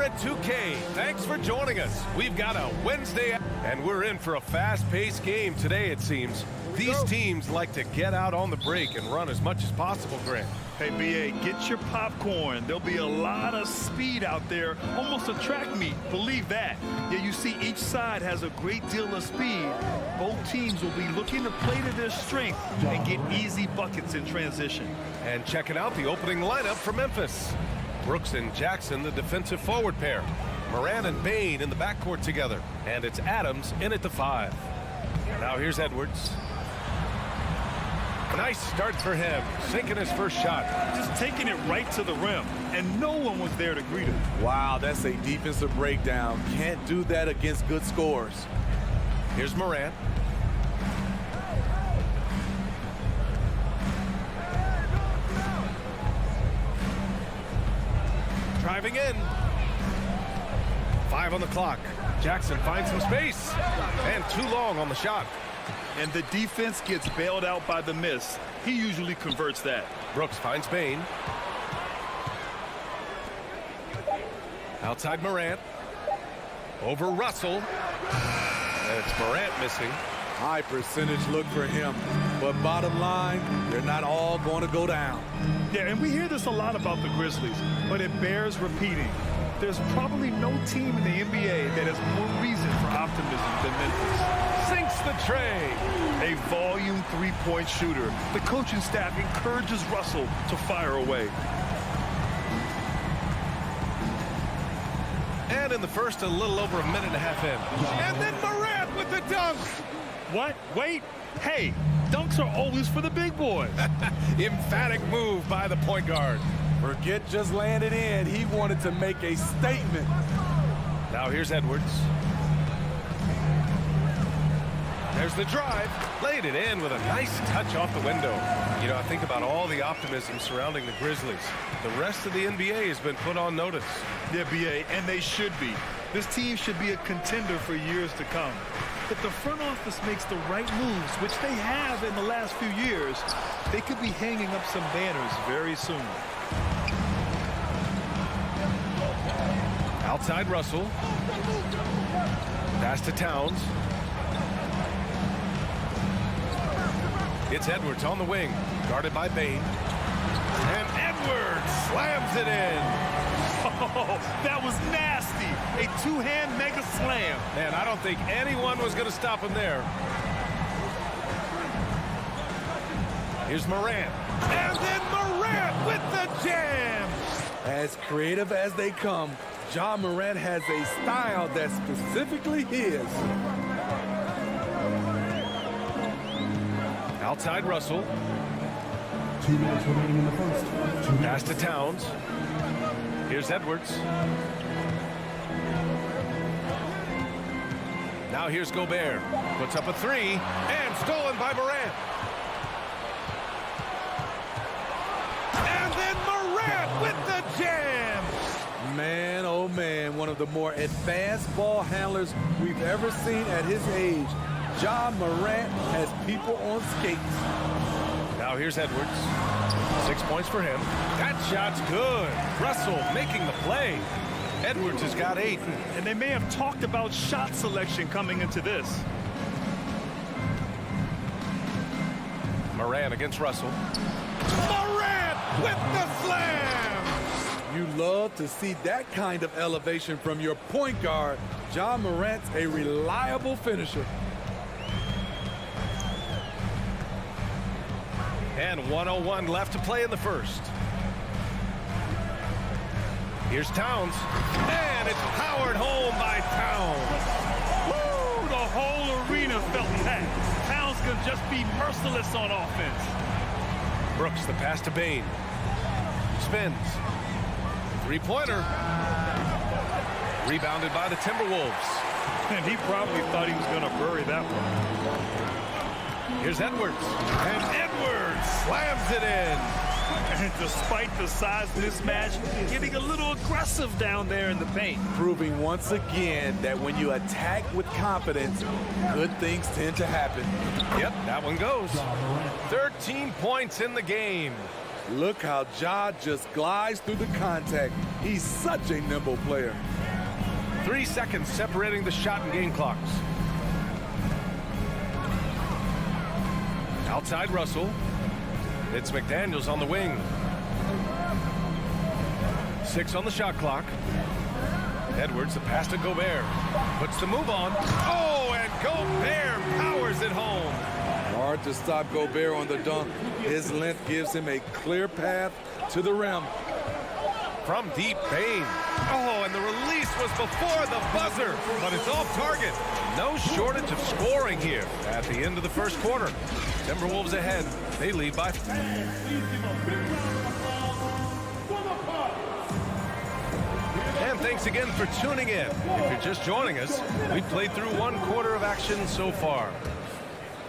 at 2K. Thanks for joining us. We've got a Wednesday, and we're in for a fast-paced game today, it seems. These teams like to get out on the break and run as much as possible, Grant. Hey, BA, get your popcorn. There'll be a lot of speed out there, almost a track meet, believe that. Yeah, you see each side has a great deal of speed. Both teams will be looking to play to their strength and get easy buckets in transition. And checking out the opening lineup for Memphis. Brooks and Jackson, the defensive forward pair. Moran and Bain in the backcourt together. And it's Adams in at the 5. Now here's Edwards. Nice start for him, sinking his first shot. Just taking it right to the rim, and no one was there to greet him. Wow, that's a defensive breakdown. Can't do that against good scores. Here's Moran. Driving in. 5 on the clock. Jackson finds some space, and too long on the shot. And the defense gets bailed out by the miss. He usually converts that. Brooks finds Bain. Outside Morant. Over Russell. And it's Morant missing. High percentage look for him. But bottom line, they're not all going to go down. Yeah, and we hear this a lot about the Grizzlies, but it bears repeating. There's probably no team in the NBA that has more reason for optimism than Memphis. Sinks the tray. A volume three-point shooter. The coaching staff encourages Russell to fire away. And in the first, a little over a minute and a half in. And then Morant with the dunk. What? Wait. Hey, dunks are always for the big boys. Emphatic move by the point guard. Forget just laying it in. He wanted to make a statement. Now here's Edwards. There's the drive. Laid it in with a nice touch off the window. You know, I think about all the optimism surrounding the Grizzlies. The rest of the NBA has been put on notice. Yeah, BA, and they should be. This team should be a contender for years to come. If the front office makes the right moves, which they have in the last few years, they could be hanging up some banners very soon. Outside Russell. Pass to Towns. It's Edwards on the wing, guarded by Bain. And Edwards slams it in. Oh, that was nasty. A two-hand mega slam. Man, I don't think anyone was going to stop him there. Here's Morant. And then Morant with the jam. As creative as they come, Ja Morant has a style that's specifically his. Outside Russell. 2 minutes remaining in the first. Pass to Towns. Here's Edwards. Now here's Gobert. Puts up a 3 and stolen by Morant. And then Morant with the jam. Man, oh man, one of the more advanced ball handlers we've ever seen at his age. Ja Morant has people on skates. Now here's Edwards. 6 points for him. That shot's good. Russell making the play. Edwards has got 8. And they may have talked about shot selection coming into this. Morant against Russell. Morant with the slam! You love to see that kind of elevation from your point guard. Ja Morant's a reliable finisher. And 1:01 left to play in the first. Here's Towns. And it's powered home by Towns. Woo! The whole arena felt that. Towns can just be merciless on offense. Brooks, the pass to Bain. Spins. Three-pointer. Rebounded by the Timberwolves. And he probably thought he was going to bury that one. Here's Edwards. And Edwards slams it in. And despite the size mismatch, getting a little aggressive down there in the paint. Proving once again that when you attack with confidence, good things tend to happen. Yep, that one goes. 13 points in the game. Look how Ja just glides through the contact. He's such a nimble player. 3 seconds separating the shot and game clocks. Outside Russell. It's McDaniels on the wing. 6 on the shot clock. Edwards, the pass to Gobert. Puts the move on. Oh, and Gobert powers it home. Hard to stop Gobert on the dunk. His length gives him a clear path to the rim. From deep, Bane. Oh, and the release was before the buzzer, but it's off target. No shortage of scoring here at the end of the first quarter. Timberwolves ahead. They lead by. And thanks again for tuning in. If you're just joining us, we've played through 1 quarter of action so far.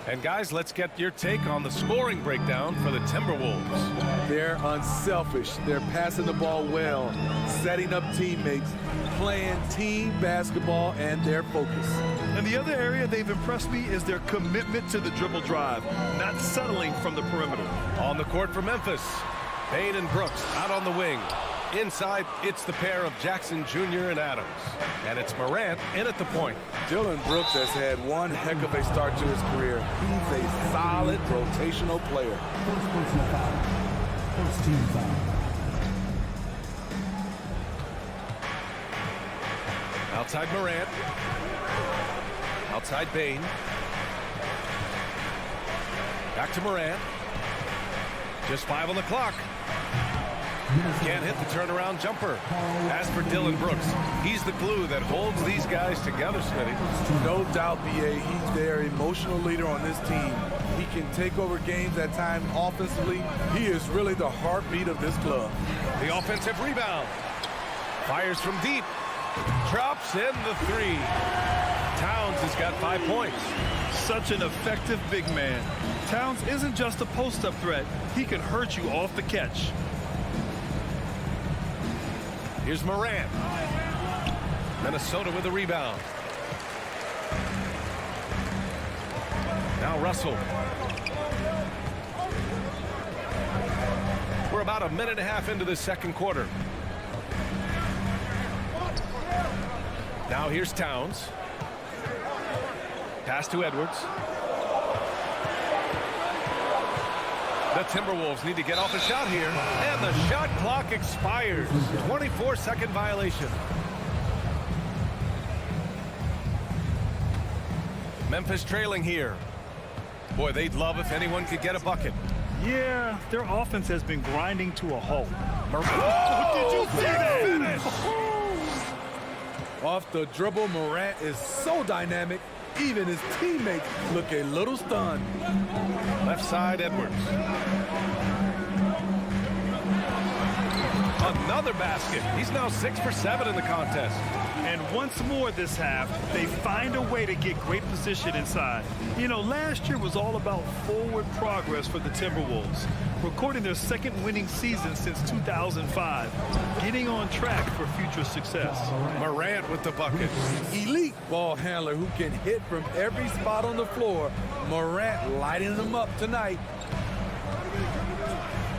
And guys, let's get your take on the scoring breakdown for the Timberwolves. They're unselfish. They're passing the ball well, setting up teammates, playing team basketball, and their focus. And the other area they've impressed me is their commitment to the dribble drive, not settling from the perimeter. On the court for Memphis, Bane and Brooks out on the wing. Inside, it's the pair of Jackson Jr. and Adams. And it's Morant in at the point. Dillon Brooks has had one heck of a start to his career. He's a solid rotational player. First personal foul. First team foul. Outside Morant. Outside Bane. Back to Morant. Just 5 on the clock. Can't hit the turnaround jumper. As for Dillon Brooks, he's the glue that holds these guys together, Spydi. No doubt, B.A., he's their emotional leader on this team. He can take over games at times offensively. He is really the heartbeat of this club. The offensive rebound. Fires from deep. Drops in the 3. Towns has got 5 points. Such an effective big man. Towns isn't just a post-up threat. He can hurt you off the catch. Here's Morant. Minnesota with a rebound. Now Russell. We're about a minute and a half into the second quarter. Now here's Towns. Pass to Edwards. The Timberwolves need to get off a shot here, and the shot clock expires. 24-second violation. Memphis trailing here. Boy, they'd love if anyone could get a bucket. Yeah, their offense has been grinding to a halt. Oh, did you see that? Off the dribble, Morant is so dynamic. Even his teammates look a little stunned. Left side, Edwards. Another basket. He's now 6 for 7 in the contest. And once more this half, they find a way to get great position inside. You know, last year was all about forward progress for the Timberwolves, recording their second winning season since 2005, getting on track for future success. Morant with the bucket. Elite ball handler who can hit from every spot on the floor. Morant lighting them up tonight.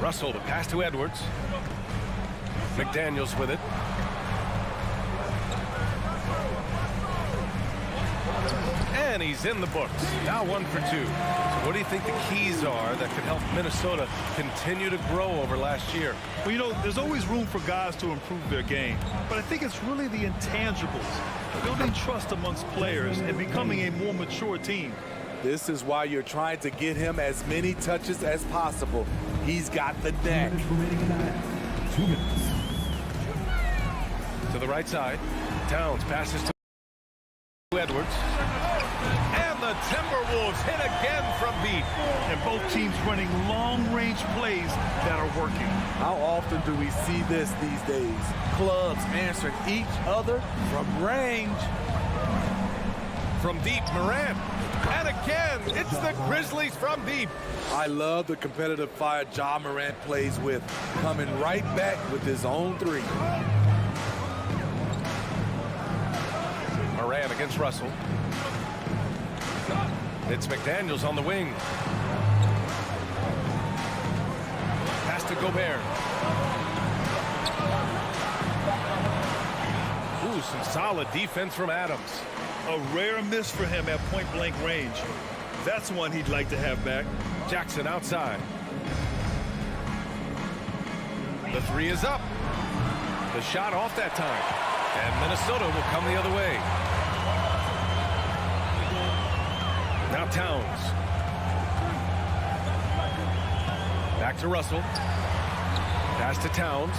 Russell, the pass to Edwards. McDaniels with it. And he's in the books. Now 1 for 2. So what do you think the keys are that could help Minnesota continue to grow over last year? Well, you know, there's always room for guys to improve their game. But I think it's really the intangibles, building trust amongst players and becoming a more mature team. This is why you're trying to get him as many touches as possible. He's got the knack. 2 minutes remaining in the half. 2 minutes. To the right side. Towns passes to Edwards. And the Timberwolves hit again from deep. And both teams running long-range plays that are working. How often do we see this these days? Clubs answering each other from range. From deep, Morant. And again, it's the Grizzlies from deep. I love the competitive fire Ja Morant plays with, coming right back with his own 3. Morant against Russell. It's McDaniels on the wing. Pass to Gobert. Ooh, some solid defense from Adams. A rare miss for him at point-blank range. That's one he'd like to have back. Jackson outside. The three is up. The shot off that time. And Minnesota will come the other way. Now Towns. Back to Russell. Pass to Towns.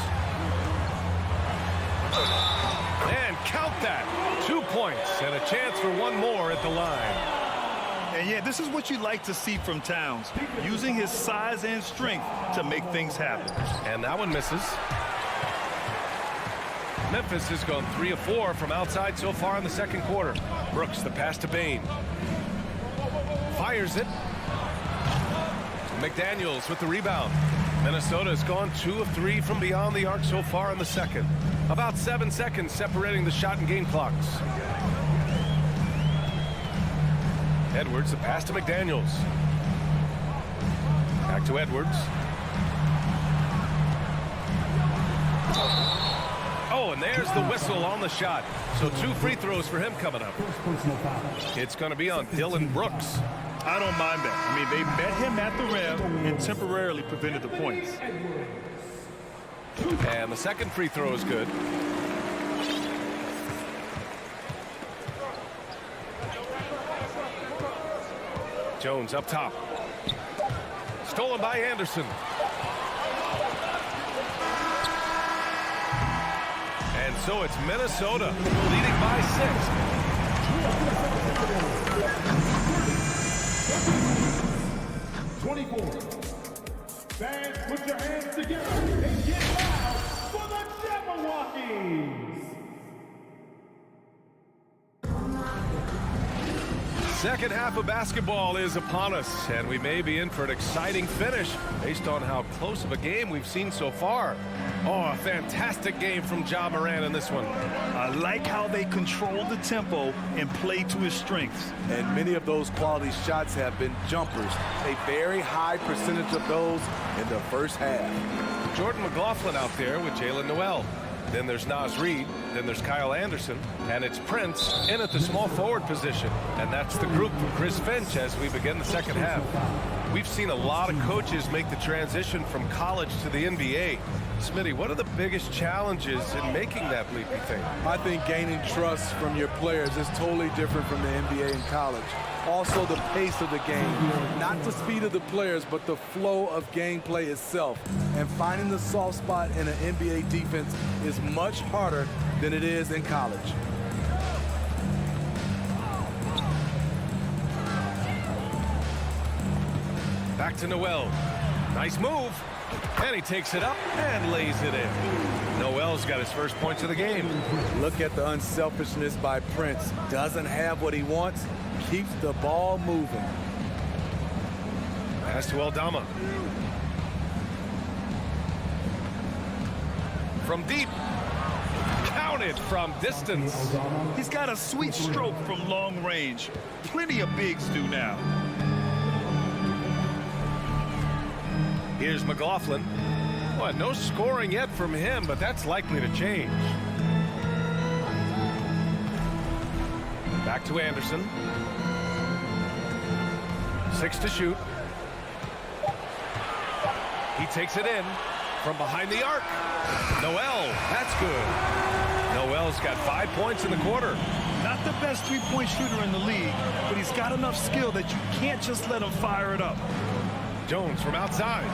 And count that. 2 points and a chance for one more at the line. And yeah, this is what you like to see from Towns, using his size and strength to make things happen. And that one misses. Memphis has gone 3 of 4 from outside so far in the second quarter. Brooks, the pass to Bain. Fires it. McDaniels with the rebound. Minnesota has gone 2 of 3 from beyond the arc so far in the second. About 7 seconds separating the shot and game clocks. Edwards, the pass to McDaniels. Back to Edwards. Oh, and there's the whistle on the shot. So 2 free throws for him coming up. It's going to be on Dylan Brooks. I don't mind that. I mean, they met him at the rim and temporarily prevented the points. And the second free throw is good. Jones up top. Stolen by Anderson. And so it's Minnesota leading by 6. 24. Fans, put your hands together and get loud for the Jabberwockies. Second half of basketball is upon us, and we may be in for an exciting finish based on how close of a game we've seen so far. Oh, a fantastic game from Ja Morant in this one. I like how they control the tempo and play to his strengths. And many of those quality shots have been jumpers. A very high percentage of those in the first half. Jordan McLaughlin out there with Jalen Noel. Then there's Naz Reid. Then there's Kyle Anderson. And it's Prince in at the small forward position. And that's the group from Chris Finch as we begin the second half. We've seen a lot of coaches make the transition from college to the NBA. Smitty, what are the biggest challenges in making that leap, you think? I think gaining trust from your players is totally different from the NBA and college. Also the pace of the game, not the speed of the players, but the flow of gameplay itself. And finding the soft spot in an NBA defense is much harder than it is in college. Back to Noel. Nice move. And he takes it up and lays it in. Noel's got his first points of the game. Look at the unselfishness by Prince. Doesn't have what he wants, keeps the ball moving. Pass to Aldama. From deep. Counted from distance. He's got a sweet stroke from long range. Plenty of bigs do now. Here's McLaughlin. Well, no scoring yet from him, but that's likely to change. Back to Anderson. 6 to shoot. He takes it in from behind the arc. Noel, that's good. Noel's got 5 points in the quarter. Not the best three-point shooter in the league, but he's got enough skill that you can't just let him fire it up. Jones from outside.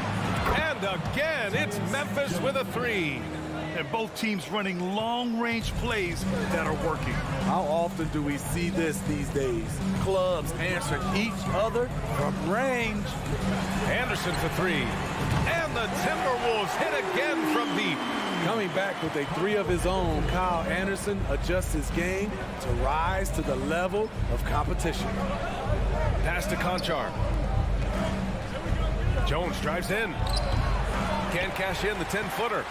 And again, it's Memphis with a 3. And both teams running long-range plays that are working. How often do we see this these days? Clubs answer each other from range. Anderson for 3. And the Timberwolves hit again from deep. Coming back with a 3 of his own, Kyle Anderson adjusts his game to rise to the level of competition. Pass to Conchar. Jones drives in. Can't cash in the 10-footer.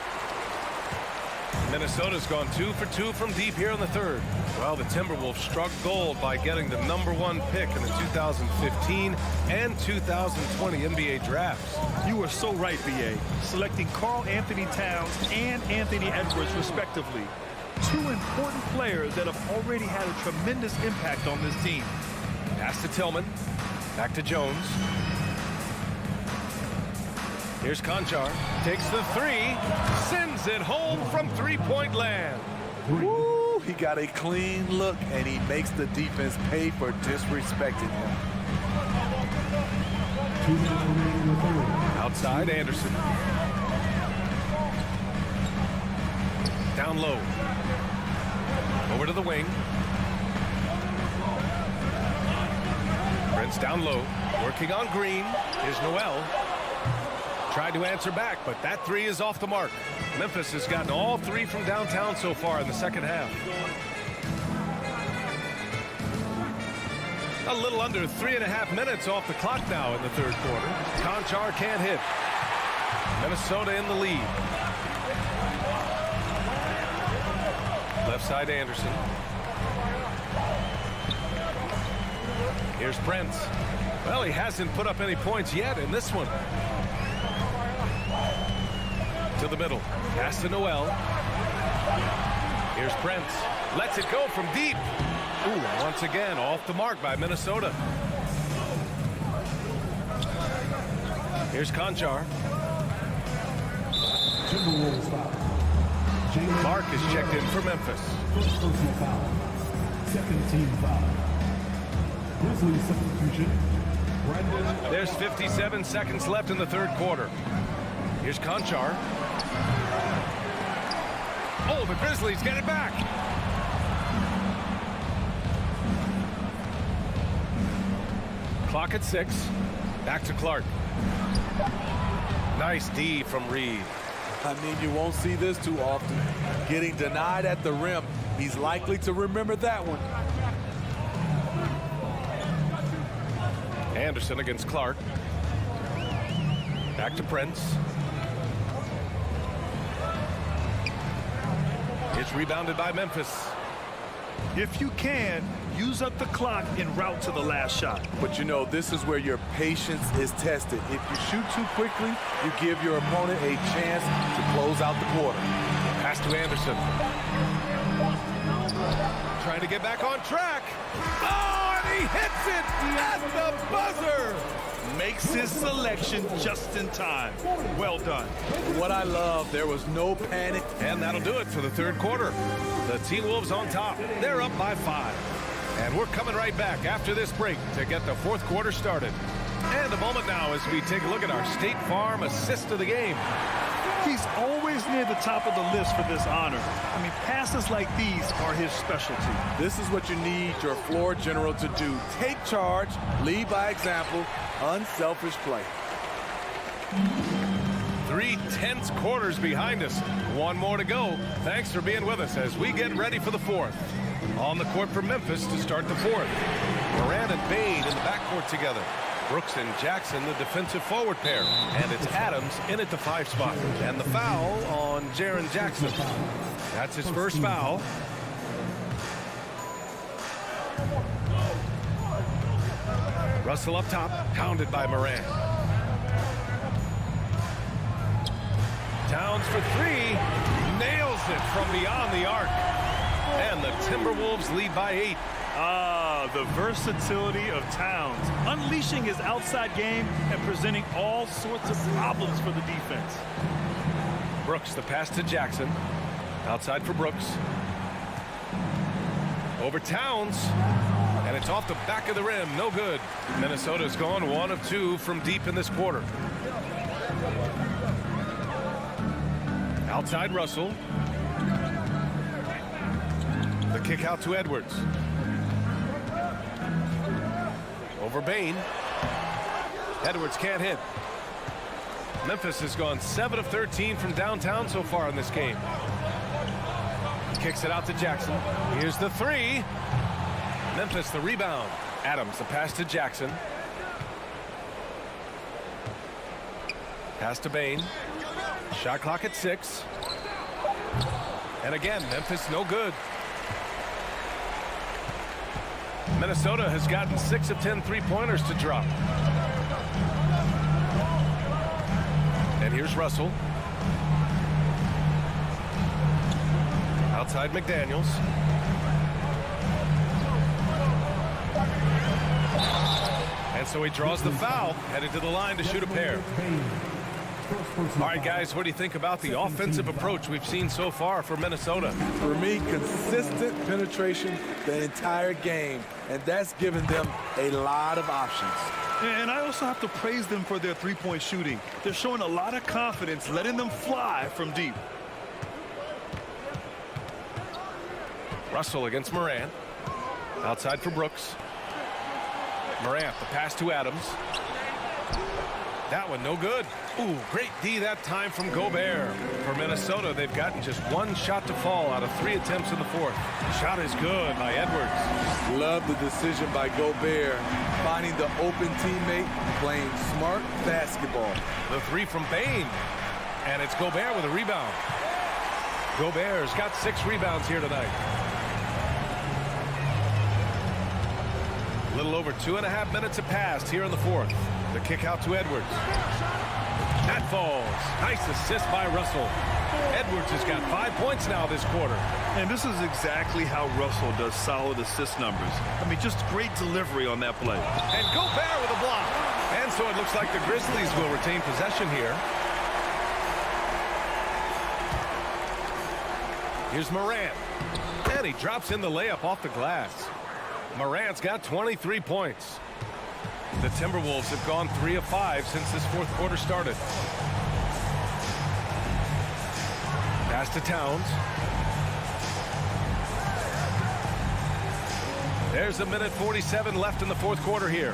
Minnesota's gone 2 for 2 from deep here in the third. Well, the Timberwolves struck gold by getting the #1 pick in the 2015 and 2020 NBA drafts. You are so right, B.A. Selecting Karl Anthony Towns and Anthony Edwards, respectively. Two important players that have already had a tremendous impact on this team. Pass to Tillman. Back to Jones. Here's Conchar. Takes the three. Sends it home from three-point land. Woo, he got a clean look, and he makes the defense pay for disrespecting him. Outside, Anderson. Down low. Over to the wing. Prince down low. Working on Green. Here's Noel. Tried to answer back, but that three is off the mark. Memphis has gotten all three from downtown so far in the second half. A little under 3.5 minutes off the clock now in the third quarter. Conchar can't hit. Minnesota in the lead. Left side, Anderson. Here's Prince. Well, he hasn't put up any points yet in this one. To the middle. Pass to Noel. Here's Prince. Lets it go from deep. Ooh, once again, off the mark by Minnesota. Here's Conchar. Clark is checked in for Memphis. First personal foul. Second team foul. Grizzlies substitution. Brandon. There's 57 seconds left in the third quarter. Here's Conchar. Oh, the Grizzlies get it back. Clock at 6. Back to Clark. Nice D from Reed. I mean, you won't see this too often. Getting denied at the rim. He's likely to remember that one. Anderson against Clark. Back to Prince. It's rebounded by Memphis. If you can, use up the clock en route to the last shot. But you know, this is where your patience is tested. If you shoot too quickly, you give your opponent a chance to close out the quarter. Pass to Anderson. Trying to get back on track. Oh, and he hits it at the buzzer. Makes his selection just in time. Well done. What I love, there was no panic. And that'll do it for the third quarter. The T-Wolves on top. They're up by 5. And we're coming right back after this break to get the fourth quarter started. And a moment now as we take a look at our State Farm assist of the game. He's always near the top of the list for this honor. I mean, passes like these are his specialty. This is what you need your floor general to do. Take charge, lead by example, unselfish play. 3 tense quarters behind us. One more to go. Thanks for being with us as we get ready for the fourth. On the court for Memphis to start the fourth. Moran and Bain in the backcourt together. Brooks and Jackson, the defensive forward pair. And it's Adams in at the 5 spot. And the foul on Jaren Jackson. That's his first foul. Russell up top, pounded by Moran. Towns for 3, nails it from beyond the arc. And the Timberwolves lead by 8. The versatility of Towns, unleashing his outside game and presenting all sorts of problems for the defense. Brooks, the pass to Jackson. Outside for Brooks. Over Towns. And it's off the back of the rim. No good. Minnesota's gone 1 of 2 from deep in this quarter. Outside Russell. The kick out to Edwards. Over Bain. Edwards can't hit. Memphis has gone 7 of 13 from downtown so far in this game. Kicks it out to Jackson. Here's the 3. Memphis the rebound. Adams the pass to Jackson. Pass to Bain. Shot clock at 6. And again, Memphis no good. Minnesota has gotten 6 of 10 three-pointers to drop. And here's Russell. Outside McDaniels. And so he draws the foul, headed to the line to shoot a pair. All right, guys, what do you think about the offensive approach we've seen so far for Minnesota? For me, consistent penetration the entire game, and that's given them a lot of options. And I also have to praise them for their three-point shooting. They're showing a lot of confidence, letting them fly from deep. Russell against Morant. Outside for Brooks. Morant, the pass to Adams. That one no good. Ooh, great D that time from Gobert. For Minnesota, they've gotten just 1 shot to fall out of 3 attempts in the 4th. Shot is good by Edwards. Love the decision by Gobert, finding the open teammate, playing smart basketball. The 3 from Bane. And it's Gobert with a rebound. Gobert's got 6 rebounds here tonight. A little over 2.5 minutes have passed here in the 4th. The kick out to Edwards. That falls. Nice assist by Russell. Edwards has got 5 points now this quarter. And this is exactly how Russell does solid assist numbers. I mean, just great delivery on that play. And Gobert with a block. And so it looks like the Grizzlies will retain possession here. Here's Morant. And he drops in the layup off the glass. Morant's got 23 points. The Timberwolves have gone 3 of 5 since this 4th quarter started. Pass to Towns. There's 1:47 left in the 4th quarter here.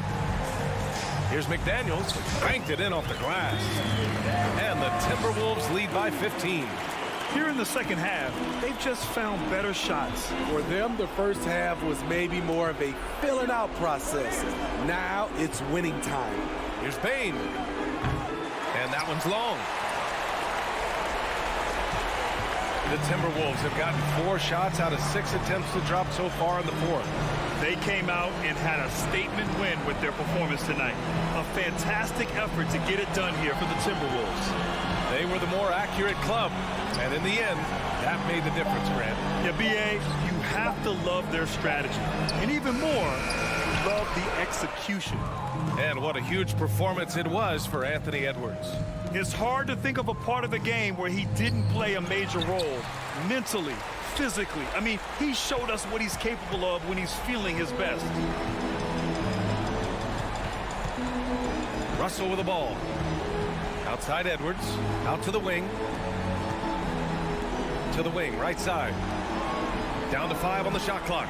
Here's McDaniels. Banked it in off the glass. And the Timberwolves lead by 15. Here in the second half, they've just found better shots. For them, the first half was maybe more of a filling out process. Now it's winning time. Here's Bane. And that one's long. The Timberwolves have gotten 4 shots out of 6 attempts to drop so far in the 4th. They came out and had a statement win with their performance tonight. A fantastic effort to get it done here for the Timberwolves. They were the more accurate club. And in the end, that made the difference, Grant. Yeah, B.A., you have to love their strategy. And even more, love the execution. And what a huge performance it was for Anthony Edwards. It's hard to think of a part of the game where he didn't play a major role. Mentally, physically. I mean, he showed us what he's capable of when he's feeling his best. Russell with the ball. Outside Edwards. Out to the wing. To the wing, right side. Down to 5 on the shot clock.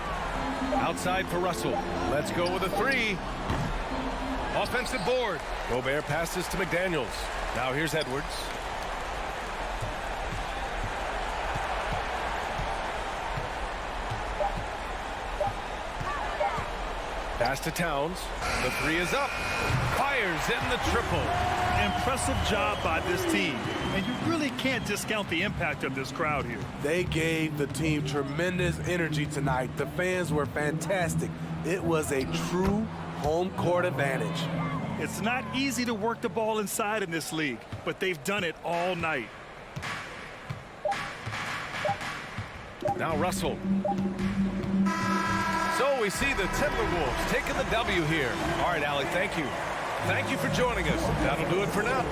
Outside for Russell. Let's go with a 3. Offensive board. Gobert passes to McDaniels. Now here's Edwards. Pass to Towns. The 3 is up. Fires in the triple. Impressive job by this team. And you really can't discount the impact of this crowd here. They gave the team tremendous energy tonight. The fans were fantastic. It was a true home court advantage. It's not easy to work the ball inside in this league, but they've done it all night. Now Russell. So we see the Timberwolves taking the W here. All right, Allie, thank you. Thank you for joining us. That'll do it for now.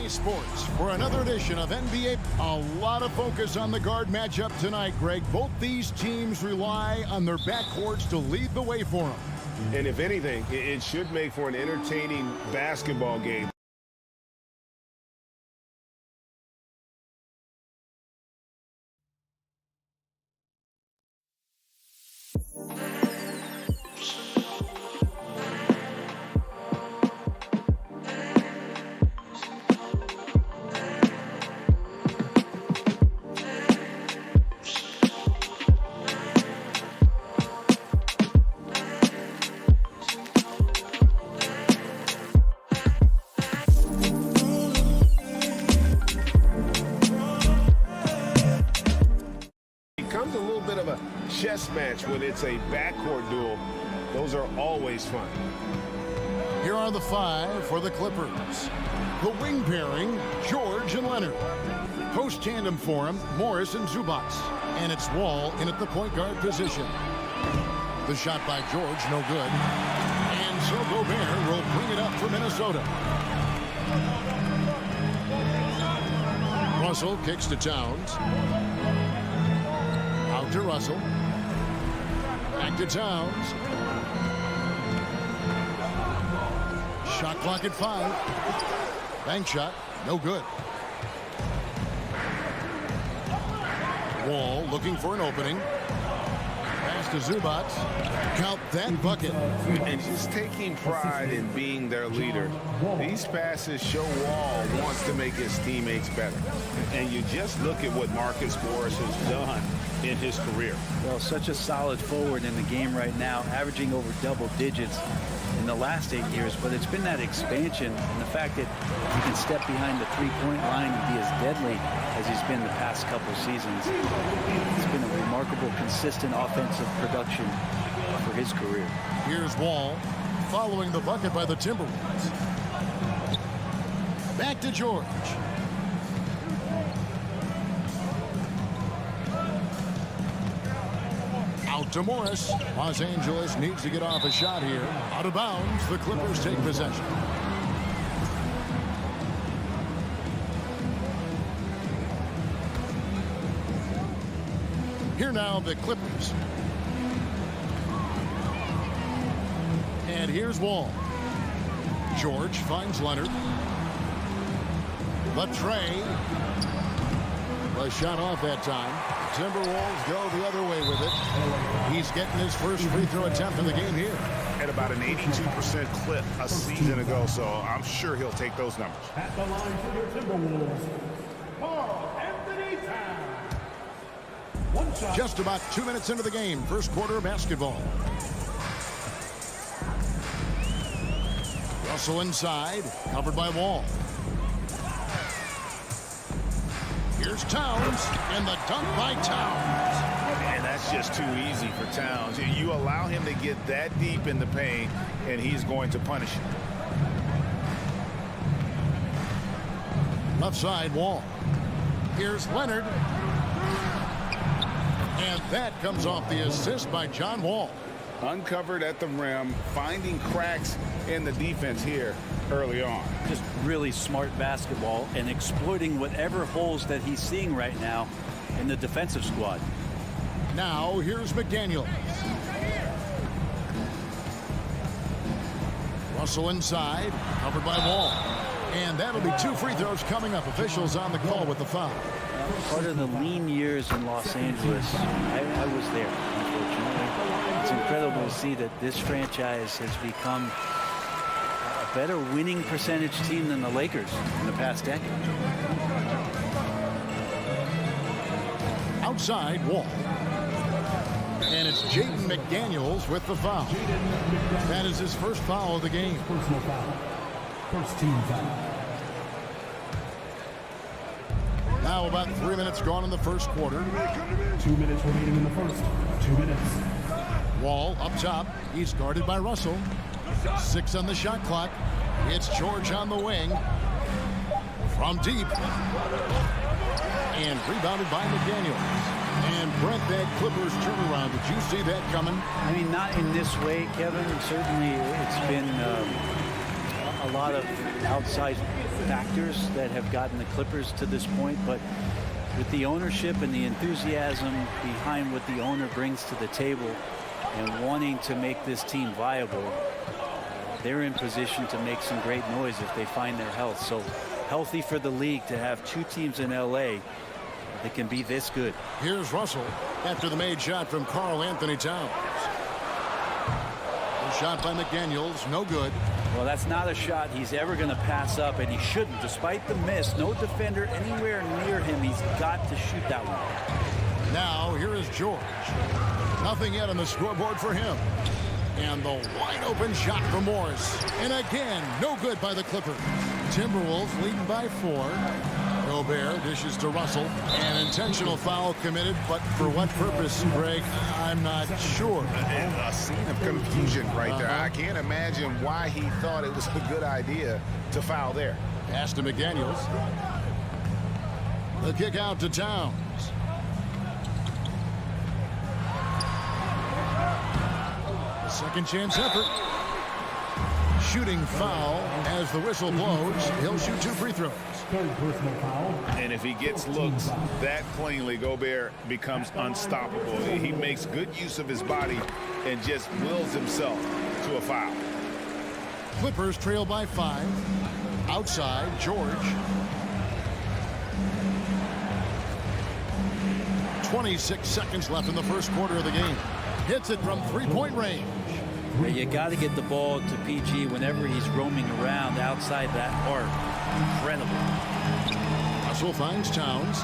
Sports for another edition of NBA. A lot of focus on the guard matchup tonight, Greg. Both these teams rely on their backcourts to lead the way for them. And if anything, it should make for an entertaining basketball game. Chess match when it's a backcourt duel. Those are always fun. Here are the five for the Clippers. The wing pairing, George and Leonard. Post tandem for him, Morris and Zubac. And it's Wall in at the point guard position. The shot by George, no good. And so Gobert will bring it up for Minnesota. Russell kicks to Towns. Out to Russell. Back to Towns. Shot clock at 5. Bank shot, no good. Wall looking for an opening. Pass pass to Zubac. Count that bucket. And just taking pride in being their leader. These passes show Wall wants to make his teammates better. And you just look at what Marcus Morris has done in his career. Well, such a solid forward in the game right now, averaging over double digits in the last 8 years, but it's been that expansion and the fact that he can step behind the three-point line and be as deadly as he's been the past couple seasons. It's been a remarkable, consistent offensive production for his career. Here's Wall following the bucket by the Timberwolves. Back to George. Out to Morris. Los Angeles needs to get off a shot here. Out of bounds, the Clippers take possession. Here now, the Clippers. And here's Wall. George finds Leonard. The tray. A shot off that time. Timberwolves go the other way with it. He's getting his first free throw attempt of the game here. At about an 82% clip a season ago, so I'm sure he'll take those numbers. At the line for your Timberwolves, Carl Anthony Towns. One shot. Just about 2 minutes into the game, first quarter of basketball. Russell inside, covered by Wall. Here's Towns, and the dunk by Towns. And that's just too easy for Towns. You allow him to get that deep in the paint, and he's going to punish you. Left side, Wall. Here's Leonard. And that comes off the assist by John Wall. Uncovered at the rim, finding cracks in the defense here early on. Just really smart basketball and exploiting whatever holes that he's seeing right now in the defensive squad. Now here's McDaniel. Russell inside, covered by Wall. And that'll be 2 free throws coming up. Officials on the call with the foul. Part of the lean years in Los Angeles, I was there, unfortunately. It's incredible to see that this franchise has become a better winning percentage team than the Lakers in the past decade. Outside, Wall. And it's Jaden McDaniels with the foul. That is his first foul of the game. Personal foul. First team foul. Now about 3 minutes gone in the first quarter. 2 minutes remaining in the first. 2 minutes. Wall up top. He's guarded by Russell. 6 on the shot clock. It's George on the wing. From deep. And rebounded by McDaniels. And Brent, that Clippers turnaround. Did you see that coming? I mean, not in this way, Kevin. Certainly, it's been a lot of outside factors that have gotten the Clippers to this point. But with the ownership and the enthusiasm behind what the owner brings to the table and wanting to make this team viable, they're in position to make some great noise if they find their health. So healthy for the league to have 2 teams in L.A. that can be this good. Here's Russell after the made shot from Carl Anthony Towns. The shot by McDaniels, no good. Well, that's not a shot he's ever going to pass up, and he shouldn't. Despite the miss, no defender anywhere near him. He's got to shoot that one. Now, here is George. Nothing yet on the scoreboard for him. And the wide open shot from Morris. And again, no good by the Clippers. Timberwolves leading by 4. Gobert dishes to Russell. An intentional foul committed, but for what purpose, Greg? I'm not sure. A scene of confusion right there. I can't imagine why he thought it was a good idea to foul there. Pass to McDaniels. The kick out to Towns. A second chance effort. Shooting foul as the whistle blows. He'll shoot 2 free throws. Third personal foul. And if he gets looks that cleanly, Gobert becomes unstoppable. He makes good use of his body and just wills himself to a foul. Clippers trail by 5. Outside, George. 26 seconds left in the first quarter of the game. Hits it from three-point range. Yeah, you got to get the ball to PG whenever he's roaming around outside that arc. Incredible. Russell finds Towns.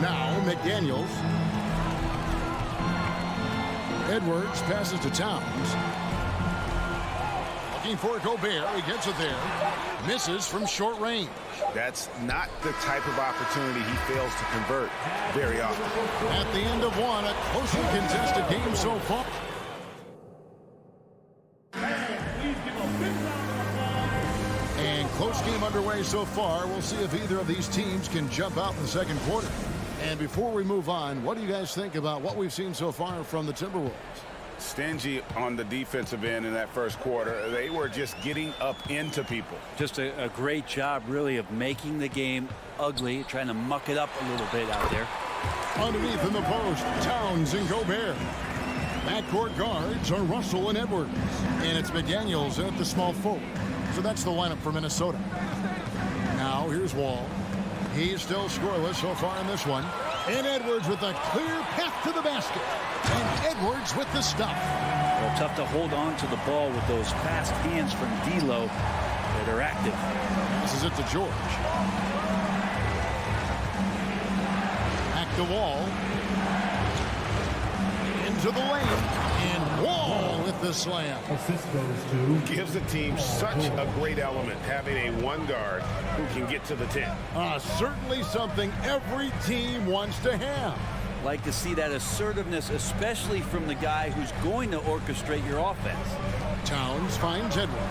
Now McDaniels. Edwards passes to Towns. Looking for Gobert. He gets it there. Misses from short range. That's not the type of opportunity he fails to convert very often. At the end of one, a closely contested game so far. And close game underway so far. We'll see if either of these teams can jump out in the second quarter. And before we move on, what do you guys think about what we've seen so far from the Timberwolves? Stingy on the defensive end in that first quarter. They were just getting up into people. Just a great job, really, of making the game ugly, trying to muck it up a little bit out there. Underneath in the post, Towns and Gobert. Backcourt guards are Russell and Edwards. And it's McDaniels at the small forward. So that's the lineup for Minnesota. Now here's Wall. He's still scoreless so far in this one. And Edwards with a clear path to the basket. And Edwards with the stuff. Well, tough to hold on to the ball with those fast hands from D'Lo that are active. This is it to George. Back to Wall. Into the lane. And Wall with the slam. Assist goes to Gives the team such a great element, having a one guard who can get to the 10. Certainly something every team wants to have. Like to see that assertiveness, especially from the guy who's going to orchestrate your offense. Towns finds Edwards.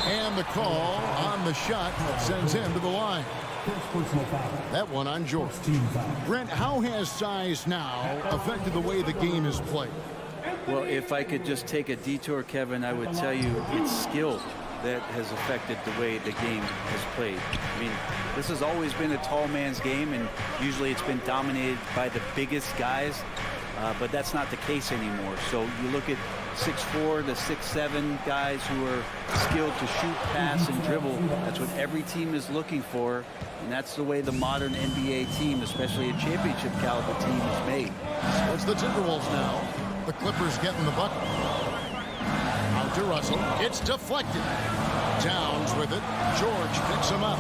And the call on the shot that sends him to the line. That one on George. Brent, how has size now affected the way the game is played? Well, if I could just take a detour, Kevin, I would tell you it's skill that has affected the way the game has played. I mean, this has always been a tall man's game, and usually it's been dominated by the biggest guys, but that's not the case anymore. So you look at 6'4" to 6'7" guys who are skilled to shoot, pass, and dribble. That's what every team is looking for, and that's the way the modern NBA team, especially a championship caliber team, is made. So it's the Timberwolves now. The Clippers getting the bucket. Out to Russell. It's deflected. Towns with it. George picks him up.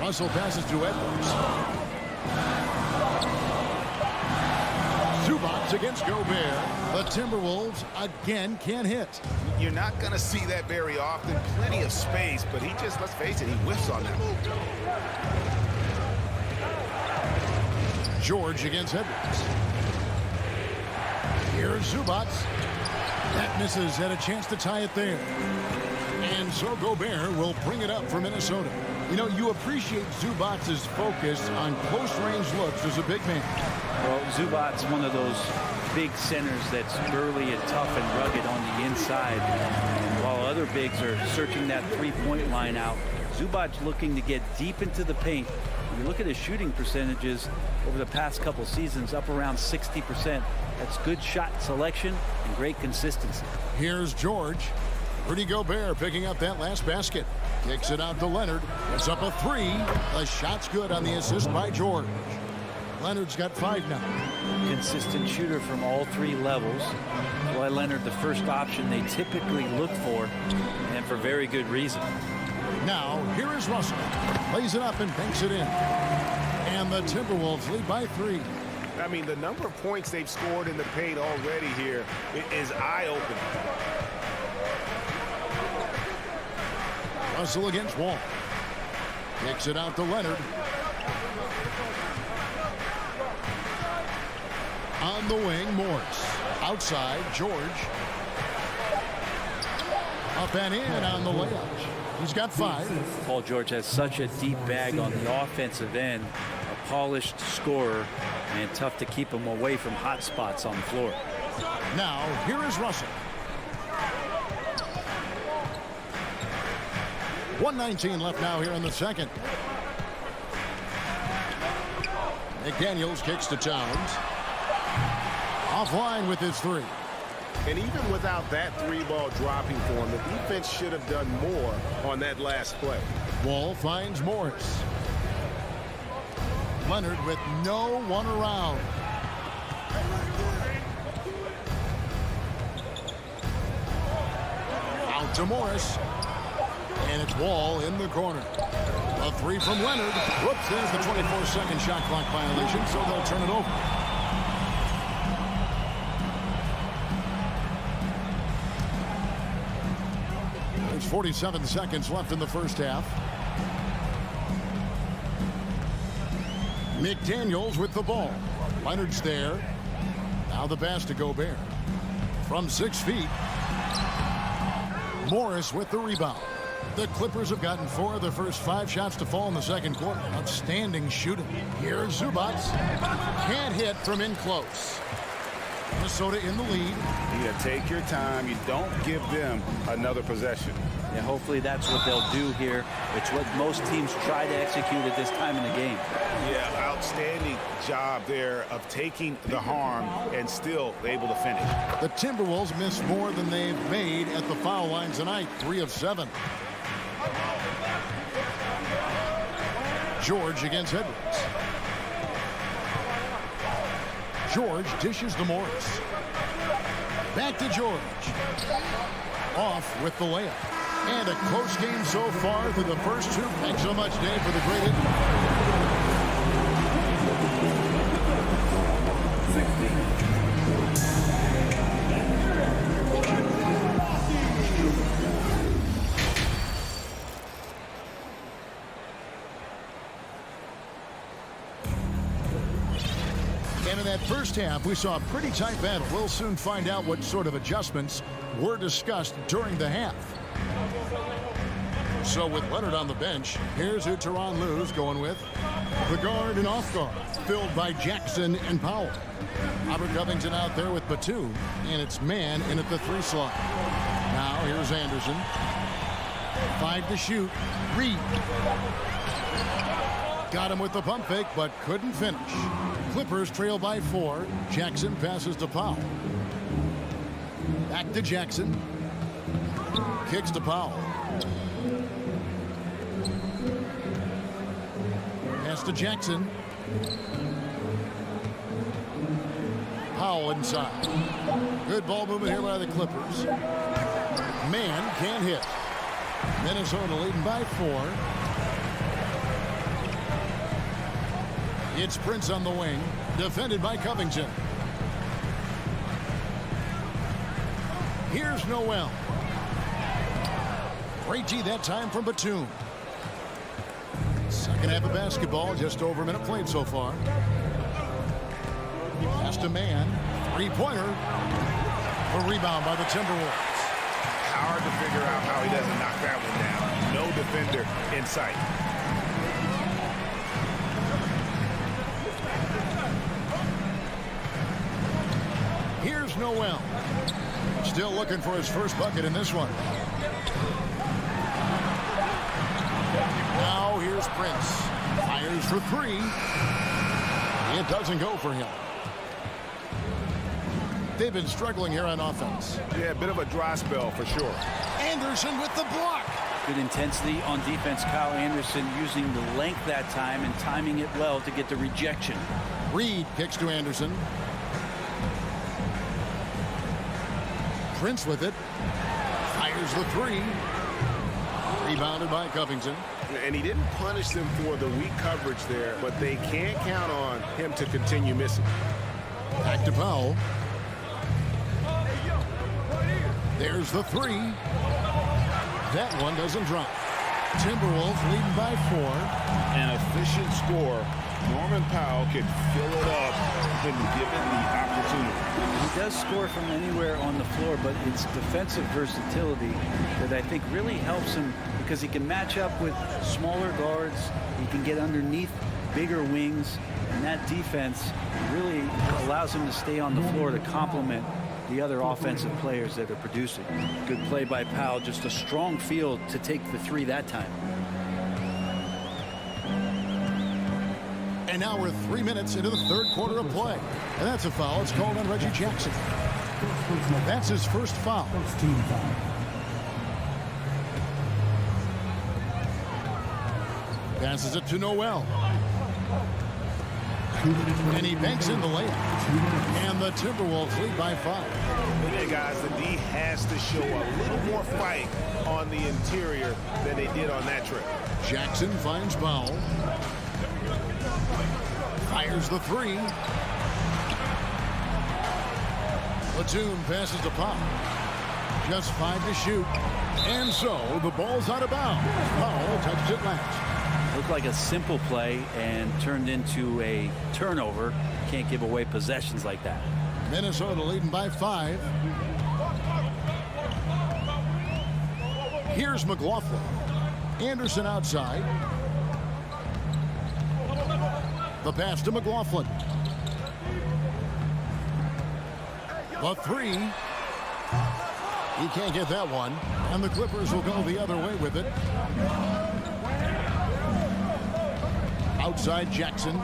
Russell passes to Edwards. Zubac against Gobert. The Timberwolves again can't hit. You're not going to see that very often. Plenty of space, but he just, let's face it, he whiffs on that. George against Edwards. Here's Zubac. That misses. Had a chance to tie it there. And so Gobert will bring it up for Minnesota. You know, you appreciate Zubac's focus on close-range looks as a big man. Well, Zubac's one of those big centers that's burly and tough and rugged on the inside. And while other bigs are searching that three-point line out, Zubac's looking to get deep into the paint. When you look at his shooting percentages over the past couple seasons, up around 60%. That's good shot selection and great consistency. Here's George. Rudy Gobert picking up that last basket. Kicks it out to Leonard. It's up a three. The shot's good on the assist by George. Leonard's got 5 now. Consistent shooter from all 3 levels. Why Leonard the first option they typically look for, and for very good reason. Now, here is Russell. Lays it up and banks it in. And the Timberwolves lead by 3. I mean, the number of points they've scored in the paint already here is eye-opening. Russell against Wall. Kicks it out to Leonard. On the wing, Morris. Outside, George. Up and in on the layup. He's got 5. Paul George has such a deep bag on the offensive end. A polished scorer, and tough to keep him away from hot spots on the floor. Now, here is Russell. 1:19 left now here in the second. McDaniels kicks to Towns. Offline with his 3. And even without that 3-ball dropping for him, the defense should have done more on that last play. Wall finds Morris. Leonard with no one around. Out to Morris. And it's Wall in the corner. A three from Leonard. Whoops, there's the 24-second shot clock violation, so they'll turn it over. There's 47 seconds left in the first half. McDaniels with the ball. Leonard's there. Now the pass to Gobert. From 6 feet. Morris with the rebound. The Clippers have gotten 4 of their first 5 shots to fall in the second quarter. Outstanding shooting. Here's Zubac. Can't hit from in close. Minnesota in the lead. You take your time. You don't give them another possession. And hopefully that's what they'll do here. It's what most teams try to execute at this time in the game. Yeah, outstanding job there of taking the harm and still able to finish. The Timberwolves missed more than they've made at the foul line tonight. 3 of 7. George against Edwards. George dishes to Morris. Back to George. Off with the layup. And a close game so far through the first 2. Thanks so much, Dave, for the great input. And in that first half, we saw a pretty tight battle. We'll soon find out what sort of adjustments were discussed during the half. So with Leonard on the bench, here's who Tyronn Lue's going with. The guard and off guard, filled by Jackson and Powell. Robert Covington out there with Batum, and it's man in at the 3 slot. Now here's Anderson. 5 to shoot. Reed. Got him with the pump fake, but couldn't finish. Clippers trail by 4. Jackson passes to Powell. Back to Jackson. Kicks to Powell. Pass to Jackson. Powell inside. Good ball movement here by the Clippers. Man can't hit. Minnesota leading by 4. It's Prince on the wing, defended by Covington. Here's Noel. Great D that time from Batum. Second half of basketball, just over a minute played so far. Pass to Man. 3-pointer. A rebound by the Timberwolves. Hard to figure out how he doesn't knock that one down. No defender in sight. Here's Noel. Still looking for his first bucket in this one. Now here's Prince. Fires for 3. It doesn't go for him. They've been struggling here on offense. Yeah, a bit of a dry spell for sure. Anderson with the block. Good intensity on defense. Kyle Anderson using the length that time and timing it well to get the rejection. Reed kicks to Anderson. Prince with it. Fires the 3. Rebounded by Covington. And he didn't punish them for the weak coverage there, but they can't count on him to continue missing. Back to Powell. There's the 3. That one doesn't drop. Timberwolves leading by 4. An efficient score. Norman Powell can fill it up when given the opportunity. He does score from anywhere on the floor, but it's defensive versatility that I think really helps him because he can match up with smaller guards. He can get underneath bigger wings, and that defense really allows him to stay on the floor to complement the other offensive players that are producing. Good play by Powell, just a strong field to take the 3 that time. And now we're 3 minutes into the third quarter of play. And that's a foul. It's called on Reggie Jackson. That's his first foul. Passes it to Noel. And he banks in the layup. And the Timberwolves lead by 5. Yeah, guys, the D has to show a little more fight on the interior than they did on that trip. Jackson finds Powell. Fires the 3. Platoon passes to Powell. Just 5 to shoot. And so the ball's out of bounds. Powell touched it last. Looked like a simple play and turned into a turnover. Can't give away possessions like that. Minnesota leading by 5. Here's McLaughlin. Anderson outside. The pass to McLaughlin. The 3. He can't get that one. And the Clippers will go the other way with it. Outside Jackson.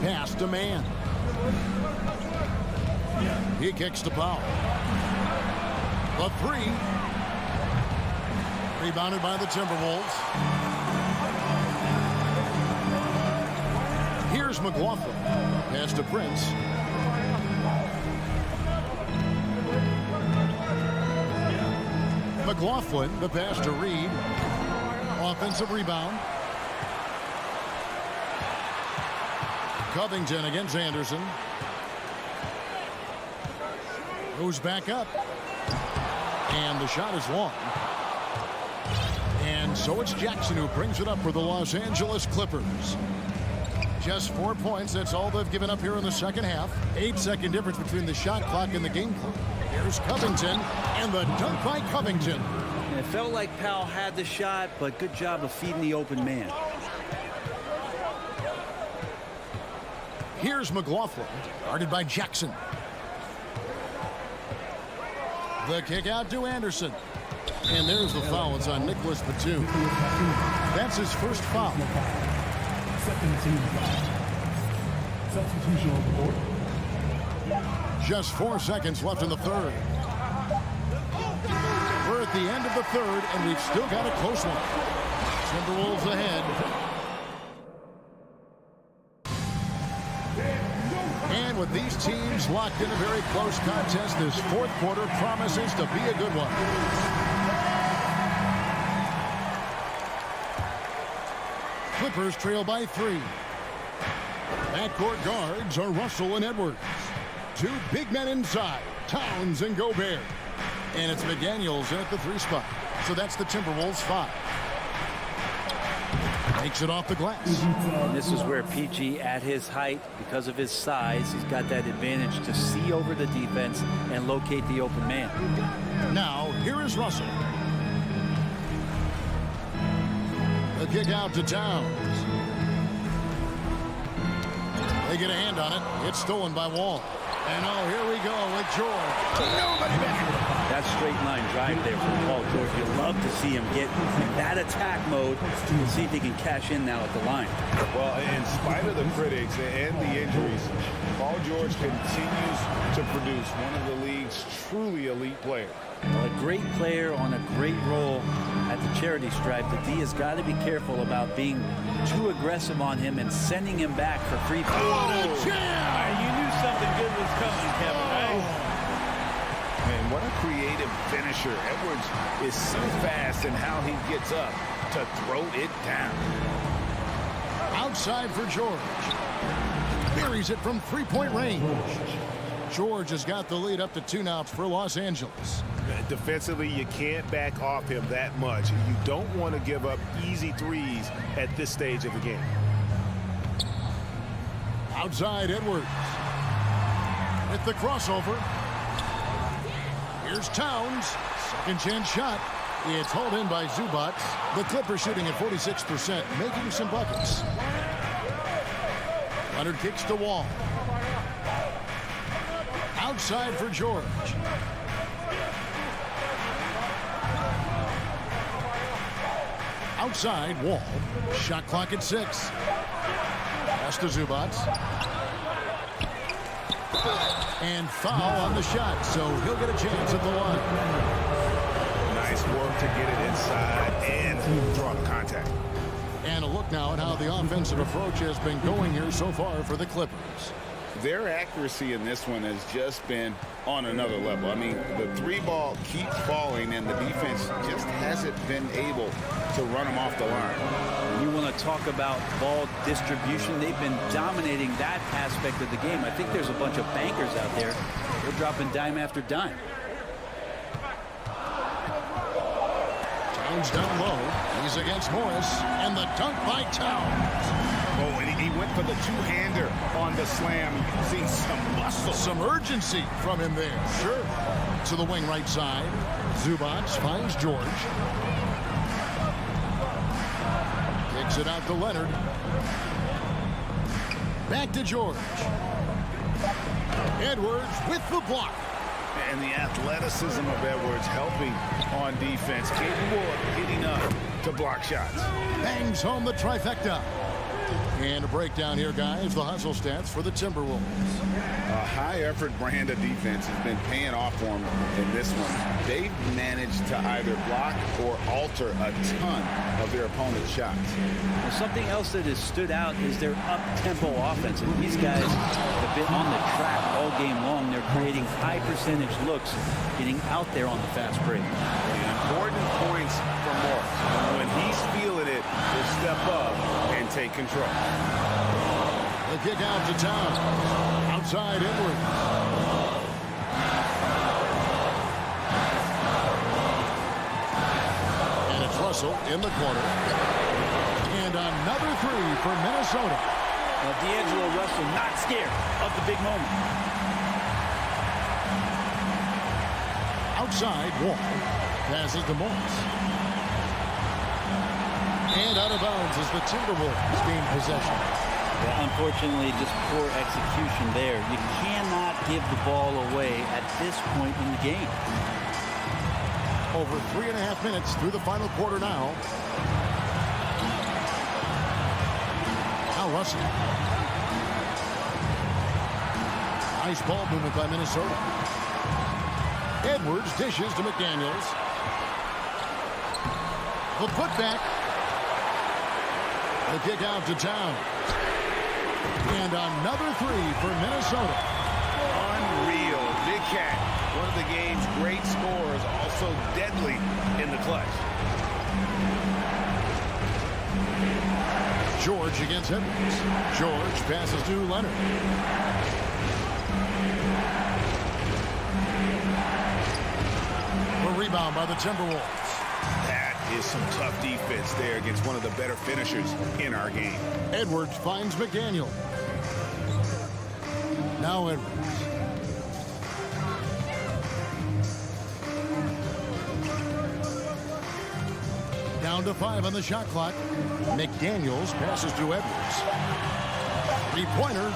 Pass to Mann. He kicks to Powell. The 3. Rebounded by the Timberwolves. Here's McLaughlin. Pass to Prince. McLaughlin, the pass to Reed. Offensive rebound. Covington against Anderson. Goes back up. And the shot is long. And so it's Jackson who brings it up for the Los Angeles Clippers. Just 4 points. That's all they've given up here in the second half. 8-second difference between the shot clock and the game clock. Here's Covington. And the dunk by Covington. And it felt like Powell had the shot, but good job of feeding the open man. Here's McLaughlin, guarded by Jackson. The kick out to Anderson. And there's the foul. It's on Nicholas Batum. That's his first foul. Second team foul. Substitution on the board. Just 4 seconds left in the third. We're at the end of the third, and we've still got a close one. Timberwolves ahead. And with these teams locked in a very close contest, this fourth quarter promises to be a good one. Clippers trail by 3. Backcourt guards are Russell and Edwards. 2 big men inside, Towns and Gobert. And it's McDaniels in at the 3 spot. So that's the Timberwolves 5. Takes it off the glass. And this is where PG, at his height, because of his size, he's got that advantage to see over the defense and locate the open man. Now, here is Russell. The kick out to Towns. They get a hand on it. It's stolen by Wall. And oh, here we go with George. Nobody back. That straight line drive there from Paul George. You love to see him get in that attack mode and see if he can cash in now at the line. Well, in spite of the critics and the injuries, Paul George continues to produce one of the league's truly elite players. Well, a great player on a great role at the charity stripe. The D has got to be careful about being too aggressive on him and sending him back for free throws. You knew something good was coming, Kevin, right? Man, what a creative finisher. Edwards is so fast in how he gets up to throw it down. Outside for George. Buries it from 3-point range. George has got the lead up to 2 now for Los Angeles. Defensively, you can't back off him that much. You don't want to give up easy threes at this stage of the game. Outside Edwards. With the crossover. Here's Towns. Second chance shot. It's hauled in by Zubac. The Clippers shooting at 46%, making some buckets. Leonard kicks to Wall. Outside for George. Outside, Wall. Shot clock at 6. Pass to Zubac. And foul on the shot, so he'll get a chance at the line. Nice work to get it inside and draw the contact. And a look now at how the offensive approach has been going here so far for the Clippers. Their accuracy in this one has just been on another level. I mean, the three ball keeps falling, and the defense just hasn't been able to run them off the line. You want to talk about ball distribution. They've been dominating that aspect of the game. I think there's a bunch of bankers out there. They're dropping dime after dime. Towns down low. He's against Morris. And the dunk by Towns. Oh, and he went for the two-hander on the slam. Seeing some muscle. Some urgency from him there. Sure. To the wing right side. Zubac finds George. Kicks it out to Leonard. Back to George. Edwards with the block. And the athleticism of Edwards helping on defense. Capable of getting up to block shots. Bangs home the trifecta. And a breakdown here, guys. The hustle stats for the Timberwolves. A high-effort brand of defense has been paying off for them in this one. They've managed to either block or alter a ton of their opponent's shots. Well, something else that has stood out is their up-tempo offense. And these guys have been on the track all game long. They're creating high-percentage looks, getting out there on the fast break. Important points for Morris. When he's feeling it, he'll step up and take control. The kick out to Towns. Outside Edwards. And it's Russell in the corner. And another three for Minnesota. Well, D'Angelo Russell not scared of the big moment. Outside, Wall. Passes to Morris. And out of bounds as the Timberwolves gain possession. Well, unfortunately, just poor execution there. You cannot give the ball away at this point in the game. Over 3.5 minutes through the final quarter now. Now Russell. Nice ball movement by Minnesota. Edwards dishes to McDaniels. The putback. The kick out to Towns. And another three for Minnesota. Unreal. Big Cat, one of the game's great scorers, also deadly in the clutch. George against Edwards. George passes to Leonard. A rebound by the Timberwolves. That is some tough defense there against one of the better finishers in our game. Edwards finds McDaniel. Now Edwards. Down to 5 on the shot clock. McDaniels passes to Edwards. Three-pointer.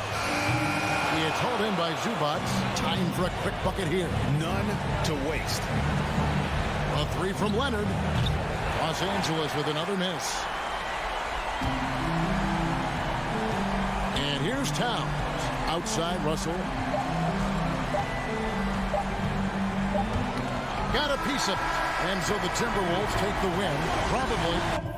He is hauled in by Zubac. Time for a quick bucket here. None to waste. A three from Leonard. Los Angeles with another miss. And here's Towns. Outside Russell. Got a piece of it. And so the Timberwolves take the win. Probably.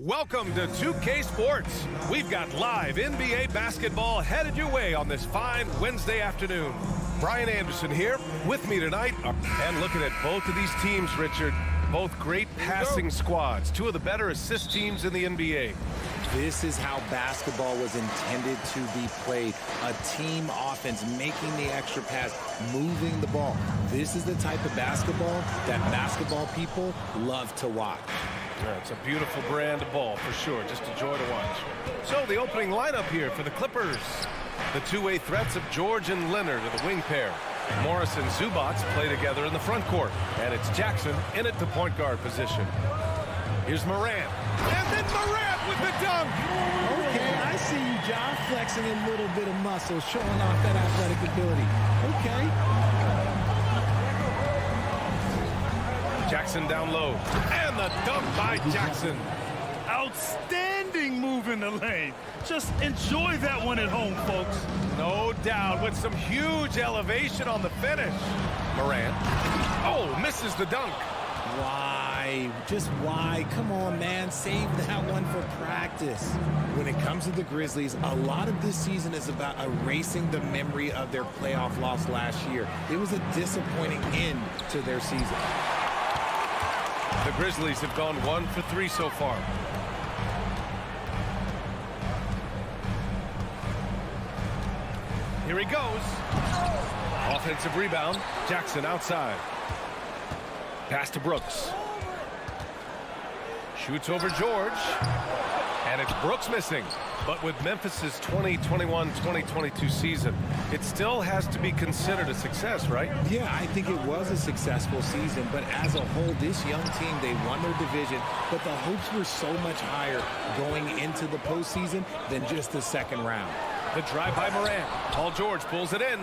Welcome to 2K Sports. We've got live NBA basketball headed your way on this fine Wednesday afternoon. Brian Anderson here with me tonight. And looking at both of these teams, Richard, both great passing squads, two of the better assist teams in the NBA. This is how basketball was intended to be played. A team offense, making the extra pass, moving the ball. This is the type of basketball that basketball people love to watch. Yeah, it's a beautiful brand of ball for sure. Just a joy to watch. So the opening lineup here for the Clippers. The two-way threats of George and Leonard are the wing pair. Morris and Zubac play together in the front court. And it's Jackson in at the point guard position. Here's Morant. And then Morant with the dunk. Okay, I see you, John, flexing a little bit of muscle, showing off that athletic ability. Okay. Jackson down low. And the dunk by Jackson. Outstanding move in the lane. Just enjoy that one at home, folks. No doubt, with some huge elevation on the finish. Morant. Oh, misses the dunk. Why? Just why? Come on, man. Save that one for practice. When it comes to the Grizzlies, a lot of this season is about erasing the memory of their playoff loss last year. It was a disappointing end to their season. The Grizzlies have gone 1 for 3 so far. Here he goes. Offensive rebound. Jackson outside. Pass to Brooks. Shoots over George. And it's Brooks missing. But with Memphis's 2021-2022 season, it still has to be considered a success, right? Yeah, I think it was a successful season, but as a whole, this young team, they won their division, but the hopes were so much higher going into the postseason than just the second round. The drive by Morant. Paul George pulls it in.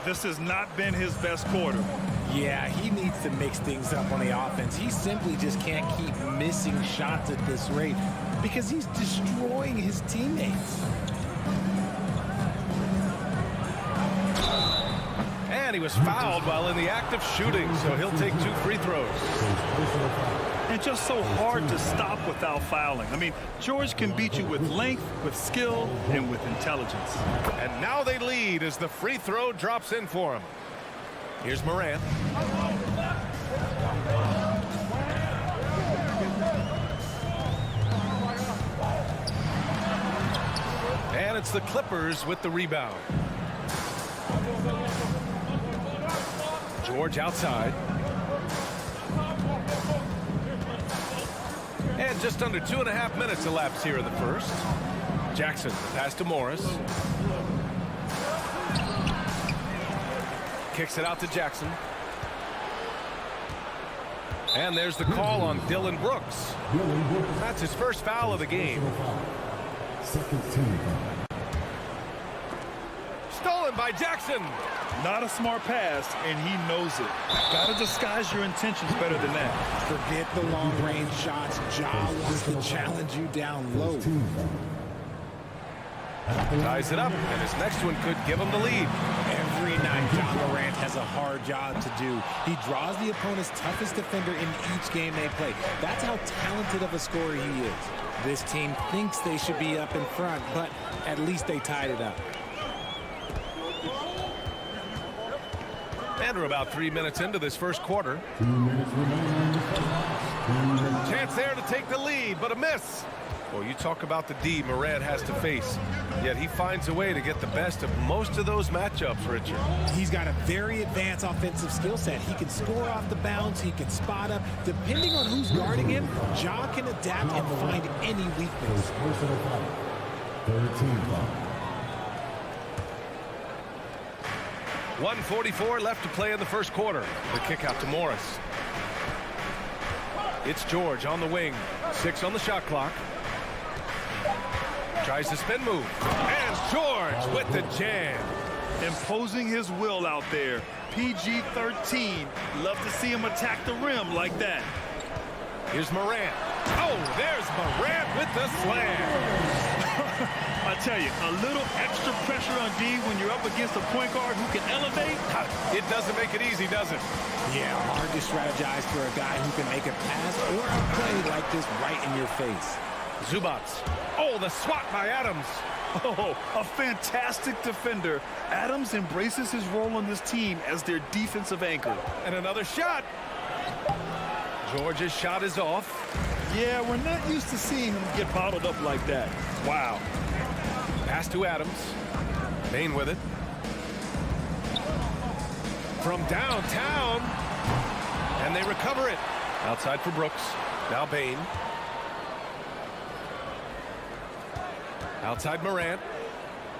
This has not been his best quarter. Yeah, he needs to mix things up on the offense. He simply just can't keep missing shots at this rate because he's destroying his teammates. And he was fouled while in the act of shooting, so he'll take 2 free throws. And just so hard to stop without fouling. I mean, George can beat you with length, with skill, and with intelligence. And now they lead as the free throw drops in for him. Here's Morant. And it's the Clippers with the rebound. George outside. And just under 2.5 minutes elapsed here in the first. Jackson, the pass to Morris. Kicks it out to Jackson. And there's the call on Dylan Brooks. That's his first foul of the game. Stolen by Jackson. Not a smart pass, and he knows it. Got to disguise your intentions better than that. Forget the long-range shots. Ja wants to challenge you down low. Ties it up, and his next one could give him the lead. Every night, Ja Morant has a hard job to do. He draws the opponent's toughest defender in each game they play. That's how talented of a scorer he is. This team thinks they should be up in front, but at least they tied it up. And we're about 3 minutes into this first quarter. Chance there to take the lead, but a miss. Well, you talk about the D Morant has to face, yet he finds a way to get the best of most of those matchups, Richard. He's got a very advanced offensive skill set. He can score off the bounce. He can spot up. Depending on who's guarding him, Ja can adapt and find any weakness. 1:44 left to play in the first quarter. The kick out to Morris. It's George on the wing. 6 on the shot clock. Tries the spin move. And George with the jam. Imposing his will out there. PG-13. Love to see him attack the rim like that. Here's Morant. Oh, there's Morant with the slam. I tell you, a little extra pressure on D when you're up against a point guard who can elevate. It doesn't make it easy, does it? Yeah, hard to strategize for a guy who can make a pass or a play like this right in your face. Zubats. Oh, the swat by Adams. Oh, a fantastic defender. Adams embraces his role on this team as their defensive anchor. And another shot. George's shot is off. Yeah, we're not used to seeing him get bottled up like that. Wow. Pass to Adams. Bain with it. From downtown. And they recover it. Outside for Brooks. Now Bain. Outside Morant.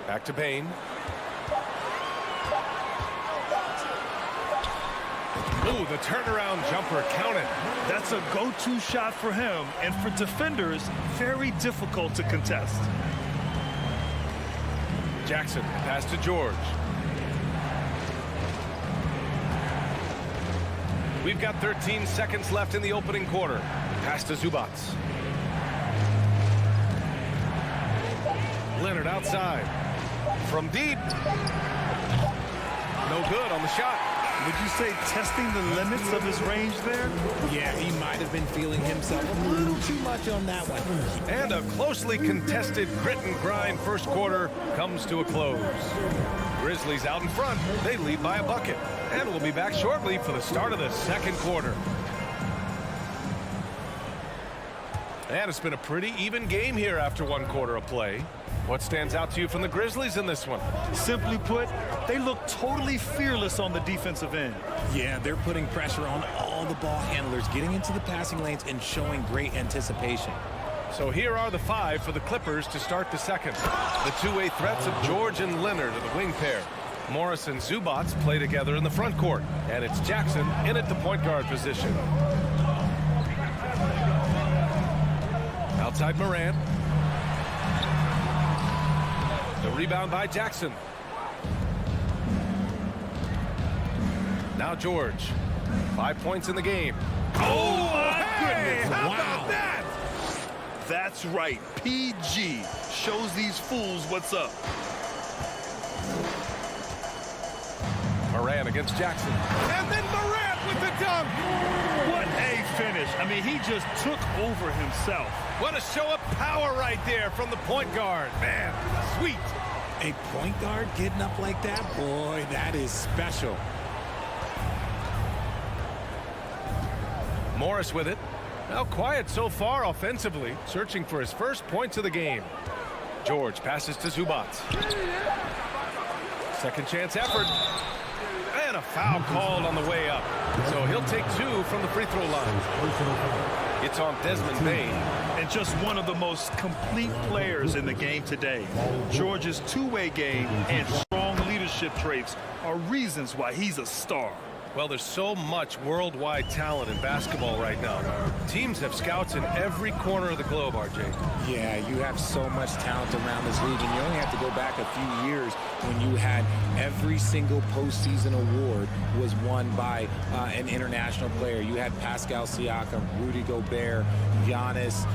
Back to Bain. Ooh, the turnaround jumper counted. That's a go-to shot for him, and for defenders, very difficult to contest. Jackson, pass to George. We've got 13 seconds left in the opening quarter. Pass to Zubats. Leonard outside. From deep. No good on the shot. Would you say testing the limits of his range there? Yeah, he might have been feeling himself a little too much on that one. And a closely contested grit and grind first quarter comes to a close. Grizzlies out in front. They lead by a bucket. And we'll be back shortly for the start of the second quarter. And it's been a pretty even game here after one quarter of play. What stands out to you from the Grizzlies in this one? Simply put, they look totally fearless on the defensive end. Yeah, they're putting pressure on all the ball handlers, getting into the passing lanes and showing great anticipation. So here are the 5 for the Clippers to start the second. The two-way threats of George and Leonard are the wing pair. Morris and Zubats play together in the front court. And it's Jackson in at the point guard position. Outside Morant. The rebound by Jackson. Now George. 5 points in the game. Oh, my goodness. How Wow. about that? That's right. PG shows these fools what's up. Morant against Jackson. And then Morant with the dunk. What a finish. I mean, he just took over himself. What a show of power right there from the point guard. Man, sweet. A point guard getting up like that? Boy, that is special. Morris with it. Now quiet so far offensively, searching for his first points of the game. George passes to Zubats. Second chance effort. And And a foul called on the way up. So he'll take 2 from the free throw line. It's on Desmond Bain. And just one of the most complete players in the game today. George's two-way game and strong leadership traits are reasons why he's a star. Well, there's so much worldwide talent in basketball right now. Teams have scouts in every corner of the globe, RJ. Yeah, you have so much talent around this league, and you only have to go back a few years when you had every single postseason award was won by an international player. You had Pascal Siakam, Rudy Gobert, Giannis,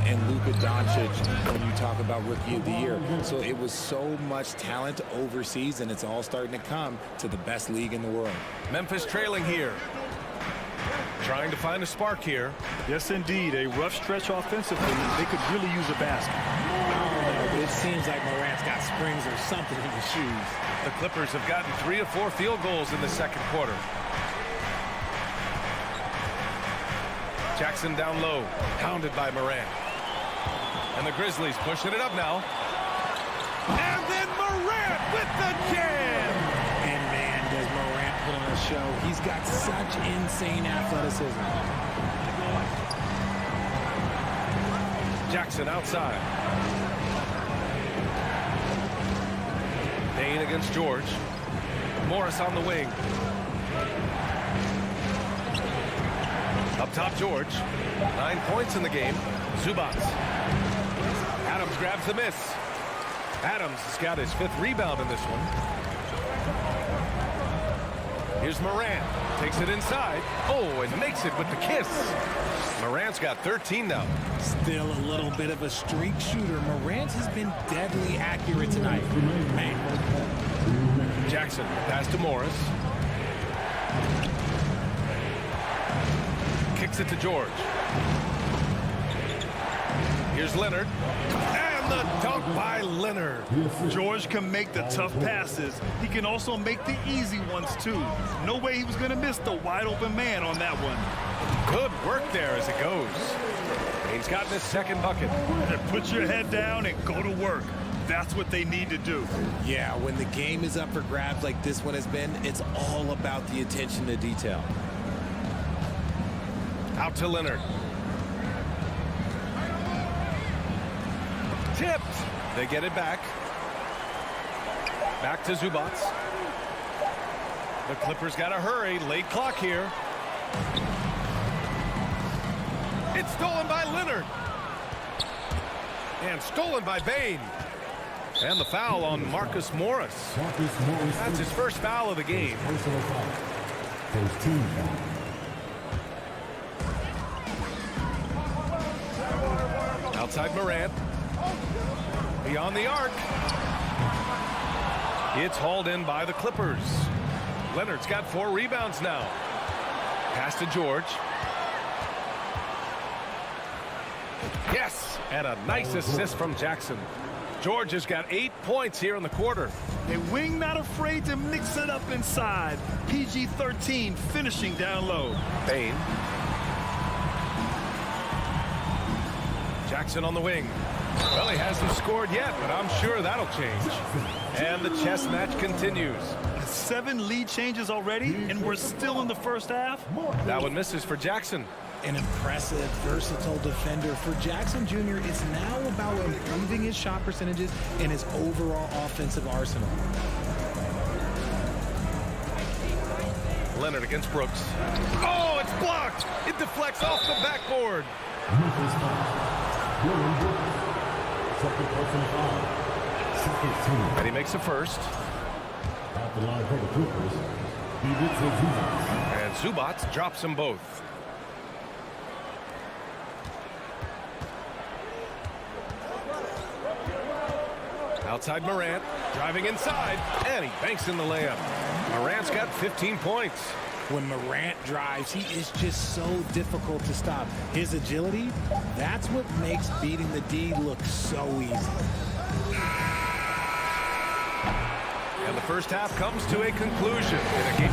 and Luka Doncic when you talk about Rookie of the Year. So it was so much talent overseas, and it's all starting to come to the best league in the world. Memphis trailing here. Trying to find a spark here. Yes, indeed. A rough stretch offensively. They could really use a basket. But it seems like Morant's got springs or something in his shoes. The Clippers have gotten 3 of 4 field goals in the second quarter. Jackson down low, pounded by Morant. And the Grizzlies pushing it up now. And then Morant with the jam! And man, does Morant put on a show. He's got such insane athleticism. Jackson outside. Bain against George. Morris on the wing. Up top, George. 9 points in the game. Zubac. Adams grabs the miss. Adams has got his 5th rebound in this one. Here's Morant. Takes it inside. Oh, and makes it with the kiss. Morant's got 13 now. Still a little bit of a streak shooter. Morant has been deadly accurate tonight. Man. Jackson, pass to Morris. Kicks it to George. Here's Leonard. And the dunk by Leonard. George can make the tough passes. He can also make the easy ones, too. No way he was going to miss the wide-open man on that one. Good work there as it goes. He's gotten his 2nd bucket. And put your head down and go to work. That's what they need to do. Yeah, when the game is up for grabs like this one has been, it's all about the attention to detail. Out to Leonard. Tipped. They get it back. Back to Zubac. The Clippers got to hurry. Late clock here. It's stolen by Leonard. And stolen by Bain. And the foul on Marcus Morris. That's his first foul of the game. Outside Morant. Beyond the arc. It's hauled in by the Clippers. Leonard's got 4 rebounds now. Pass to George. Yes, and a nice assist from Jackson. George has got 8 points here in the quarter. A wing not afraid to mix it up inside. PG-13 finishing down low. Bain. Jackson on the wing. Well, he hasn't scored yet, but I'm sure that'll change. And the chess match continues. 7 lead changes already, and we're still in the first half. That one misses for Jackson. An impressive, versatile defender. For Jackson Jr., it's now about improving his shot percentages and his overall offensive arsenal. Leonard against Brooks. Oh, it's blocked. It deflects off the backboard. And he makes a first. And Zubac drops them both. Outside Morant, driving inside, and he banks in the layup. Morant's got 15 points. When Morant drives, he is just so difficult to stop. His agility, that's what makes beating the D look so easy. And the first half comes to a conclusion in a game.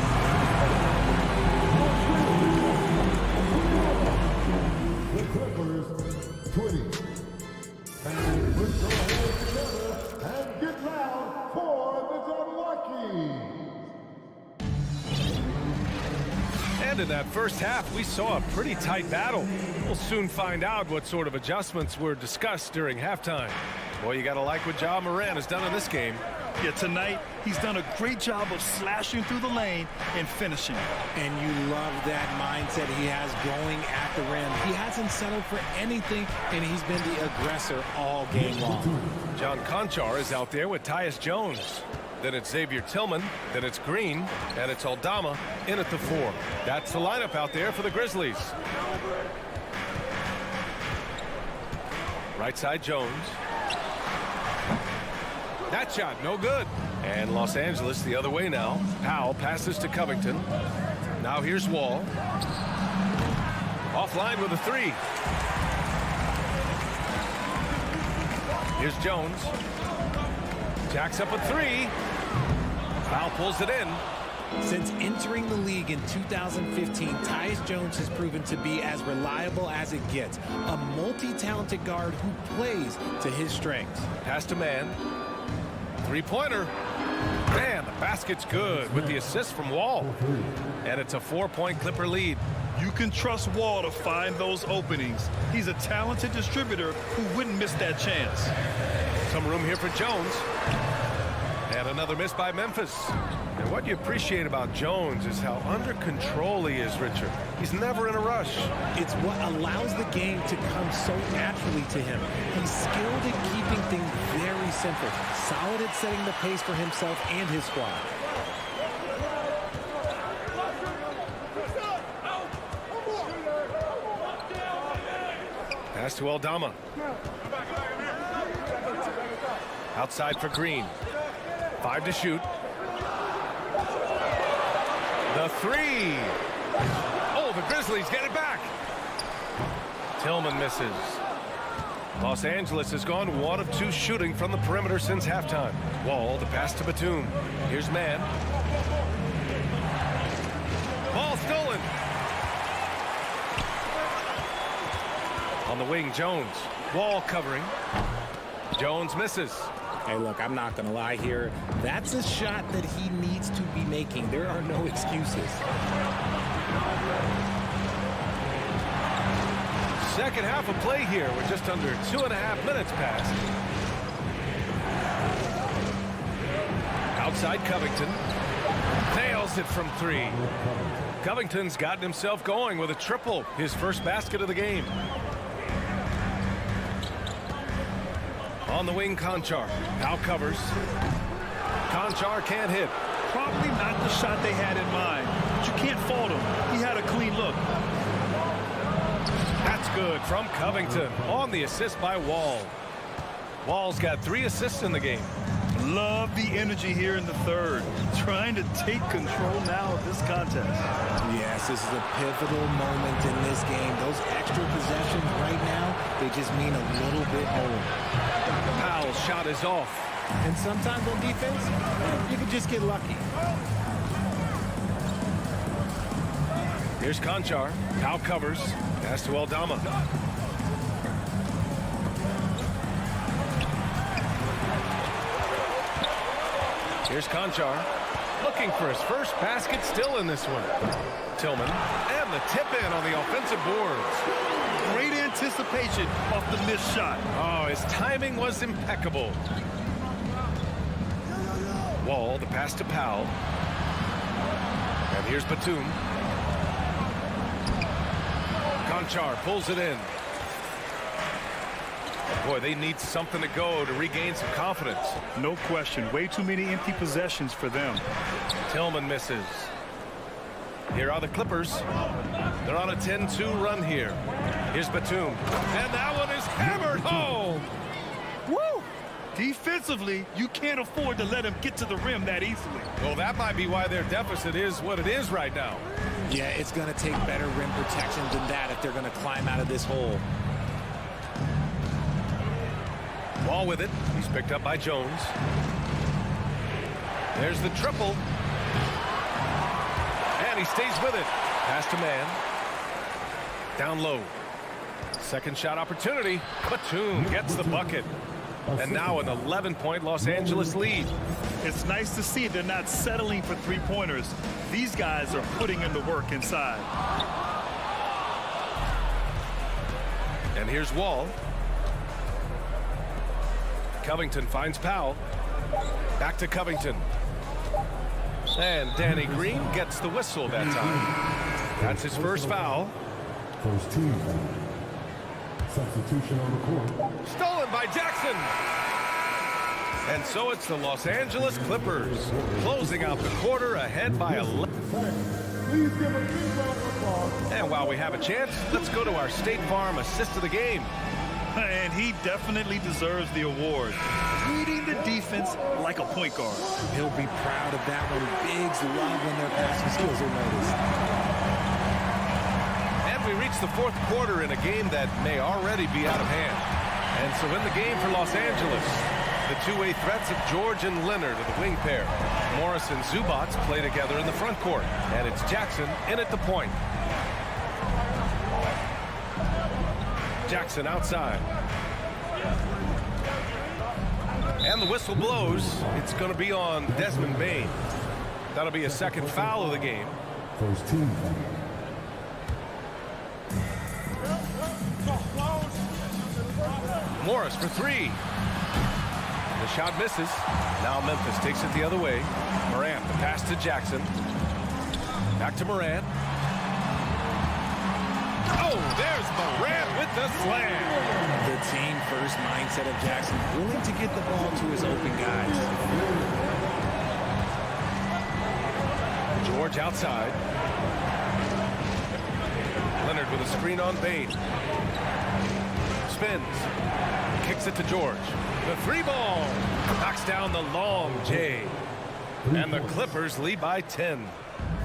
The Clippers 20. And put your hands together and get loud for the Milwaukee. And in that first half, we saw a pretty tight battle. We'll soon find out what sort of adjustments were discussed during halftime. Boy, you got to like what Ja Morant has done in this game. Yeah, tonight, he's done a great job of slashing through the lane and finishing. And you love that mindset he has going at the rim. He hasn't settled for anything, and he's been the aggressor all game long. John Conchar is out there with Tyus Jones. Then it's Xavier Tillman, then it's Green, and it's Aldama in at the 4. That's the lineup out there for the Grizzlies. Right side Jones. That shot, no good. And Los Angeles the other way now. Powell passes to Covington. Now here's Wall. Offline with a 3. Here's Jones. Jacks up a 3. Powell pulls it in. Since entering the league in 2015, Tyus Jones has proven to be as reliable as it gets. A multi-talented guard who plays to his strengths. Pass to Man. Three-pointer. Man, the basket's good with the assist from Wall. And it's a 4-point Clipper lead. You can trust Wall to find those openings. He's a talented distributor who wouldn't miss that chance. Some room here for Jones. And another miss by Memphis. And what you appreciate about Jones is how under control he is, Richard. He's never in a rush. It's what allows the game to come so naturally to him. He's skilled at keeping things very simple, solid at setting the pace for himself and his squad. Pass to Aldama. Outside for Green. 5 to shoot. The 3. Oh, the Grizzlies get it back. Tillman misses. Los Angeles has gone 1 of 2 shooting from the perimeter since halftime. Wall, the pass to Batum. Here's Man. Ball stolen. On the wing, Jones. Wall covering. Jones misses. Hey, look, I'm not going to lie here. That's a shot that he needs to be making. There are no excuses. Second half of play here. We're just under 2.5 minutes past. Outside Covington. Nails it from 3. Covington's gotten himself going with a triple. His first basket of the game. On the wing, Conchar. Now covers. Conchar can't hit. Probably not the shot they had in mind, but you can't fault him. He had a clean look. That's good from Covington on the assist by Wall. Wall's got 3 assists in the game. Love the energy here in the third. Trying to take control now of this contest. Yes, this is a pivotal moment in this game. Those extra possessions right now, they just mean a little bit more. Powell's shot is off. And sometimes on defense, you can just get lucky. Here's Conchar. Powell covers. Pass to Aldama. Here's Conchar. Looking for his first basket still in this one. Tillman. And the tip in on the offensive boards. Great anticipation off the missed shot. Oh, his timing was impeccable. Wall, the pass to Powell. And here's Batum. Conchar pulls it in. Boy, they need something to go to regain some confidence. No question. Way too many empty possessions for them. Tillman misses. Here are the Clippers. They're on a 10-2 run here. Here's Batum. And that one is hammered home. Woo! Defensively, you can't afford to let him get to the rim that easily. Well, that might be why their deficit is what it is right now. Yeah, it's going to take better rim protection than that if they're going to climb out of this hole. Ball with it. He's picked up by Jones. There's the triple. And he stays with it. Pass to Man. Down low. Second shot opportunity. Batum gets the bucket. And now an 11-point Los Angeles lead. It's nice to see they're not settling for three-pointers. These guys are putting in the work inside. And here's Wall. Covington finds Powell. Back to Covington. And Danny Green gets the whistle that time. That's his first foul. First team foul. Substitution on the court. Stolen by Jackson. And so it's the Los Angeles Clippers closing out the quarter ahead by 11. Please give a big round of applause. And while we have a chance, let's go to our State Farm assist of the game. And he definitely deserves the award. Leading the defense like a point guard. He'll be proud of that one. Bigs love when their passing skills are noticed. And we reach the fourth quarter in a game that may already be out of hand. And so in the game for Los Angeles, the two-way threats of George and Leonard are the wing pair. Morris and Zubats play together in the front court. And it's Jackson in at the point. Jackson outside. And the whistle blows. It's going to be on Desmond Bane. That'll be a second foul of the game. First team foul. Morris for three. The shot misses. Now Memphis takes it the other way. Morant, the pass to Jackson. Back to Morant. Oh, there's Morant with the slam. The team-first mindset of Jackson, willing to get the ball to his open guys. George outside. Leonard with a screen on Bane. Spins. Kicks it to George. The three ball. Knocks down the long J. And the Clippers lead by 10.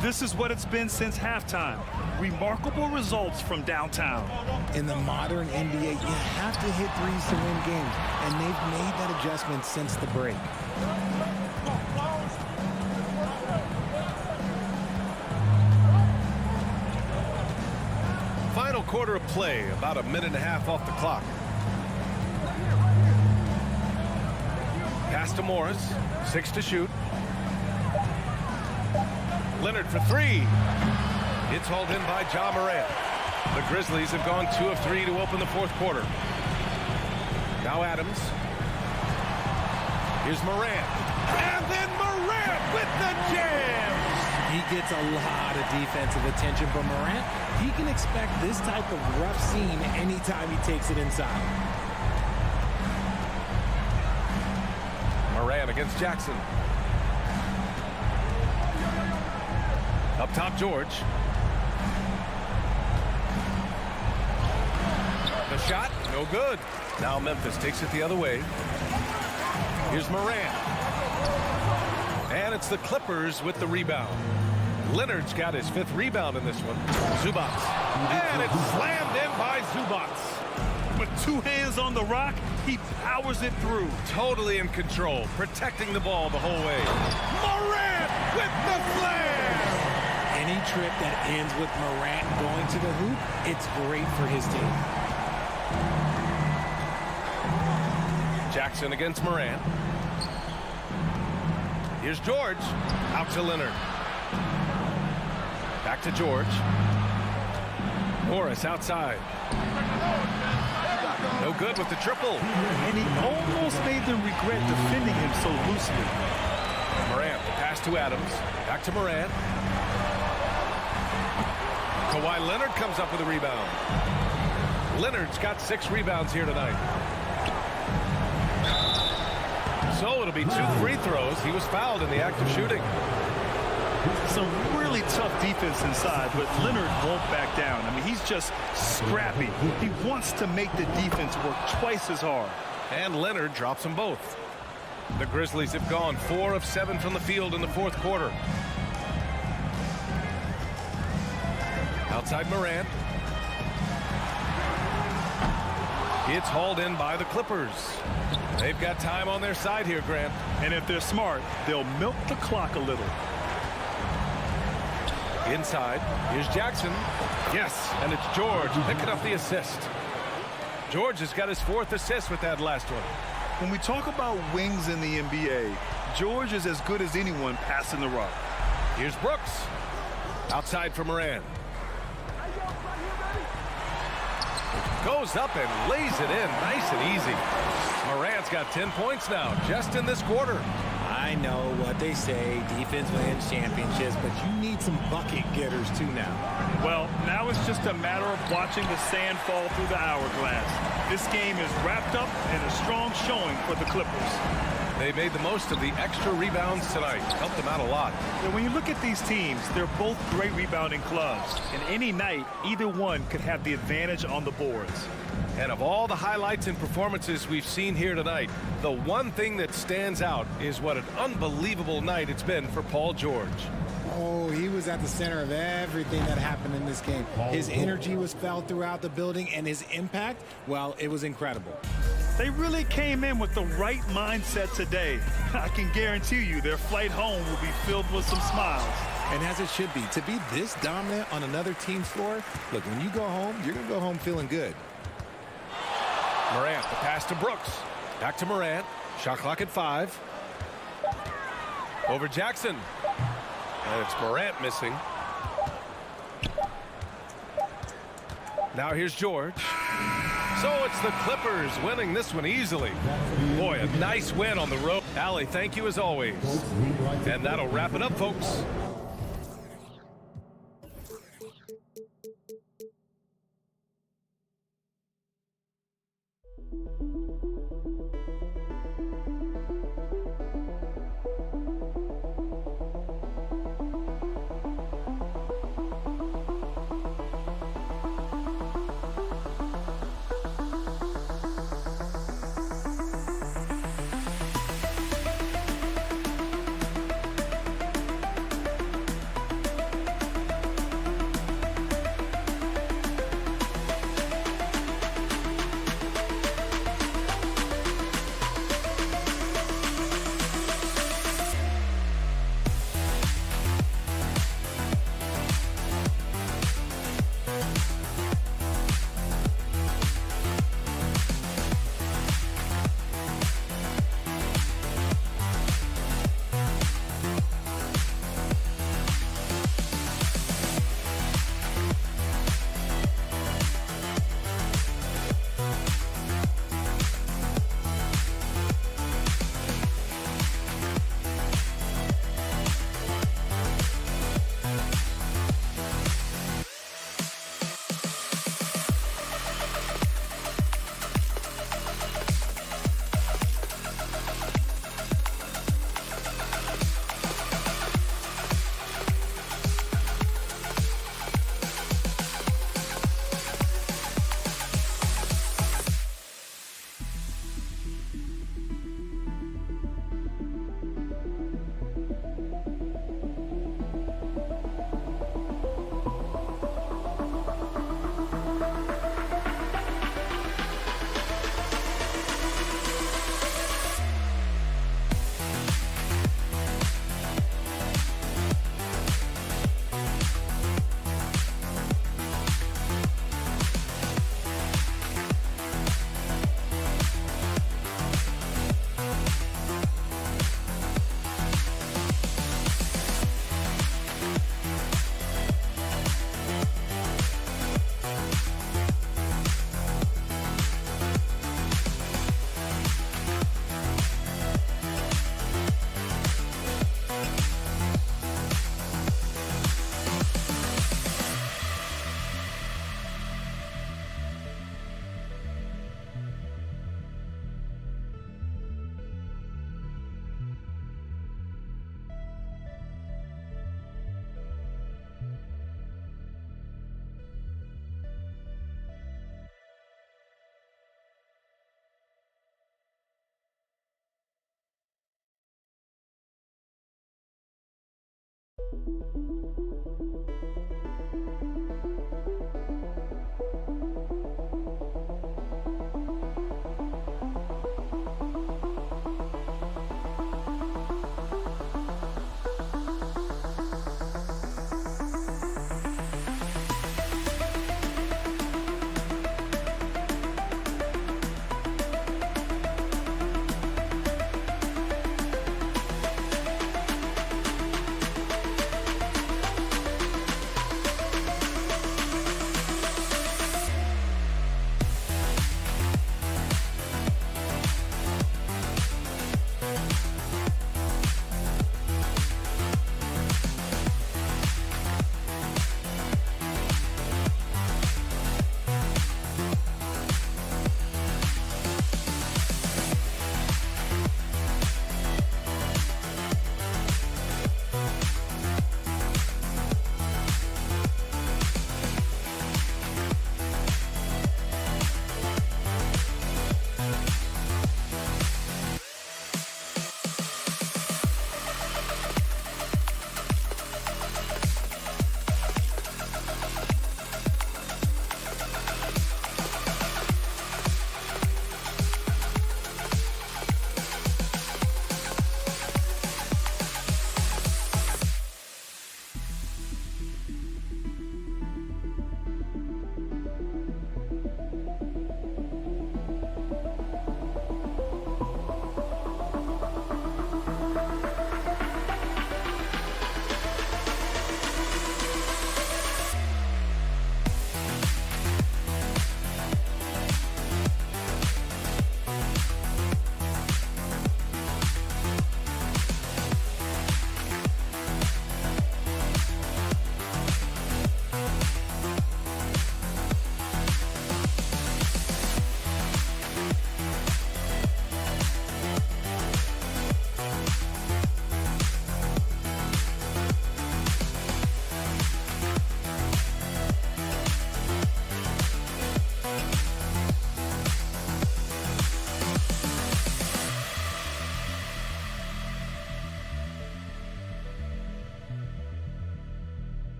This is what it's been since halftime. Remarkable results from downtown. In the modern NBA, you have to hit threes to win games, and they've made that adjustment since the break. Final quarter of play, about a minute and a half off the clock. Pass to Morris, 6 to shoot. Leonard for three. It's hauled in by Ja Morant. The Grizzlies have gone 2 of 3 to open the fourth quarter. Now Adams. Here's Morant. And then Morant with the jams. He gets a lot of defensive attention from Morant. He can expect this type of rough scene anytime he takes it inside. Morant against Jackson. Up top, George. The shot, no good. Now Memphis takes it the other way. Here's Morant. And it's the Clippers with the rebound. Leonard's got his 5th rebound in this one. Zubats. And it's slammed in by Zubats. With 2 hands on the rock, he powers it through. Totally in control, protecting the ball the whole way. Morant with the slam! Any trip that ends with Morant going to the hoop, it's great for his team. Jackson against Morant. Here's George. Out to Leonard. Back to George. Morris outside. No good with the triple. And he almost made them regret defending him so loosely. Morant, the pass to Adams. Back to Morant. Kawhi Leonard comes up with a rebound. Leonard's got 6 rebounds here tonight. So it'll be 2 free throws. He was fouled in the act of shooting. Some really tough defense inside, but Leonard won't back down. I mean, he's just scrappy. He wants to make the defense work twice as hard. And Leonard drops them both. The Grizzlies have gone 4 of 7 from the field in the fourth quarter. Outside Morant. It's hauled in by the Clippers. They've got time on their side here, Grant. And if they're smart, they'll milk the clock a little. Inside, here's Jackson. Yes, and it's George picking up the assist. George has got his 4th assist with that last one. When we talk about wings in the NBA, George is as good as anyone passing the rock. Here's Brooks. Outside for Moran. Goes up and lays it in nice and easy. Moran's got 10 points now just in this quarter. I know what they say, defense wins championships, but you need some bucket getters too now. Well, now it's just a matter of watching the sand fall through the hourglass. This game is wrapped up in a strong showing for the Clippers. They made the most of the extra rebounds tonight. Helped them out a lot. And when you look at these teams, they're both great rebounding clubs. And any night, either one could have the advantage on the boards. And of all the highlights and performances we've seen here tonight, the one thing that stands out is what an unbelievable night it's been for Paul George. Oh, he was at the center of everything that happened in this game. His energy was felt throughout the building, and his impact, well, it was incredible. They really came in with the right mindset today. I can guarantee you their flight home will be filled with some smiles. And as it should be, to be this dominant on another team's floor, look, when you go home, you're going to go home feeling good. Morant, the pass to Brooks. Back to Morant. Shot clock at 5. Over Jackson. And it's Morant missing. Now here's George. So it's the Clippers winning this one easily. Boy, a nice win on the road. Allie, thank you as always. And that'll wrap it up, folks.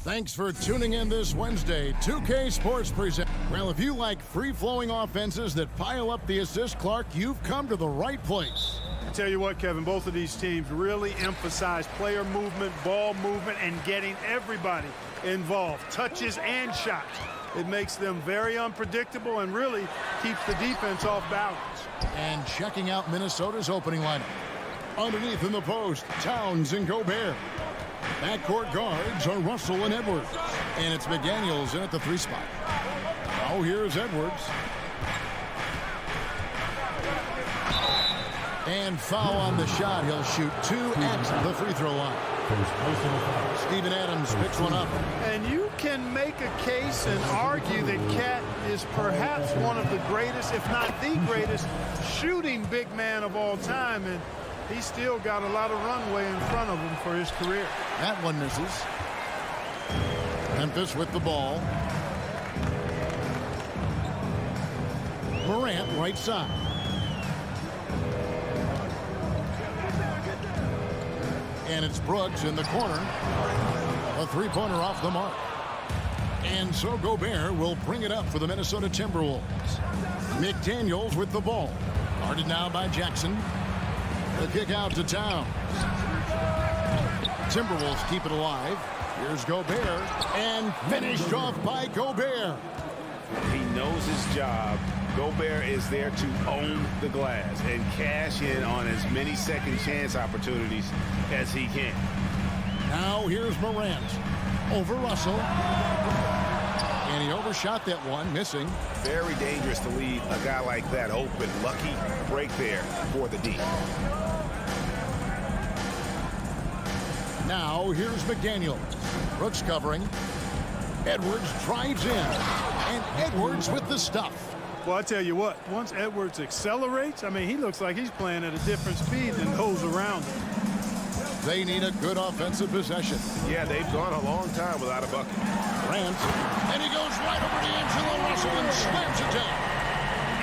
Thanks for tuning in this Wednesday. 2K Sports present. Well, if you like free-flowing offenses that pile up the assist, Clark, you've come to the right place. I tell you what, Kevin, both of these teams really emphasize player movement, ball movement, and getting everybody involved, touches and shots. It makes them very unpredictable and really keeps the defense off balance. And checking out Minnesota's opening lineup. Underneath in the post, Towns and Gobert. Backcourt guards are Russell and Edwards. And it's McDaniels in at the 3 spot. Now here's Edwards. And foul on the shot. He'll shoot 2 at the free throw line. Steven Adams picks one up. And you can make a case and argue that Cat is perhaps one of the greatest, if not the greatest, shooting big man of all time. And he's still got a lot of runway in front of him for his career. That one misses. Memphis with the ball. Morant right side. And it's Brooks in the corner. A three-pointer off the mark. And so Gobert will bring it up for the Minnesota Timberwolves. McDaniels with the ball. Guarded now by Jackson. The kick out to Towns. Timberwolves keep it alive. Here's Gobert. And finished off by Gobert. He knows his job. Gobert is there to own the glass and cash in on as many second chance opportunities as he can. Now here's Morant over Russell. And he overshot that one, missing. Very dangerous to leave a guy like that open. Lucky break there for the D. Now here's McDaniels. Brooks covering. Edwards drives in, and Edwards with the stuff. Well, I tell you what, once Edwards accelerates, I mean, he looks like he's playing at a different speed than those around him. They need a good offensive possession. Yeah, they've gone a long time without a bucket. Grant, and he goes right over to Angelo Russell and slams it down.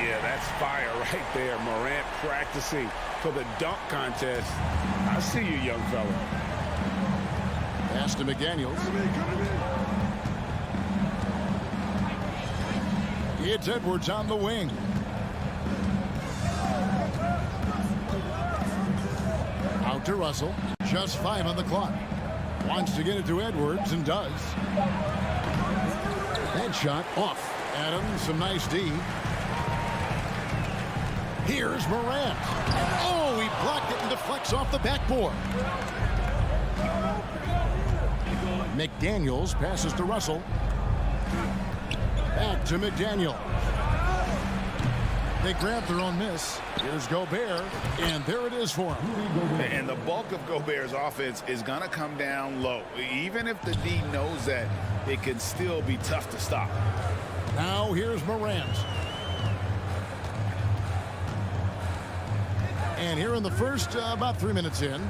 Yeah, that's fire right there. Morant practicing for the dunk contest. I see you, young fella. Pass to McDaniels. It's Edwards on the wing. Out to Russell. Just 5 on the clock. Wants to get it to Edwards and does. That shot off. Adams, some nice D. Here's Morant. Oh, he blocked it and deflects off the backboard. McDaniels passes to Russell. Back to McDaniel. They grab their own miss. Here's Gobert, and there it is for him. And the bulk of Gobert's offense is going to come down low. Even if the D knows that, it can still be tough to stop. Now here's Morant. And here in the first, about 3 minutes in.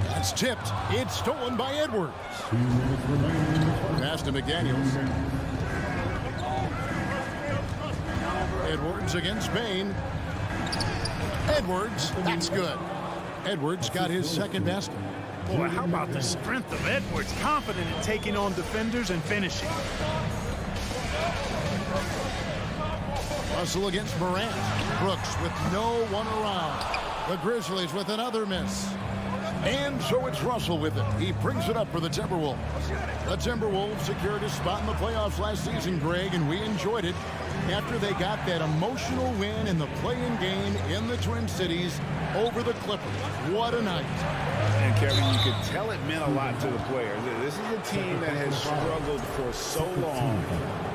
That's tipped. It's stolen by Edwards. Pass to McDaniels. Edwards against Bain. Edwards, that's good. Edwards got his second basket. Boy, how about the strength of Edwards, confident in taking on defenders and finishing. Russell against Morant. Brooks with no one around. The Grizzlies with another miss. And so it's Russell with it. He brings it up for the Timberwolves. The Timberwolves secured a spot in the playoffs last season, Greg, and we enjoyed it after they got that emotional win in the play-in game in the Twin Cities over the Clippers. What a night. And Kevin, you could tell it meant a lot to the players. This is a team that has struggled for so long,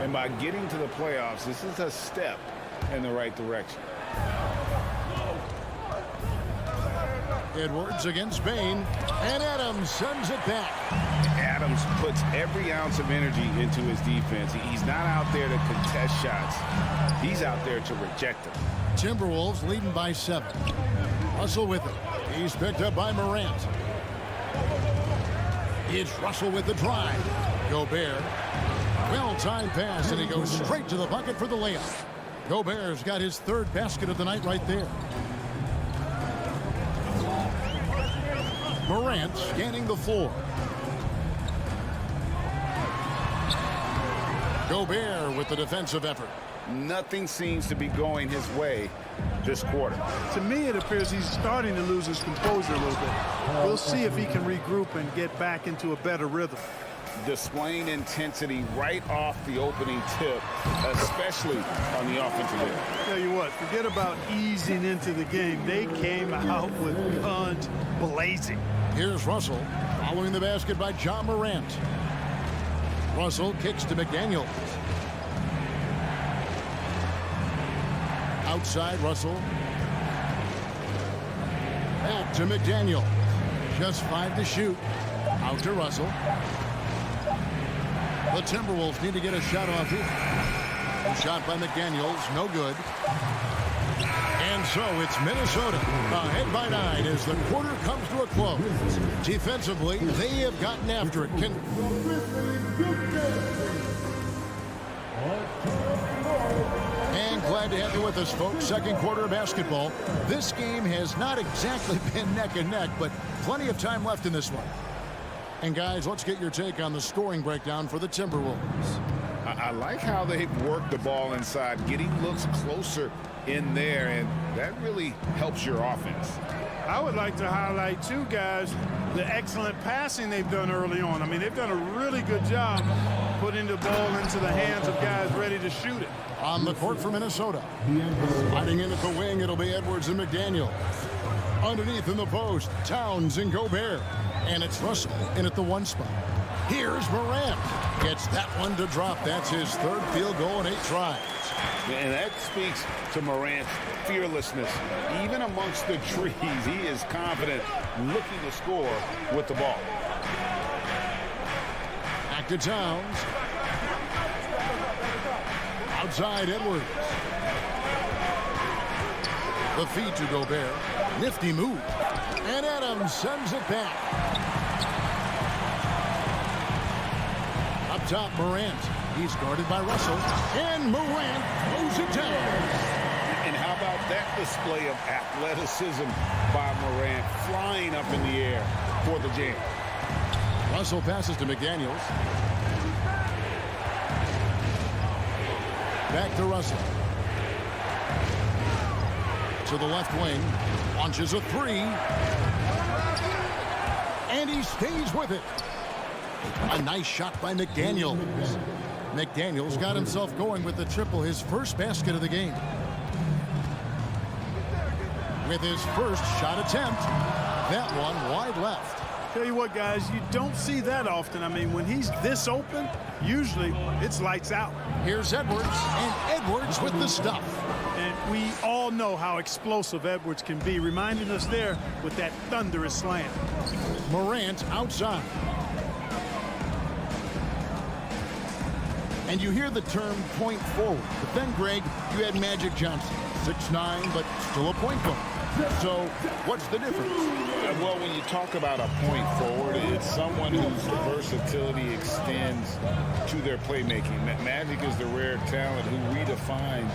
and by getting to the playoffs, this is a step in the right direction. Edwards against Bain, and Adams sends it back. Adams puts every ounce of energy into his defense. He's not out there to contest shots. He's out there to reject them. Timberwolves leading by 7. Russell with it. He's picked up by Morant. It's Russell with the drive. Gobert. Well-timed pass, and he goes straight to the bucket for the layup. Gobert's got his 3rd basket of the night right there. Morant scanning the floor. Gobert with the defensive effort. Nothing seems to be going his way this quarter. To me, it appears he's starting to lose his composure a little bit. We'll see if he can regroup and get back into a better rhythm. Displaying intensity right off the opening tip, especially on the offensive end. Tell you what, forget about easing into the game. They came out with guns blazing. Here's Russell following the basket by John Morant. Russell kicks to McDaniels. Outside Russell. Back to McDaniel. Just 5 to shoot. Out to Russell. The Timberwolves need to get a shot off here. A shot by McDaniels, no good. And so it's Minnesota ahead by 9 as the quarter comes to a close. Defensively, they have gotten after it. And glad to have you with us, folks. Second quarter of basketball. This game has not exactly been neck and neck, but plenty of time left in this one. And guys, let's get your take on the scoring breakdown for the Timberwolves. I like how they've worked the ball inside, getting looks closer in there, and that really helps your offense. I would like to highlight, too, guys, the excellent passing they've done early on. I mean, they've done a really good job putting the ball into the hands of guys ready to shoot it. On the court for Minnesota. Sliding in at the wing, it'll be Edwards and McDaniel. Underneath in the post, Towns and Gobert. And it's Russell in at the 1 spot. Here's Morant. Gets that one to drop. That's his 3rd field goal in 8 tries. And that speaks to Morant's fearlessness. Even amongst the trees, he is confident looking to score with the ball. Back to Towns. Outside Edwards. The feed to Gobert. Nifty move. And Adams sends it back. Up top, Morant. He's guarded by Russell. And Morant throws it down. And how about that display of athleticism by Morant, flying up in the air for the jam. Russell passes to McDaniels. Back to Russell. To the left wing. Launches a three. And he stays with it. A nice shot by McDaniels. McDaniels got himself going with the triple, his first basket of the game. With his first shot attempt. That one wide left. Tell you what, guys, you don't see that often. I mean, when he's this open, usually it's lights out. Here's Edwards, and Edwards with the stuff. And we all know how explosive Edwards can be, reminding us there with that thunderous slam. Morant outside. And you hear the term point forward. But then, Greg, you had Magic Johnson, 6'9", but still a point guard. So what's the difference? Well, when you talk about a point forward, it's someone whose versatility extends to their playmaking. Magic is the rare talent who redefined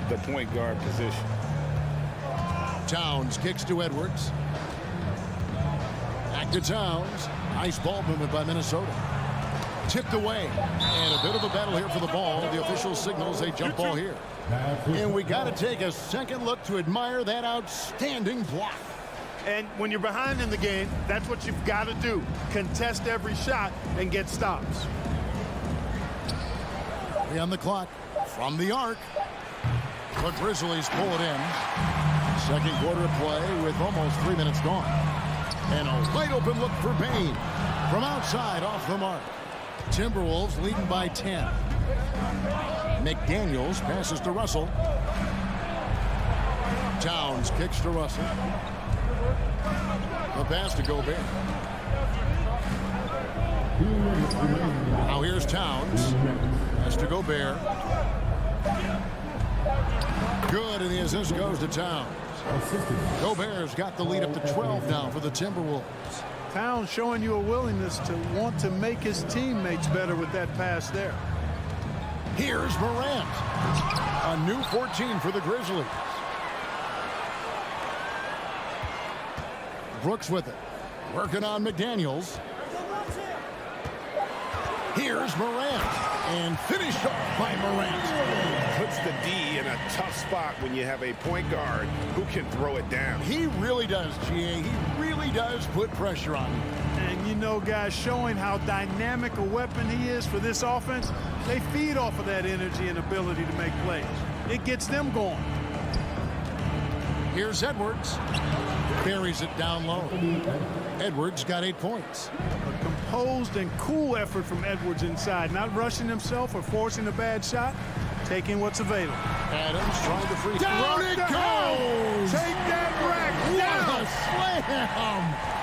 the point guard position. Towns kicks to Edwards. Back to Towns. Nice ball movement by Minnesota. Tipped away. And a bit of a battle here for the ball. The official signals a jump ball here. And we got to take a second look to admire that outstanding block. And when you're behind in the game, that's what you've got to do. Contest every shot and get stops. 3 on the clock. From the arc. The Grizzlies pull it in. Second quarter of play with almost 3 minutes gone. And a wide open look for Bain. From outside off the mark. Timberwolves leading by 10. McDaniels passes to Russell. Towns kicks to Russell. The pass to Gobert. Now here's Towns. Pass to Gobert. Good, and the assist goes to Towns. Gobert's got the lead up to 12 now for the Timberwolves. Towns showing you a willingness to want to make his teammates better with that pass there. Here's Morant. A new 14 for the Grizzlies. Brooks with it. Working on McDaniels. Here's Morant. And finished off by Morant. Puts the D in a tough spot when you have a point guard who can throw it down. He really does, GA. He really does put pressure on him. And you know, guys, showing how dynamic a weapon he is for this offense, they feed off of that energy and ability to make plays. It gets them going. Here's Edwards. Buries it down low. Edwards got 8 points. A composed and cool effort from Edwards inside, not rushing himself or forcing a bad shot, taking what's available. Adams trying to free throw. Down it goes! Take that rack down! What a slam!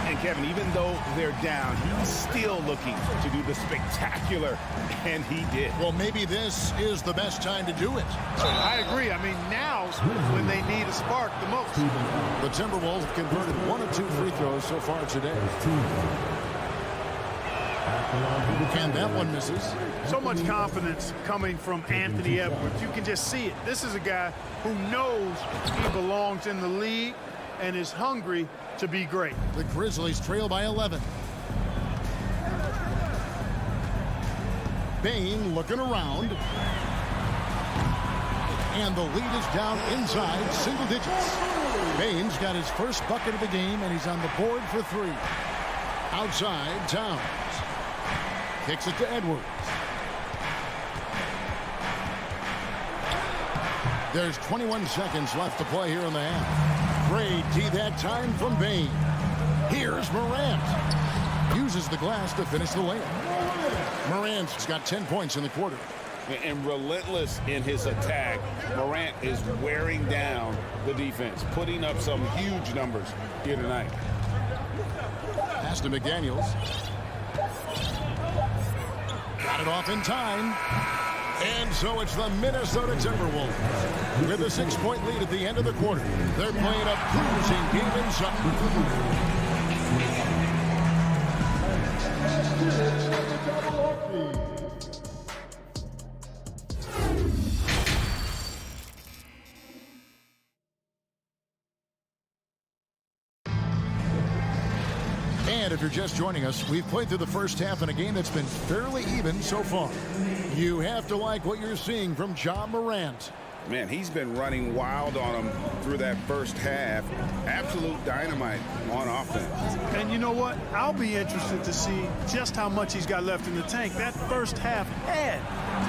And Kevin, even though they're down, he's still looking to do the spectacular, and he did. Well, maybe this is the best time to do it. I agree. I mean, now's when they need a spark the most. The Timberwolves have converted 1 of 2 free throws so far today. And that one misses. So much confidence coming from Anthony Edwards. You can just see it. This is a guy who knows he belongs in the league and is hungry to be great. The Grizzlies trail by 11. Bain looking around. And the lead is down inside single digits. Bain's got his first bucket of the game, and he's on the board for 3. Outside, Towns. Kicks it to Edwards. There's 21 seconds left to play here in the half. Great D that time from Bain. Here's Morant. Uses the glass to finish the layup. Morant's got 10 points in the quarter. And relentless in his attack, Morant is wearing down the defense, putting up some huge numbers here tonight. Pass to McDaniels. it off in time. And so it's the Minnesota Timberwolves with a 6-point lead at the end of the quarter. They're playing a cruising game inside. And if you're just joining us, we've played through the first half in a game that's been fairly even so far. You have to like what you're seeing from Ja Morant. Man, he's been running wild on him through that first half. Absolute dynamite on offense. And you know what? I'll be interested to see just how much he's got left in the tank. That first half had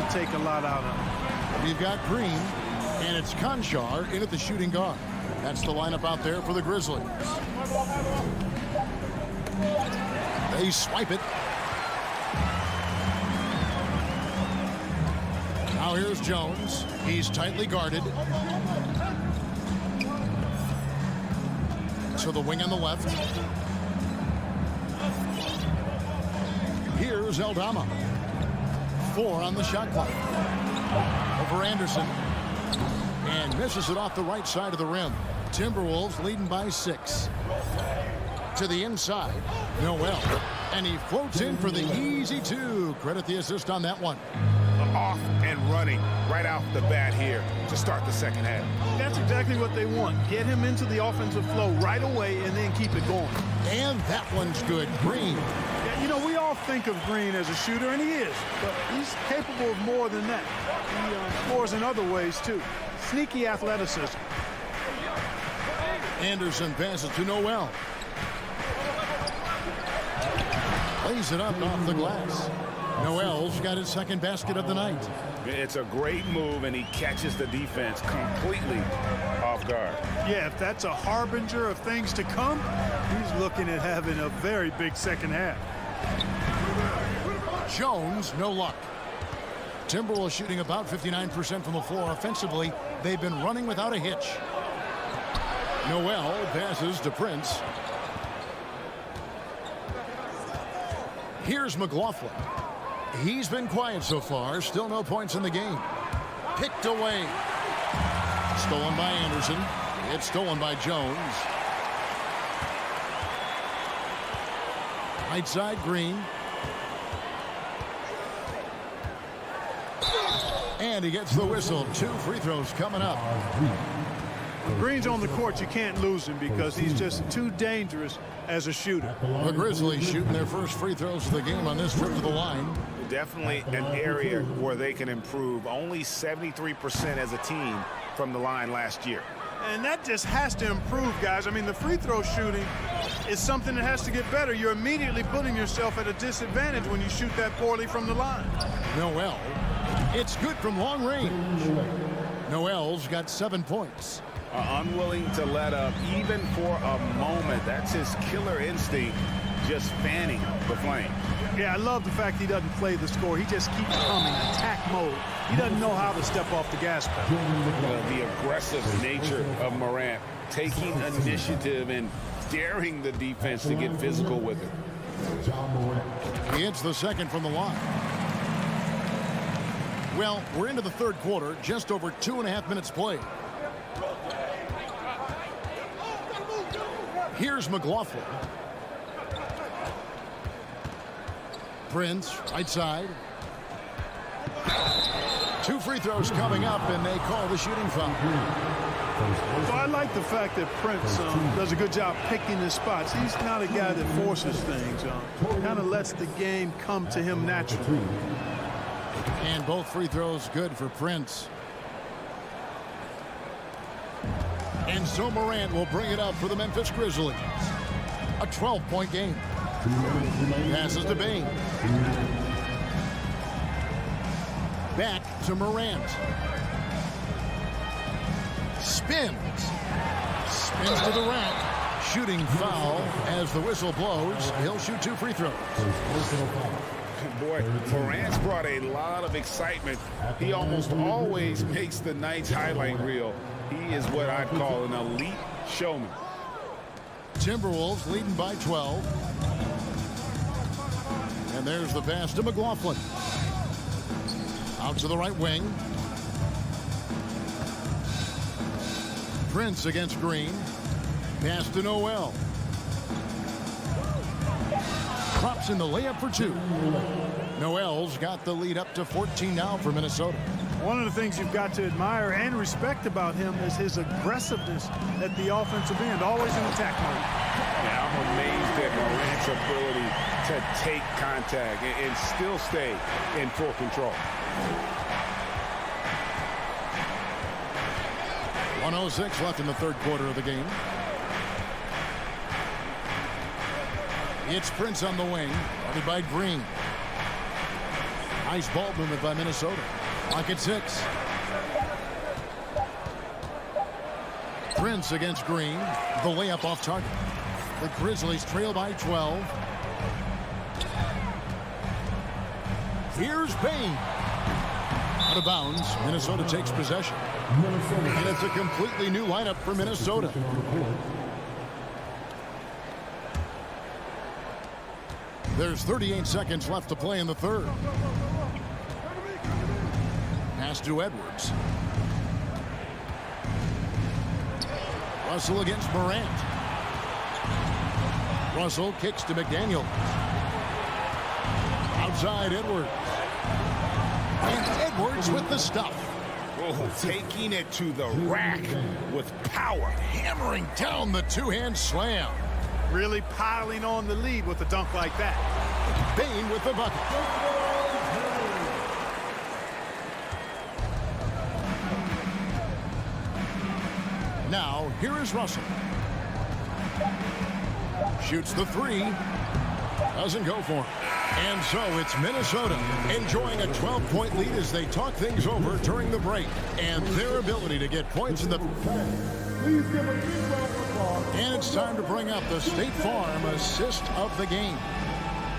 to take a lot out of him. We've got Green, and it's Conchar in at the shooting guard. That's the lineup out there for the Grizzlies. They swipe it. Now here's Jones. He's tightly guarded. To the wing on the left. Here's Eldama. 4 on the shot clock. Over Anderson. And misses it off the right side of the rim. Timberwolves leading by 6. To the inside. Noel. And he floats in for the easy 2. Credit the assist on that one. Off and running right off the bat here to start the second half. That's exactly what they want. Get him into the offensive flow right away and then keep it going. And that one's good. Green. Yeah, you know, we all think of Green as a shooter, and he is. But he's capable of more than that. He scores in other ways, too. Sneaky athleticism. Anderson passes to Noel. Lays it up off the glass. Noel's got his second basket of the night. It's a great move, and he catches the defense completely off guard. Yeah, if that's a harbinger of things to come, he's looking at having a very big second half. Jones, no luck. Timberwolves shooting about 59% from the floor offensively. They've been running without a hitch. Noel passes to Prince. Here's McLaughlin. He's been quiet so far. Still no points in the game. Picked away. Stolen by Anderson. It's stolen by Jones. Right side, Green. And he gets the whistle. 2 free throws coming up. When Green's on the court, you can't lose him because he's just too dangerous as a shooter. The Grizzlies shooting their first free throws of the game on this trip to the line. Definitely an area where they can improve. Only 73% as a team from the line last year. And that just has to improve, guys. I mean, the free throw shooting is something that has to get better. You're immediately putting yourself at a disadvantage when you shoot that poorly from the line. Noel. It's good from long range. Noel's got 7 points. Unwilling to let up even for a moment. That's his killer instinct, just fanning the flame. Yeah, I love the fact he doesn't play the score. He just keeps coming, attack mode. He doesn't know how to step off the gas pedal. The aggressive nature of Morant, taking initiative and daring the defense to get physical with it. He hits the second from the line. Well, we're into the third quarter, just over 2.5 minutes played. Here's McLaughlin. Prince, right side. 2 free throws coming up, and they call the shooting foul. So I like the fact that Prince does a good job picking his spots. He's not a guy that forces things. Kind of lets the game come to him naturally. And both free throws good for Prince. And so Morant will bring it up for the Memphis Grizzlies. A 12-point game. Passes to Bain. Back to Morant. Spins. Spins to the rack. Shooting foul as the whistle blows. He'll shoot 2 free throws. Boy, Morant's brought a lot of excitement. He almost always makes the night's highlight reel. He is what I'd call an elite showman. Timberwolves leading by 12. And there's the pass to McLaughlin. Out to the right wing. Prince against Green. Pass to Noel. Drops in the layup for 2. Noel's got the lead up to 14 now for Minnesota. One of the things you've got to admire and respect about him is his aggressiveness at the offensive end, always in attack mode. Yeah, I'm amazed at Morant's ability to take contact and still stay in full control. 1:06 left in the third quarter of the game. It's Prince on the wing, guarded by Green. Nice ball movement by Minnesota. Clock at 6. Prince against Green. The layup off target. The Grizzlies trail by 12. Here's Bain. Out of bounds. Minnesota takes possession. And it's a completely new lineup for Minnesota. There's 38 seconds left to play in the third. Pass to Edwards. Russell against Morant. Russell kicks to McDaniel. Outside Edwards. And Edwards with the stuff. Oh, taking it to the rack with power. Hammering down the two-hand slam. Really piling on the lead with a dunk like that. Bain with the bucket. Now, here is Russell. Shoots the 3. Doesn't go for him. And so it's Minnesota enjoying a 12-point lead as they talk things over during the break. And their ability to get points in the... And it's time to bring up the State Farm assist of the game.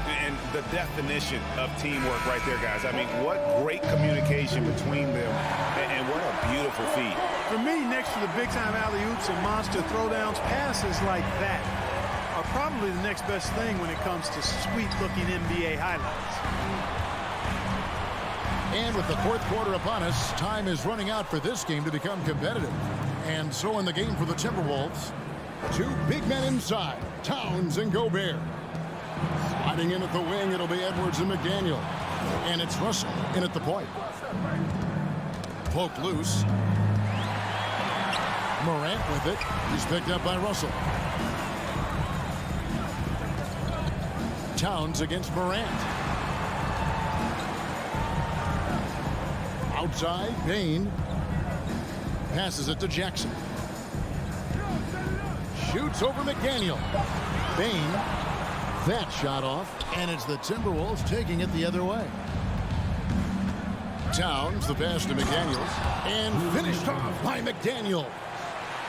And the definition of teamwork right there, guys. I mean, what great communication between them, and what a beautiful feed. For me, next to the big-time alley-oops and monster throwdowns, passes like that are probably the next best thing when it comes to sweet-looking NBA highlights. And with the fourth quarter upon us, time is running out for this game to become competitive. And so in the game for the Timberwolves, 2 big men inside, Towns and Gobert. Sliding in at the wing, it'll be Edwards and McDaniel. And it's Russell in at the point. Poked loose. Morant with it. He's picked up by Russell. Towns against Morant. Outside, Bain. Passes it to Jackson. Shoots over McDaniel. Bain. That shot off, and it's the Timberwolves taking it the other way. Towns, the pass to McDaniels, and finished off by McDaniel.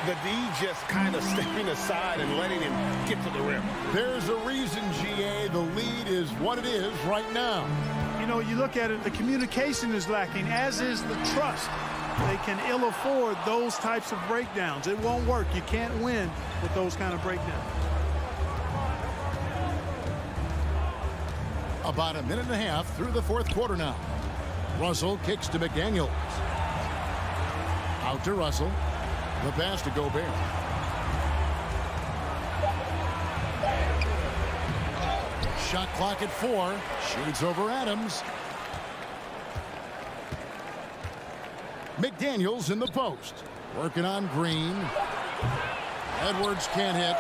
The D just kind of stepping aside and letting him get to the rim. There's a reason, GA, the lead is what it is right now. You know, you look at it, the communication is lacking, as is the trust. They can ill afford those types of breakdowns. It won't work. You can't win with those kind of breakdowns. About a minute and a half through the fourth quarter now. Russell kicks to McDaniels. Out to Russell. The pass to Gobert. Shot clock at 4. Shoots over Adams. McDaniels in the post. Working on Green. Edwards can't hit.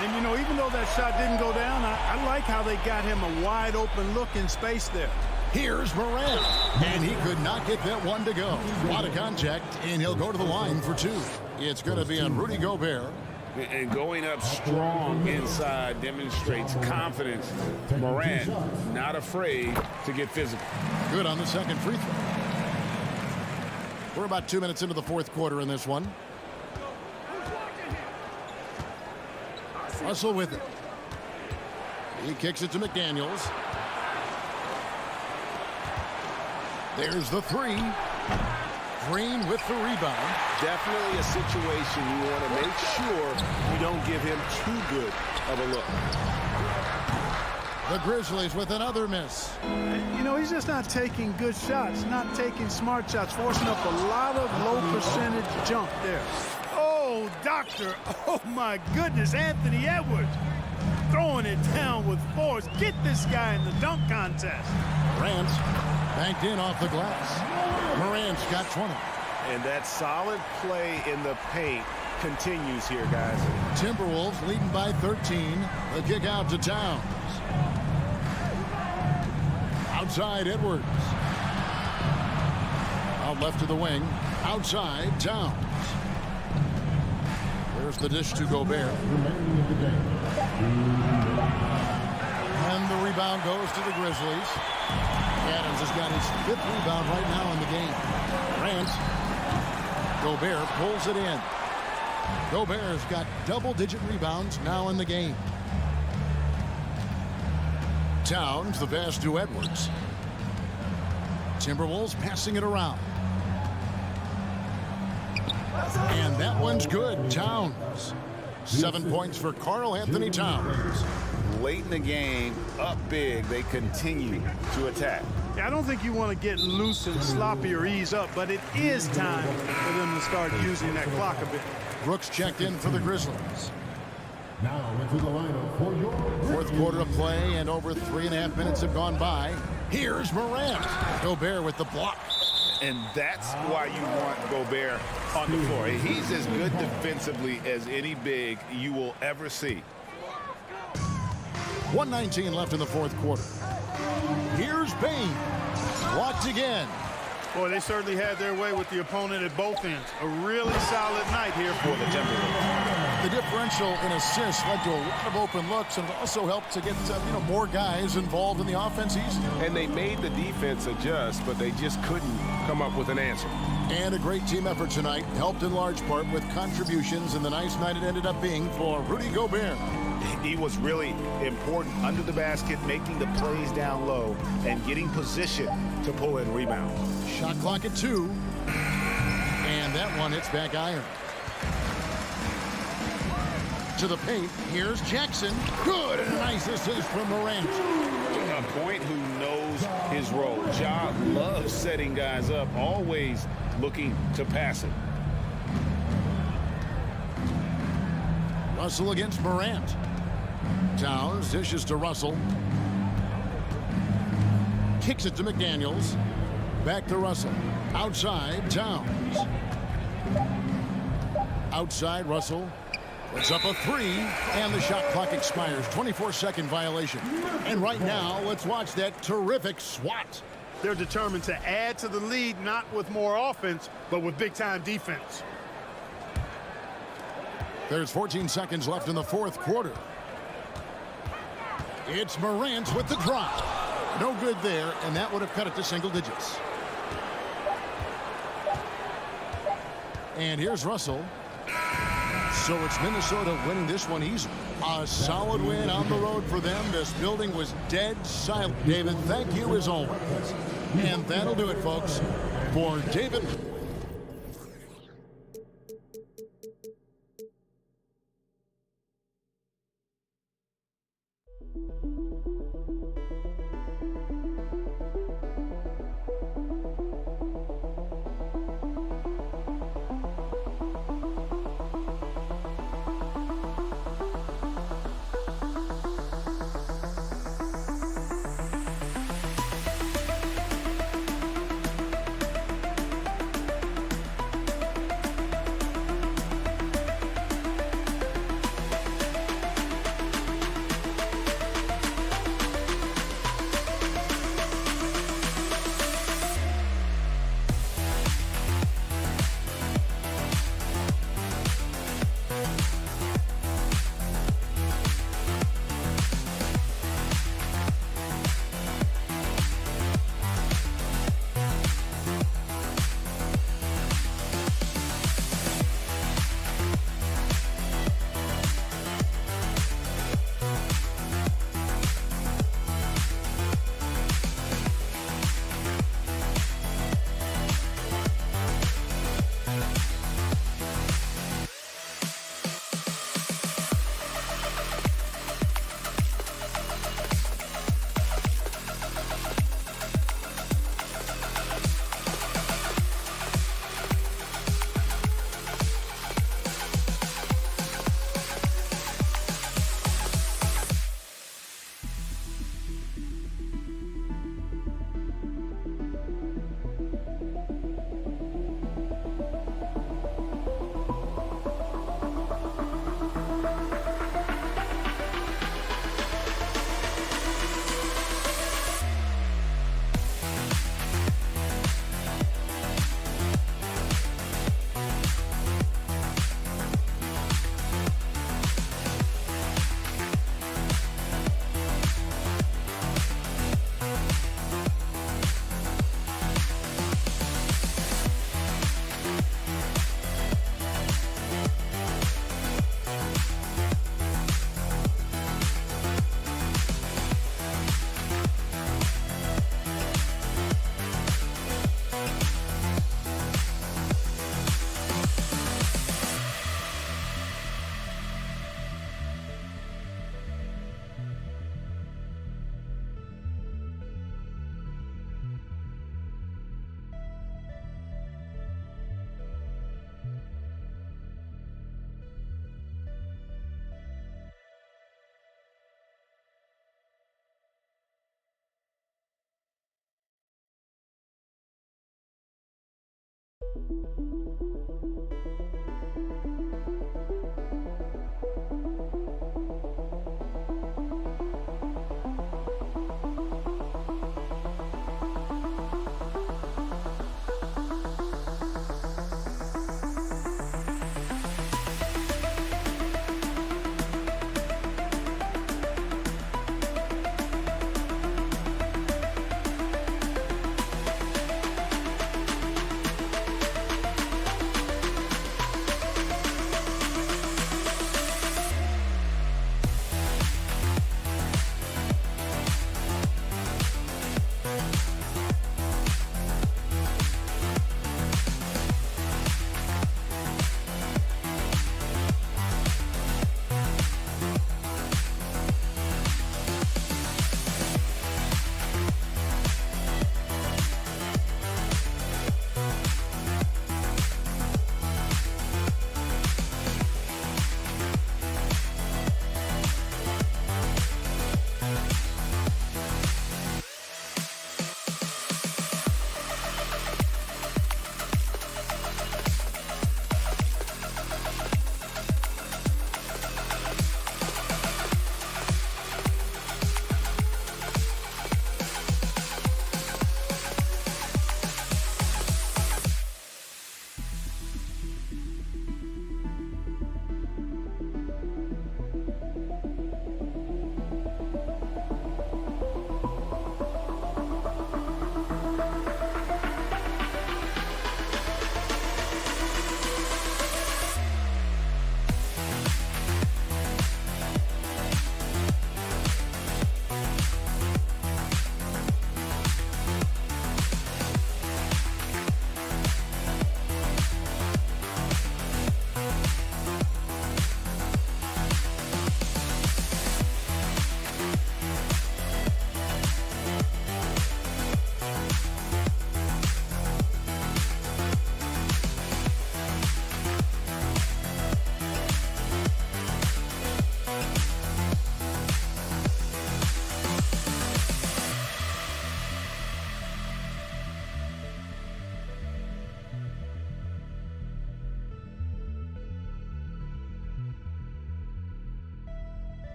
And, you know, even though that shot didn't go down, I like how they got him a wide open look in space there. Here's Morant. And he could not get that one to go. A lot of contact, and he'll go to the line for 2. It's going to be on Rudy Gobert. And going up strong inside demonstrates confidence. Morant not afraid to get physical. Good on the second free throw. We're about 2 minutes into the fourth quarter in this one. Russell with it. He kicks it to McDaniels. There's the 3. Green with the rebound. Definitely a situation you want to make sure you don't give him too good of a look. The Grizzlies with another miss. You know, he's just not taking good shots, not taking smart shots, forcing up a lot of low percentage jump there. Oh, doctor. Oh, my goodness. Anthony Edwards throwing it down with force. Get this guy in the dunk contest. Morant banked in off the glass. Morant's got 20. And that solid play in the paint continues here, guys. Timberwolves leading by 13. The kick out to Towns. Outside Edwards. Out left to the wing. Outside Towns. There's the dish to Gobert. And the rebound goes to the Grizzlies. Adams has got his 5th rebound right now in the game. Morant. Gobert pulls it in. Gobert's got double-digit rebounds now in the game. Towns, the pass to Edwards. Timberwolves passing it around. And that one's good. Towns. 7 points for Karl Anthony Towns. Late in the game, up big, they continue to attack. Yeah, I don't think you want to get loose and sloppy or ease up, but it is time for them to start using that clock a bit. Brooks checked in for the Grizzlies. Now into the lineup for your 4th quarter of play, and over 3.5 minutes have gone by. Here's Morant. Gobert with the block. And that's why you want Gobert on the floor. He's as good defensively as any big you will ever see. 1:19 left in the 4th quarter. Here's Bane. Blocked again. Boy, they certainly had their way with the opponent at both ends. A really solid night here for the Timberwolves. The differential in assists led to a lot of open looks and also helped to get more guys involved in the offense easily. And they made the defense adjust, but they just couldn't come up with an answer. And a great team effort tonight, helped in large part with contributions, and the nice night it ended up being for Rudy Gobert. He was really important under the basket, making the plays down low and getting position to pull in rebounds. Shot clock at 2. And that one hits back iron. To the paint. Here's Jackson. Good. And a nice assist from Morant. A point who knows his role. Ja loves setting guys up, always looking to pass it. Russell against Morant. Towns dishes to Russell. Kicks it to McDaniels. Back to Russell. Outside, Towns. Outside, Russell. Puts up a 3, and the shot clock expires. 24-second violation. And right now, let's watch that terrific swat. They're determined to add to the lead, not with more offense, but with big-time defense. There's 14 seconds left in the 4th quarter. It's Morant with the drop. No good there, and that would have cut it to single digits. And here's Russell. So it's Minnesota winning this one easily. A solid win on the road for them. This building was dead silent. David, thank you as always. And that'll do it, folks, for David.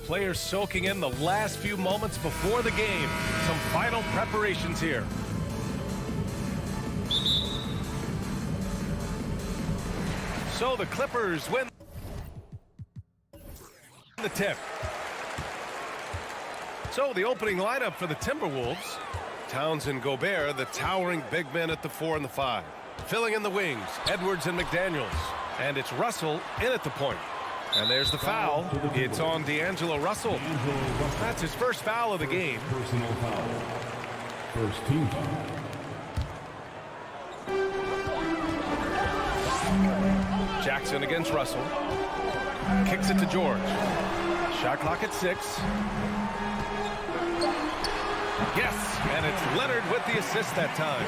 Players soaking in the last few moments before the game. Some final preparations here. So the Clippers win the tip. So the opening lineup for the Timberwolves. Towns and Gobert, the towering big men at the 4 and the 5. Filling in the wings, Edwards and McDaniels. And it's Russell in at the point. And there's the foul. It's on D'Angelo Russell. That's his first foul of the game. Personal foul. First team foul. Jackson against Russell. Kicks it to George. Shot clock at 6. Yes, and it's Leonard with the assist that time.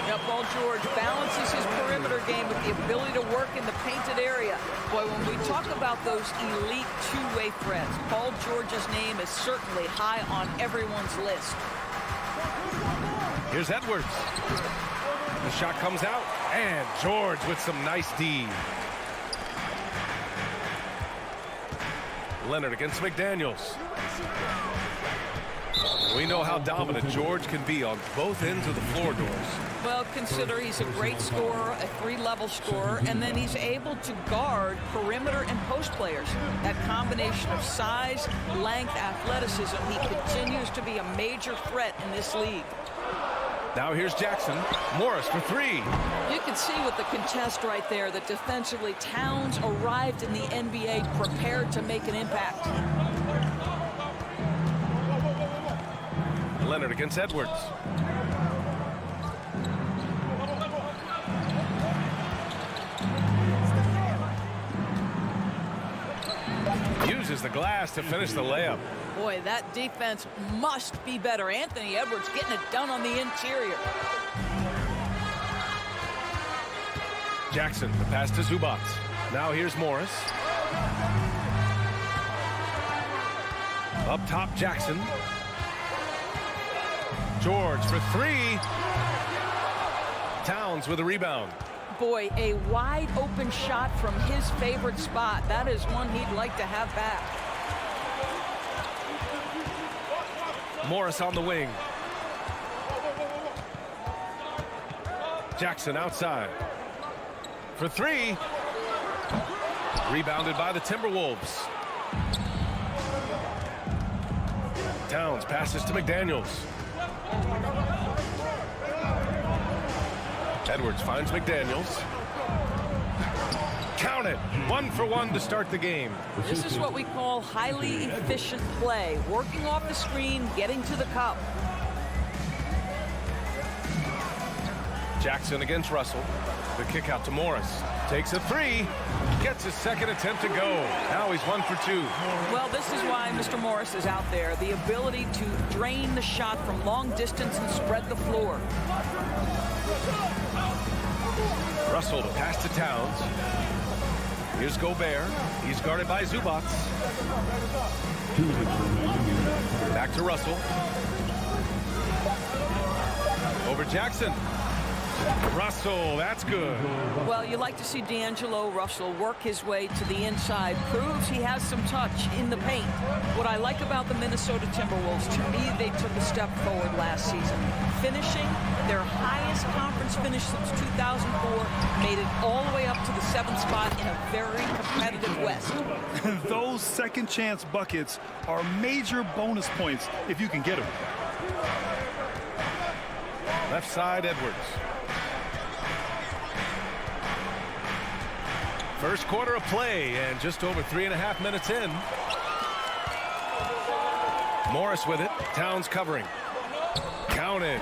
Now, Paul George balances his perimeter game with the ability to work in the painted area. Boy, when we talk about those elite two-way threats, Paul George's name is certainly high on everyone's list. Here's Edwards. The shot comes out, and George with some nice D. Leonard against McDaniels. We know how dominant George can be on both ends of the floor, doors. Well, consider he's a great scorer, a 3-level scorer, and then he's able to guard perimeter and post players. That combination of size, length, athleticism, he continues to be a major threat in this league. Now here's Jackson. Morris for 3. You can see with the contest right there that defensively Towns arrived in the NBA prepared to make an impact. Leonard against Edwards. Uses the glass to finish the layup. Boy, that defense must be better. Anthony Edwards getting it done on the interior. Jackson, the pass to Zubac. Now here's Morris. Up top, Jackson. George for 3. Towns with a rebound. Boy, a wide open shot from his favorite spot. That is one he'd like to have back. Morris on the wing. Jackson outside. For 3. Rebounded by the Timberwolves. Towns passes to McDaniels. Edwards finds McDaniels. Count it. 1 for 1 to start the game. This is what we call highly efficient play. Working off the screen, getting to the cup. Jackson against Russell. The kick out to Morris. Takes a 3. Gets his second attempt to go. Now he's 1 for 2. Well, this is why Mr. Morris is out there. The ability to drain the shot from long distance and spread the floor. Russell to pass to Towns. Here's Gobert. He's guarded by Zubac. Back to Russell. Over Jackson. Russell, that's good. Well, you like to see D'Angelo Russell work his way to the inside. Proves he has some touch in the paint. What I like about the Minnesota Timberwolves, to me, they took a step forward last season. Finishing their highest conference finish since 2004, made it all the way up to the 7th spot in a very competitive West. Those second chance buckets are major bonus points if you can get them. Left side, Edwards. First quarter of play, and just over 3.5 minutes in. Morris with it. Towns covering. Count it.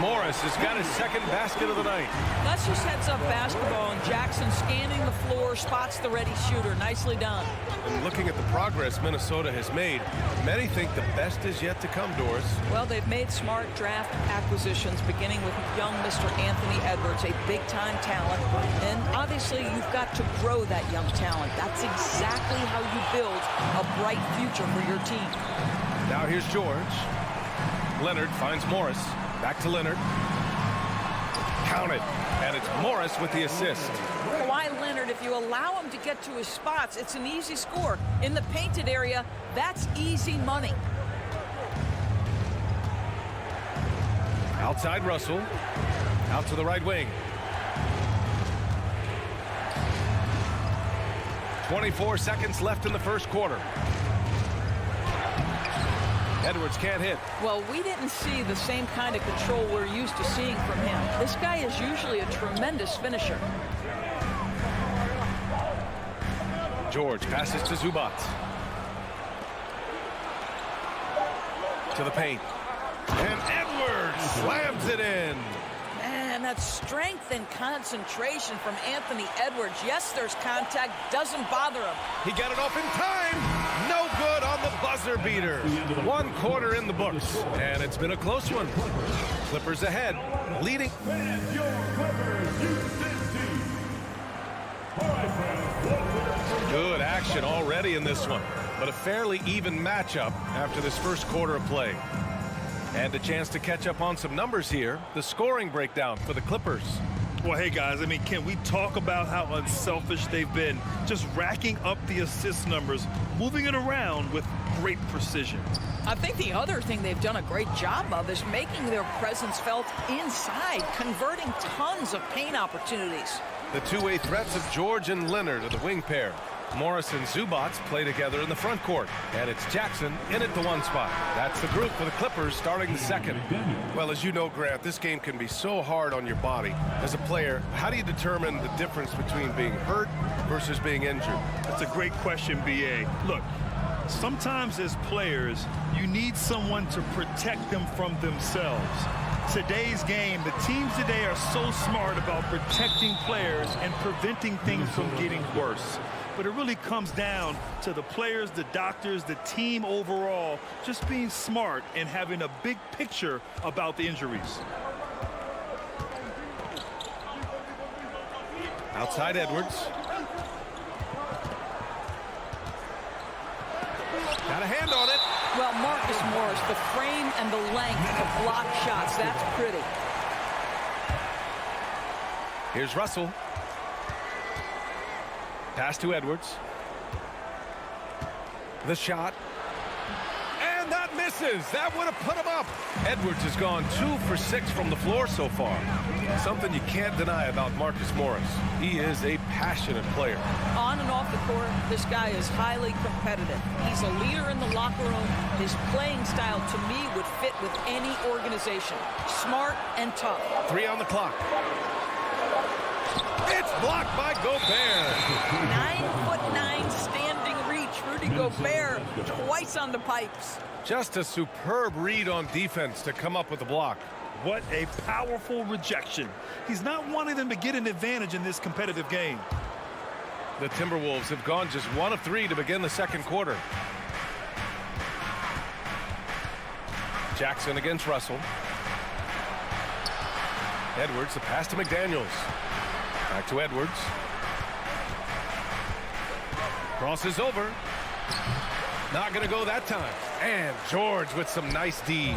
Morris has got his second basket of the night. That's just heads-up basketball, and Jackson scanning the floor, spots the ready shooter. Nicely done. And looking at the progress Minnesota has made, many think the best is yet to come, Doris. Well, they've made smart draft acquisitions, beginning with young Mr. Anthony Edwards, a big-time talent. And obviously, you've got to grow that young talent. That's exactly how you build a bright future for your team. Now here's George. Leonard finds Morris. Back to Leonard. Count counted. And it's Morris with the assist. Kawhi Leonard, if you allow him to get to his spots, it's an easy score. In the painted area, that's easy money. Outside Russell. Out to the right wing. 24 seconds left in the first quarter. Edwards can't hit. Well, we didn't see the same kind of control we're used to seeing from him. This guy is usually a tremendous finisher. George passes to Zubac. To the paint. And Edwards slams it in. Man, that's strength and concentration from Anthony Edwards. Yes, there's contact. Doesn't bother him. He got it off in time. No good on the buzzer beater. 1 quarter in the books. And it's been a close one. Clippers ahead. Leading. Good action already in this one. But a fairly even matchup after this first quarter of play. And a chance to catch up on some numbers here. The scoring breakdown for the Clippers. Well, hey, guys, I mean, can we talk about how unselfish they've been? Just racking up the assist numbers, moving it around with great precision. I think the other thing they've done a great job of is making their presence felt inside, converting tons of paint opportunities. The two-way threats of George and Leonard are the wing pair. Morris and Zubac play together in the front court. And it's Jackson in at the 1 spot. That's the group for the Clippers starting the second. Well, as you know, Grant, this game can be so hard on your body. As a player, how do you determine the difference between being hurt versus being injured? That's a great question, B.A. Look, sometimes as players, you need someone to protect them from themselves. Today's game, the teams today are so smart about protecting players and preventing things from getting worse. But it really comes down to the players, the doctors, the team overall, just being smart and having a big picture about the injuries. Outside Edwards. Got a hand on it. Well, Marcus Morris, the frame and the length to block shots, that's pretty. Here's Russell. Pass to Edwards. The shot. And that misses. That would have put him up. Edwards has gone 2 for 6 from the floor so far. Something you can't deny about Marcus Morris. He is a passionate player. On and off the court, this guy is highly competitive. He's a leader in the locker room. His playing style, to me, would fit with any organization. Smart and tough. 3 on the clock. It's blocked by Gobert. 9'9" standing reach. Rudy Gobert twice on the pipes. Just a superb read on defense to come up with the block. What a powerful rejection. He's not wanting them to get an advantage in this competitive game. The Timberwolves have gone just 1 of 3 to begin the second quarter. Jackson against Russell. Edwards, the pass to McDaniels. Back to Edwards. Crosses over. Not going to go that time. And George with some nice D.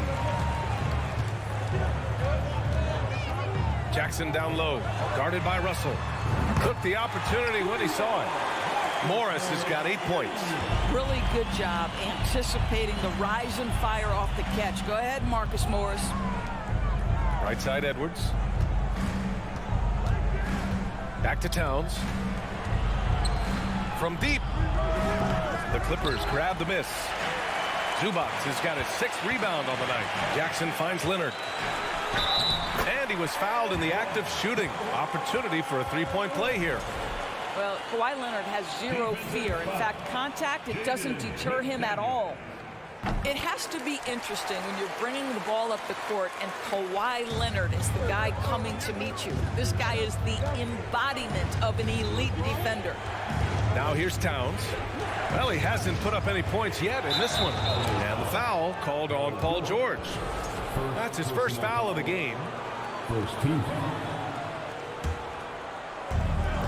Jackson down low. Guarded by Russell. Took the opportunity when he saw it. Morris has got 8 points. Really good job anticipating the rise and fire off the catch. Go ahead, Marcus Morris. Right side Edwards. Back to Towns. From deep. The Clippers grab the miss. Zubac has got his 6th rebound on the night. Jackson finds Leonard. And he was fouled in the act of shooting. Opportunity for a 3-point play here. Well, Kawhi Leonard has 0 fear. In fact, contact, it doesn't deter him at all. It has to be interesting when you're bringing the ball up the court and Kawhi Leonard is the guy coming to meet you. This guy is the embodiment of an elite defender. Now here's Towns. Well, he hasn't put up any points yet in this one. And the foul called on Paul George. That's his first foul of the game.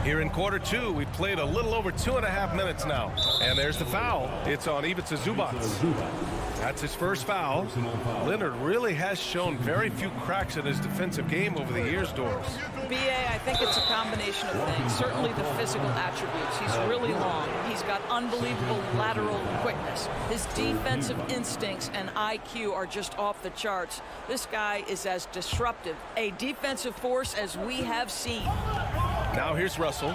Here in quarter 2, we've played a little over 2.5 minutes now. And there's the foul. It's on Ivica Zubac. That's his first foul. Leonard really has shown very few cracks in his defensive game over the years, Doris. BA, I think it's a combination of things. Certainly the physical attributes. He's really long. He's got unbelievable lateral quickness. His defensive instincts and IQ are just off the charts. This guy is as disruptive a defensive force as we have seen. Now here's Russell.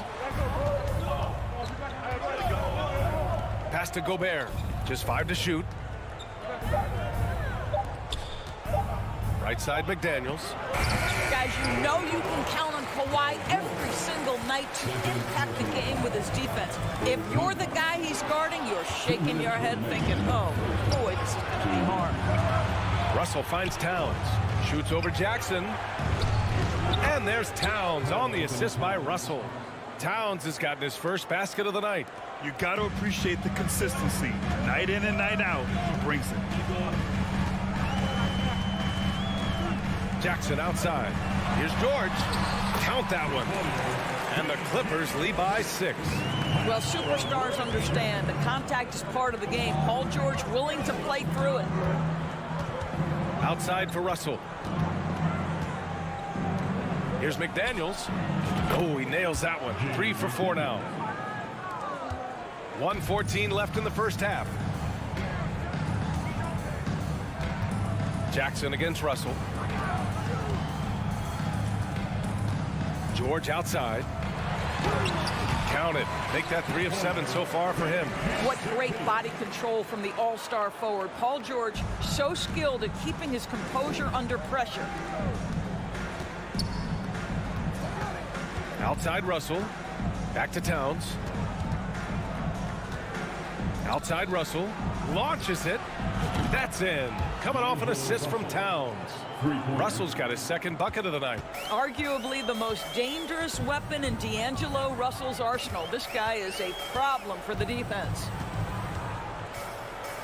Pass to Gobert. Just 5 to shoot. Right side, McDaniels. Guys, you know you can count on Kawhi every single night to impact the game with his defense. If you're the guy he's guarding, you're shaking your head thinking, oh, boy, this is going to be hard. Russell finds Towns. Shoots over Jackson. And there's Towns on the assist by Russell. Towns has gotten his first basket of the night. You got to appreciate the consistency. Night in and night out, he brings it. Jackson outside. Here's George. Count that one. And the Clippers lead by 6. Well, superstars understand that contact is part of the game. Paul George willing to play through it. Outside for Russell. Here's McDaniels. Oh, he nails that one. 3 for 4 now. 1:14 left in the first half. Jackson against Russell. George outside. Count it. Make that 3 of 7 so far for him. What great body control from the all-star forward. Paul George, so skilled at keeping his composure under pressure. Outside Russell. Back to Towns. Outside Russell. Launches it. That's in. Coming off an assist from Towns. Russell's got his second bucket of the night. Arguably the most dangerous weapon in D'Angelo Russell's arsenal. This guy is a problem for the defense.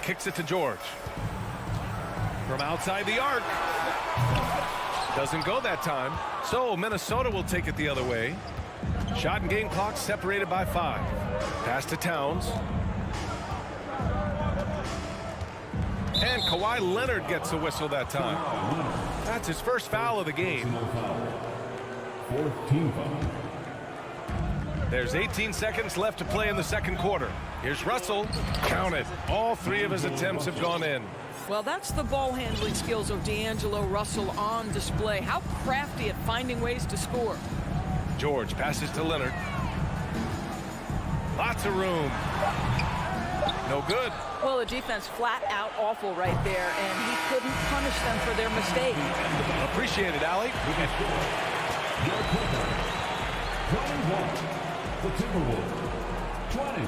Kicks it to George. From outside the arc. Doesn't go that time. So Minnesota will take it the other way. Shot and game clock separated by 5. Pass to Towns. And Kawhi Leonard gets a whistle that time. That's his first foul of the game. There's 18 seconds left to play in the second quarter. Here's Russell. Count it. All 3 of his attempts have gone in. Well, that's the ball handling skills of D'Angelo Russell on display. How crafty at finding ways to score. George passes to Leonard. Lots of room. No good. Well, the defense flat out awful right there, and he couldn't punish them for their mistake. Appreciate it, Allie. Your Clipper, 21. The Timberwolves, 20.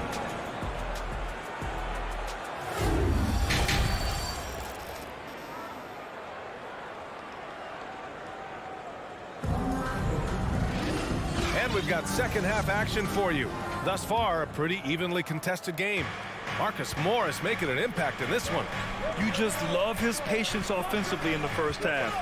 And we've got second half action for you. Thus far, a pretty evenly contested game. Marcus Morris making an impact in this one. You just love his patience offensively in the first half.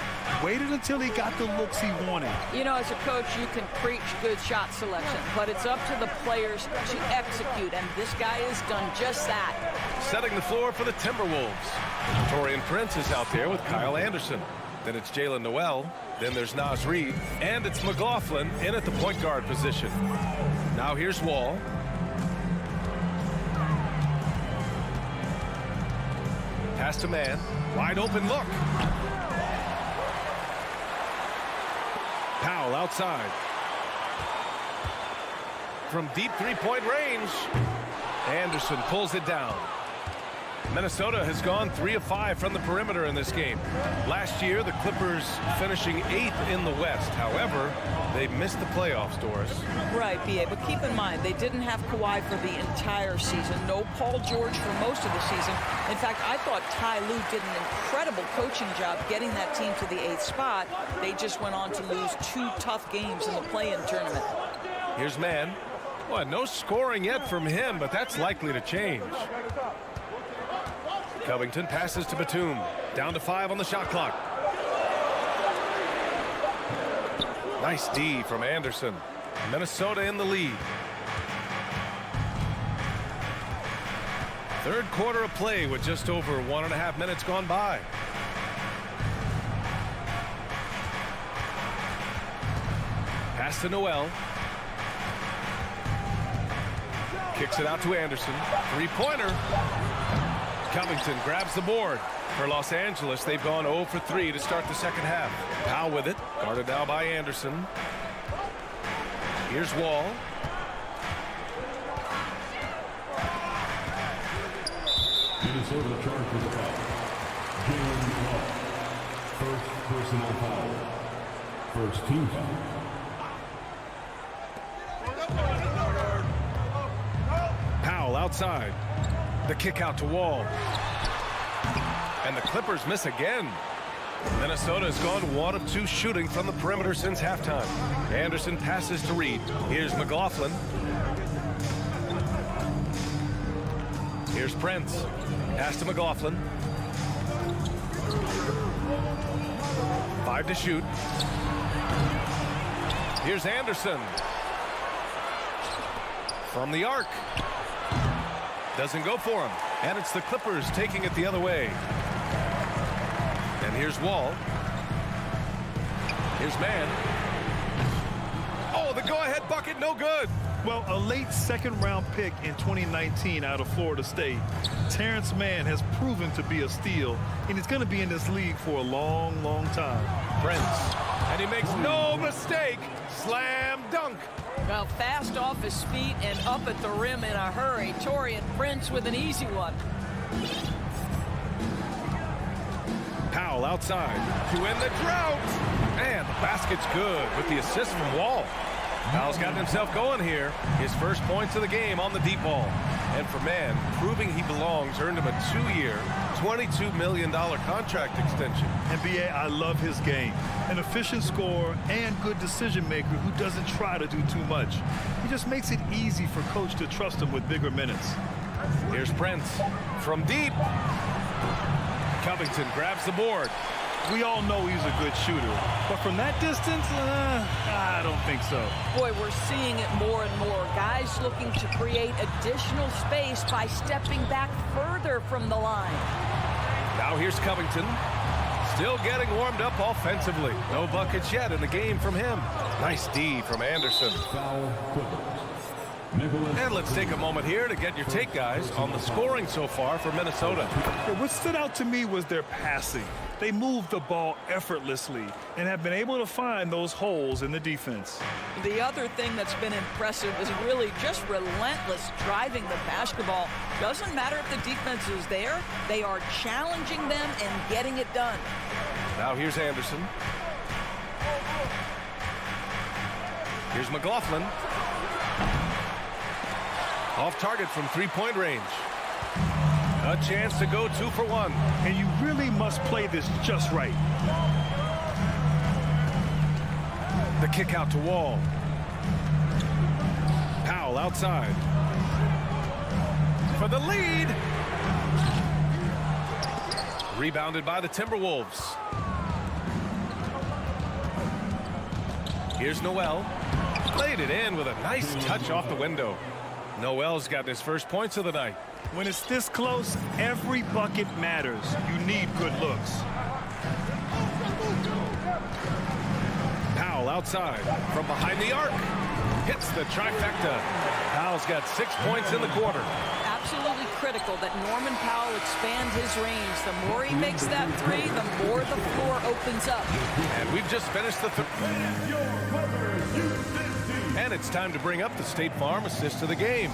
Waited until he got the looks he wanted. You know, as a coach, you can preach good shot selection, but it's up to the players to execute, and this guy has done just that. Setting the floor for the Timberwolves. Torian Prince is out there with Kyle Anderson. Then it's Jalen Noel. Then there's Naz Reid. And it's McLaughlin in at the point guard position. Now here's Wall. Pass to man. Wide open look. Powell outside. From deep three-point range. Anderson pulls it down. Minnesota has gone 3 of 5 from the perimeter in this game. Last year, the Clippers finishing 8th in the West. However, they missed the playoffs, Doris. Right, B.A., but keep in mind, they didn't have Kawhi for the entire season. No Paul George for most of the season. In fact, I thought Ty Lue did an incredible coaching job getting that team to the 8th spot. They just went on to lose 2 tough games in the play-in tournament. Here's Mann. Well, no scoring yet from him, but that's likely to change. Covington passes to Batum. Down to 5 on the shot clock. Nice D from Anderson. Minnesota in the lead. Third quarter of play with just over 1.5 minutes gone by. Pass to Noel. Kicks it out to Anderson. Three-pointer. Covington grabs the board. For Los Angeles, they've gone 0 for 3 to start the second half. Powell with it. Guarded now by Anderson. Here's Wall. Minnesota charged with a foul. Jalen Wall. First personal foul. First team foul. Powell outside. The kick out to Wall. And the Clippers miss again. Minnesota has gone 1 of 2 shooting from the perimeter since halftime. Anderson passes to Reed. Here's McLaughlin. Here's Prince. Pass to McLaughlin. 5 to shoot. Here's Anderson. From the arc. Doesn't go for him. And it's the Clippers taking it the other way. And here's Wall. Here's Mann. Oh, the go-ahead bucket, no good. Well, a late second-round pick in 2019 out of Florida State, Terrence Mann has proven to be a steal, and he's going to be in this league for a long, long time. Prince. And he makes no mistake. Slam dunk. Well, fast off his feet and up at the rim in a hurry. Taurean Prince with an easy one. Powell outside to end the drought. And the basket's good with the assist from Wall. Powell's gotten himself going here. His first points of the game on the deep ball. And for Mann, proving he belongs, earned him a 2-year, $22 million contract extension. And B.A., I love his game. An efficient scorer and good decision maker who doesn't try to do too much. He just makes it easy for coach to trust him with bigger minutes. Here's Prince from deep. Covington grabs the board. We all know he's a good shooter, but from that distance, I don't think so. Boy, we're seeing it more and more. Guys looking to create additional space by stepping back further from the line. Now here's Covington. Still getting warmed up offensively. No buckets yet in the game from him. Nice D from Anderson. Foul Clippers. And let's take a moment here to get your take, guys, on the scoring so far for Minnesota. Yeah, what stood out to me was their passing. They moved the ball effortlessly and have been able to find those holes in the defense. The other thing that's been impressive is really just relentless driving the basketball. Doesn't matter if the defense is there, they are challenging them and getting it done. Now here's Anderson. Here's McLaughlin. Off target from three-point range. A chance to go 2 for 1. And you really must play this just right. The kick out to Wall. Powell outside. For the lead. Rebounded by the Timberwolves. Here's Noel. Played it in with a nice touch off the window. Noel's got his first points of the night. When it's this close, every bucket matters. You need good looks. Powell outside from behind the arc. Hits the trifecta. Powell's got 6 points in the quarter. Absolutely critical that Norman Powell expand his range. The more he makes that three, the more the floor opens up. And we've just finished the and it's time to bring up the State Farm assist of the game.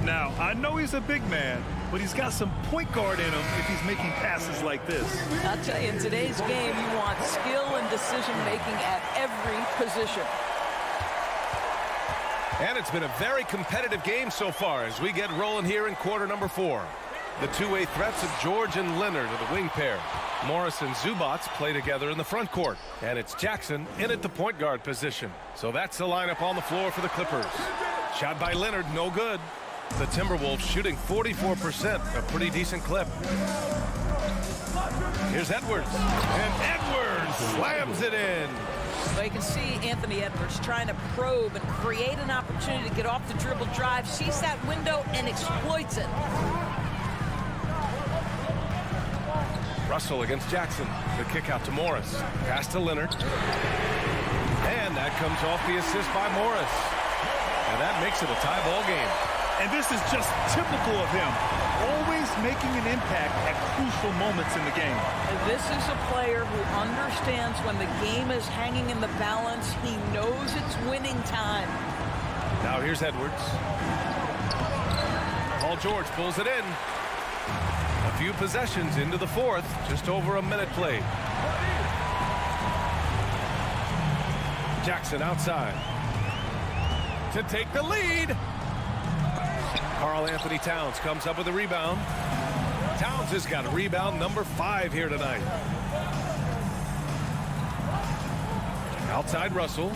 Now, I know he's a big man, but he's got some point guard in him if he's making passes like this. I'll tell you, in today's game, you want skill and decision-making at every position. And it's been a very competitive game so far as we get rolling here in quarter number 4. The two-way threats of George and Leonard are the wing pair. Morris and Zubac play together in the front court. And it's Jackson in at the point guard position. So that's the lineup on the floor for the Clippers. Shot by Leonard, no good. The Timberwolves shooting 44%, a pretty decent clip. Here's Edwards. And Edwards slams it in. Well, you can see Anthony Edwards trying to probe and create an opportunity to get off the dribble drive, sees that window and exploits it. Russell against Jackson. The kick out to Morris. Pass to Leonard. And that comes off the assist by Morris. And that makes it a tie ball game. And this is just typical of him. Always making an impact at crucial moments in the game. This is a player who understands when the game is hanging in the balance. He knows it's winning time. Now here's Edwards. Paul George pulls it in. A few possessions into the fourth. Just over a minute played. Jackson outside to take the lead. Karl Anthony Towns comes up with a rebound. Towns has got rebound number 5 here tonight. Outside Russell.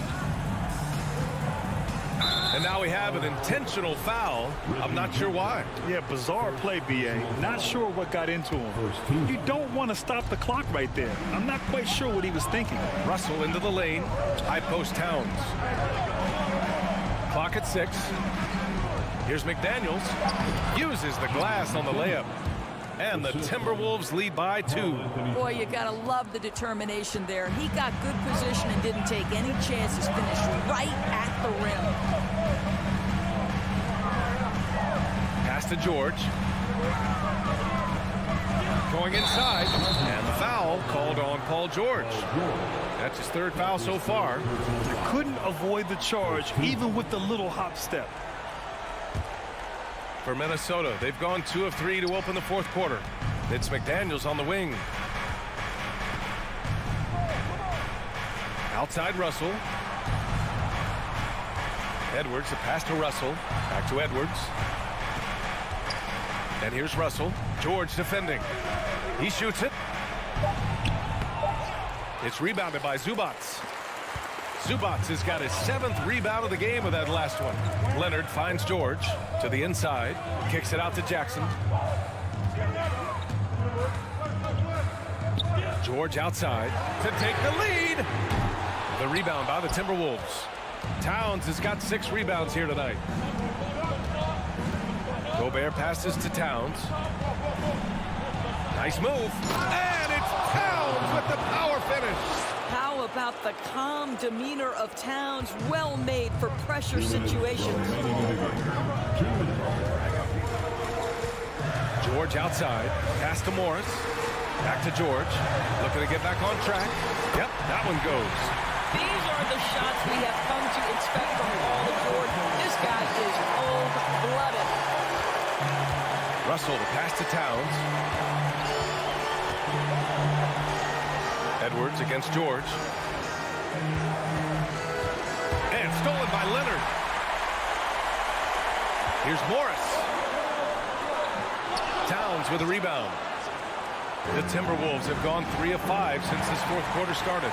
And now we have an intentional foul. I'm not sure why. Yeah, bizarre play, B.A. Not sure what got into him. You don't want to stop the clock right there. I'm not quite sure what he was thinking. Russell into the lane. High post Towns. Clock at 6. Here's McDaniels. Uses the glass on the layup. And the Timberwolves lead by 2. Boy, you gotta love the determination there. He got good position and didn't take any chances. Finished right at the rim. Pass to George. Going inside. And the foul called on Paul George. That's his 3rd foul so far. Couldn't avoid the charge, even with the little hop step. For Minnesota, they've gone 2 of 3 to open the 4th quarter. It's McDaniels on the wing. Outside Russell. Edwards, the pass to Russell. Back to Edwards. And here's Russell. George defending. He shoots it. It's rebounded by Zubats. Zubats has got his 7th rebound of the game with that last one. Leonard finds George to the inside. Kicks it out to Jackson. George outside to take the lead. The rebound by the Timberwolves. Towns has got 6 rebounds here tonight. Gobert passes to Towns. Nice move. And it's Towns with the power finish. How about the calm demeanor of Towns? Well made for pressure situations. George outside. Pass to Morris. Back to George. Looking to get back on track. Yep, that one goes. These are the shots we have come to expect from Paul George. This guy is cold-blooded. Russell, the pass to Towns. Edwards against George. And stolen by Leonard. Here's Morris. Towns with a rebound. The Timberwolves have gone 3 of 5 since this 4th quarter started.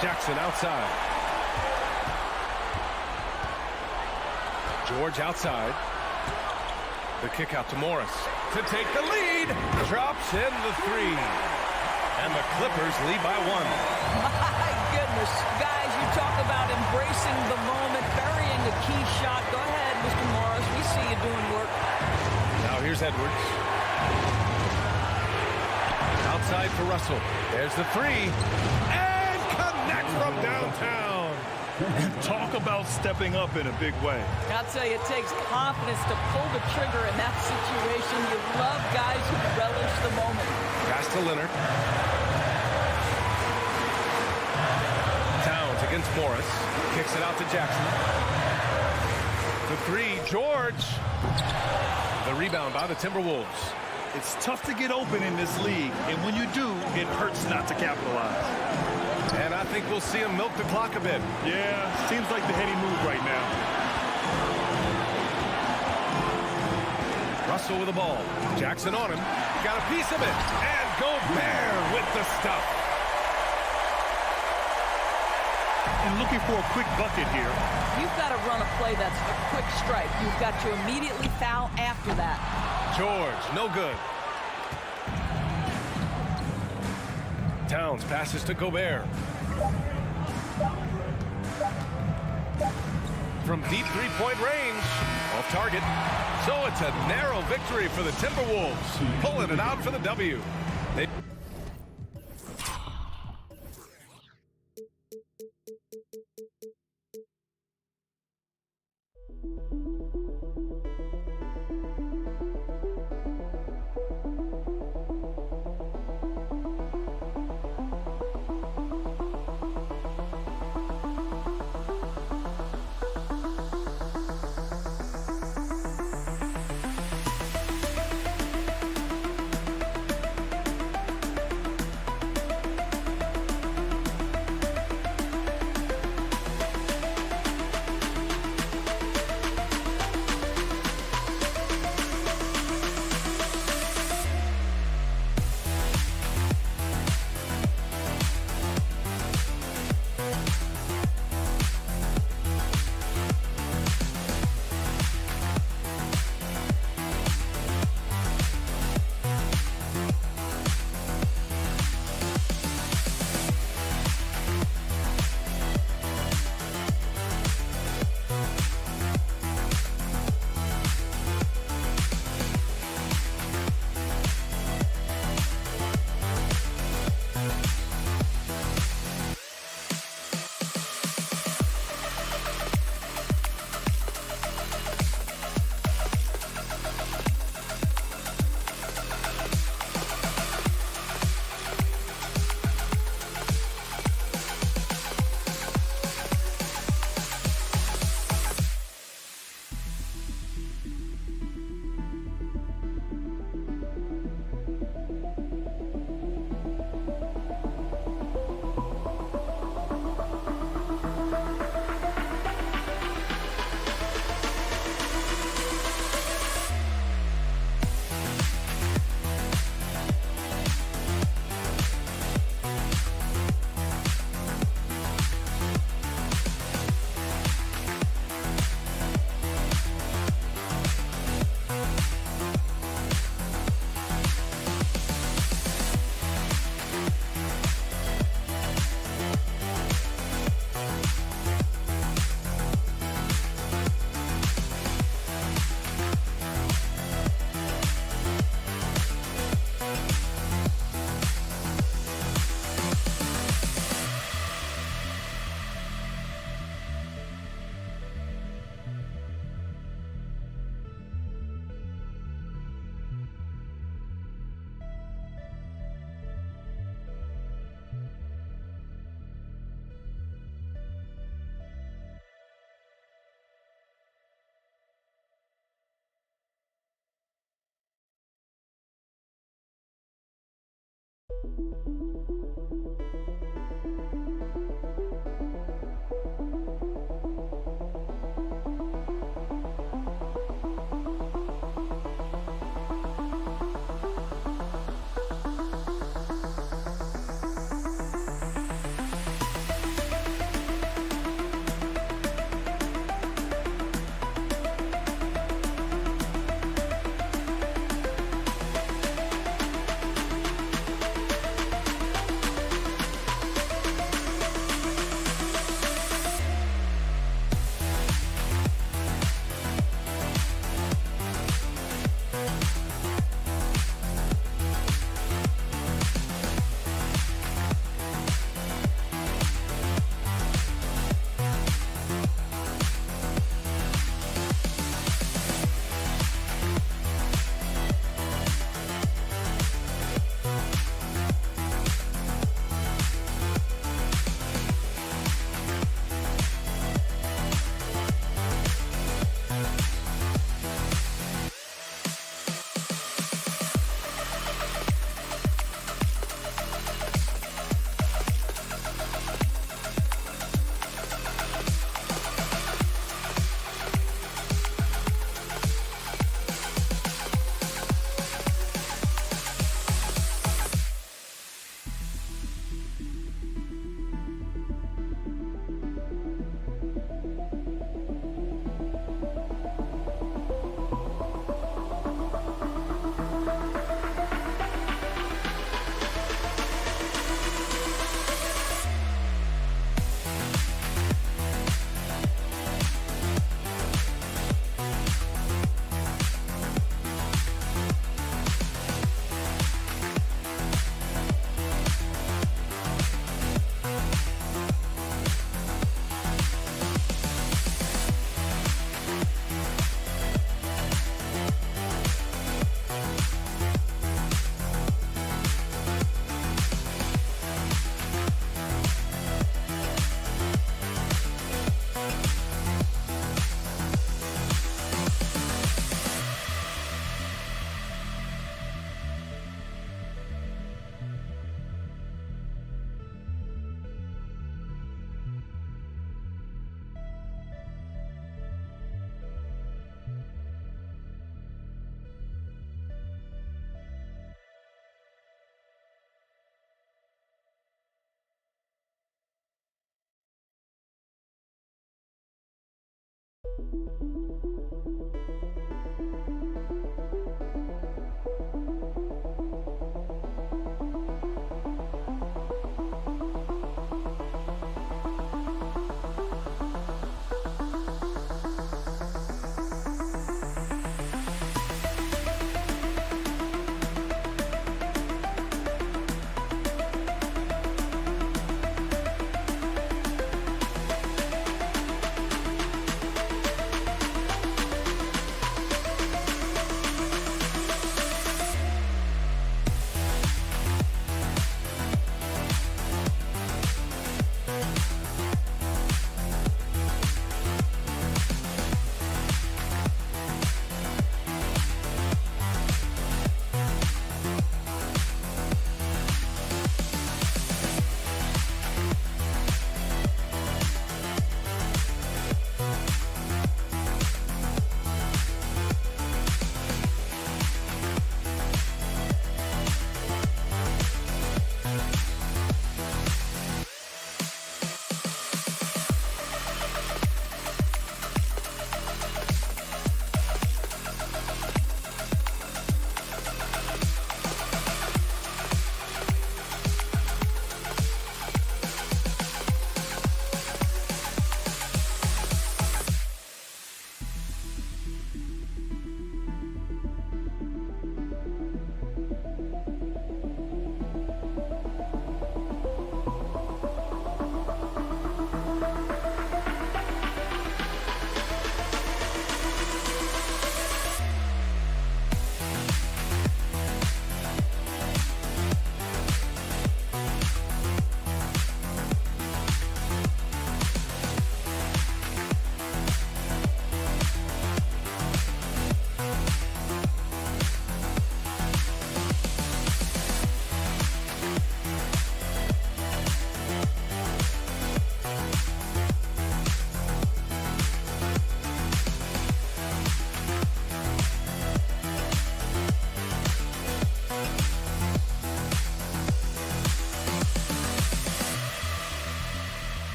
Jackson outside. George outside. The kick out to Morris to take the lead. Drops in the 3. And the Clippers lead by 1. My goodness. Guys, you talk about embracing the moment, burying a key shot. Go ahead, Mr. Morris. We see you doing work. Now here's Edwards. Outside for Russell. There's the 3. And connects from downtown. Talk about stepping up in a big way. I'll tell you, it takes confidence to pull the trigger in that situation. You love guys who relish the moment. Pass to Leonard. Towns against Morris. Kicks it out to Jackson. The 3, George. The rebound by the Timberwolves. It's tough to get open in this league, and when you do, it hurts not to capitalize. And I think we'll see him milk the clock a bit. Yeah, seems like the heady move right now. Russell with the ball. Jackson on him. Got a piece of it. And Gobert with the stuff. And looking for a quick bucket here. You've got to run a play that's a quick strike. You've got to immediately foul after that. George, no good. Towns passes to Gobert. From deep 3-point range. Off target. So it's a narrow victory for the Timberwolves, pulling it out for the W. They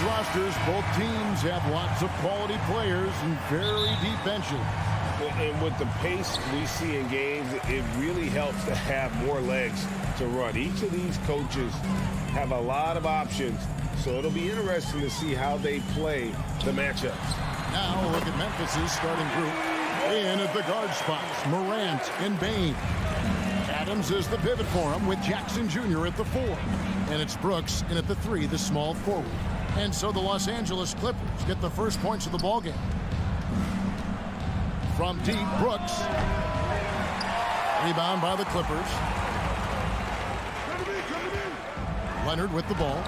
rosters, both teams have lots of quality players and very deep benches. And with the pace we see in games, it really helps to have more legs to run. Each of these coaches have a lot of options, so it'll be interesting to see how they play the matchups. Now look at Memphis' starting group. In at the guard spots, Morant and Bain. Adams is the pivot for him with Jackson Jr. at the 4. And it's Brooks in at the 3, the small forward. And so the Los Angeles Clippers get the first points of the ballgame. From deep, Brooks. Rebound by the Clippers. Leonard with the ball.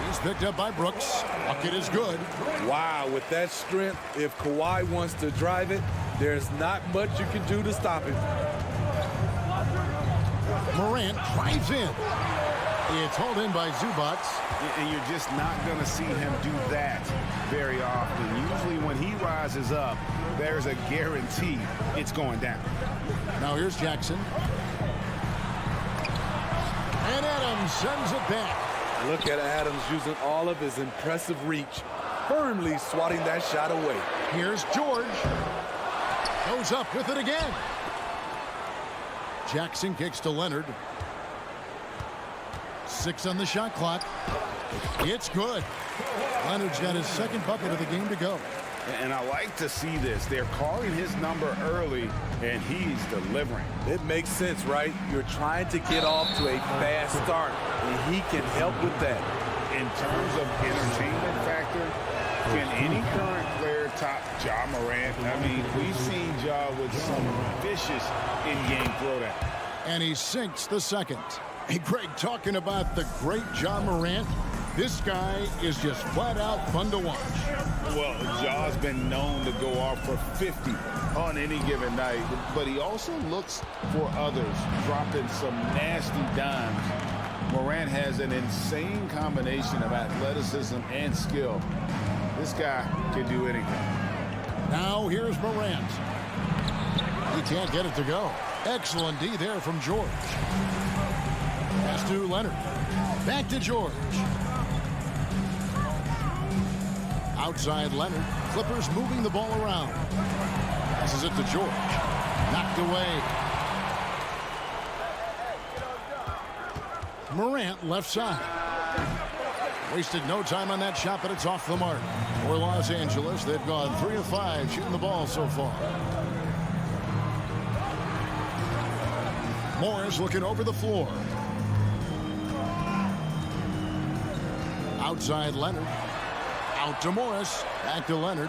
He's picked up by Brooks. Bucket is good. Wow, with that strength, if Kawhi wants to drive it, there's not much you can do to stop him. Morant drives in. It's hauled in by Zubac. And you're just not going to see him do that very often. Usually when he rises up, there's a guarantee it's going down. Now here's Jackson. And Adams sends it back. Look at Adams using all of his impressive reach, firmly swatting that shot away. Here's George. Goes up with it again. Jackson kicks to Leonard. 6 on the shot clock. It's good. Leonard's got his second bucket of the game to go. And I like to see this. They're calling his number early, and he's delivering. It makes sense, right? You're trying to get off to a fast start, and he can help with that. In terms of entertainment factor, can any current player top Ja Morant? I mean, we've seen Ja with some vicious in-game throwdown. And he sinks the second. Hey, Greg, talking about the great Ja Morant, this guy is just flat out fun to watch. Well, Ja's been known to go off for 50 on any given night, but he also looks for others, dropping some nasty dimes. Morant has an insane combination of athleticism and skill. This guy can do anything. Now here's Morant. He can't get it to go. Excellent D there from George. Pass to Leonard. Back to George. Outside Leonard. Clippers moving the ball around. Passes it to George. Knocked away. Morant left side. Wasted no time on that shot, but it's off the mark. For Los Angeles, they've gone 3 of 5 shooting the ball so far. Morris looking over the floor. Outside Leonard. Out to Morris. Back to Leonard.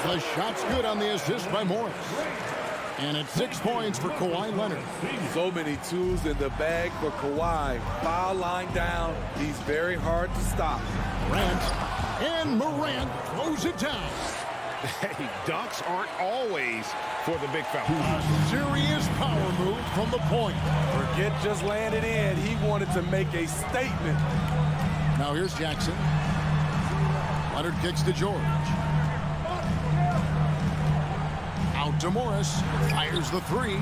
The shot's good on the assist by Morris. And it's 6 points for Kawhi Leonard. So many tools in the bag for Kawhi. Foul line down. He's very hard to stop. Morant. And Morant throws it down. Hey, dunks aren't always for the big fella. Serious power move from the point. Forget just laying it in. He wanted to make a statement. Now here's Jackson. Leonard kicks to George. Out to Morris. Fires the 3.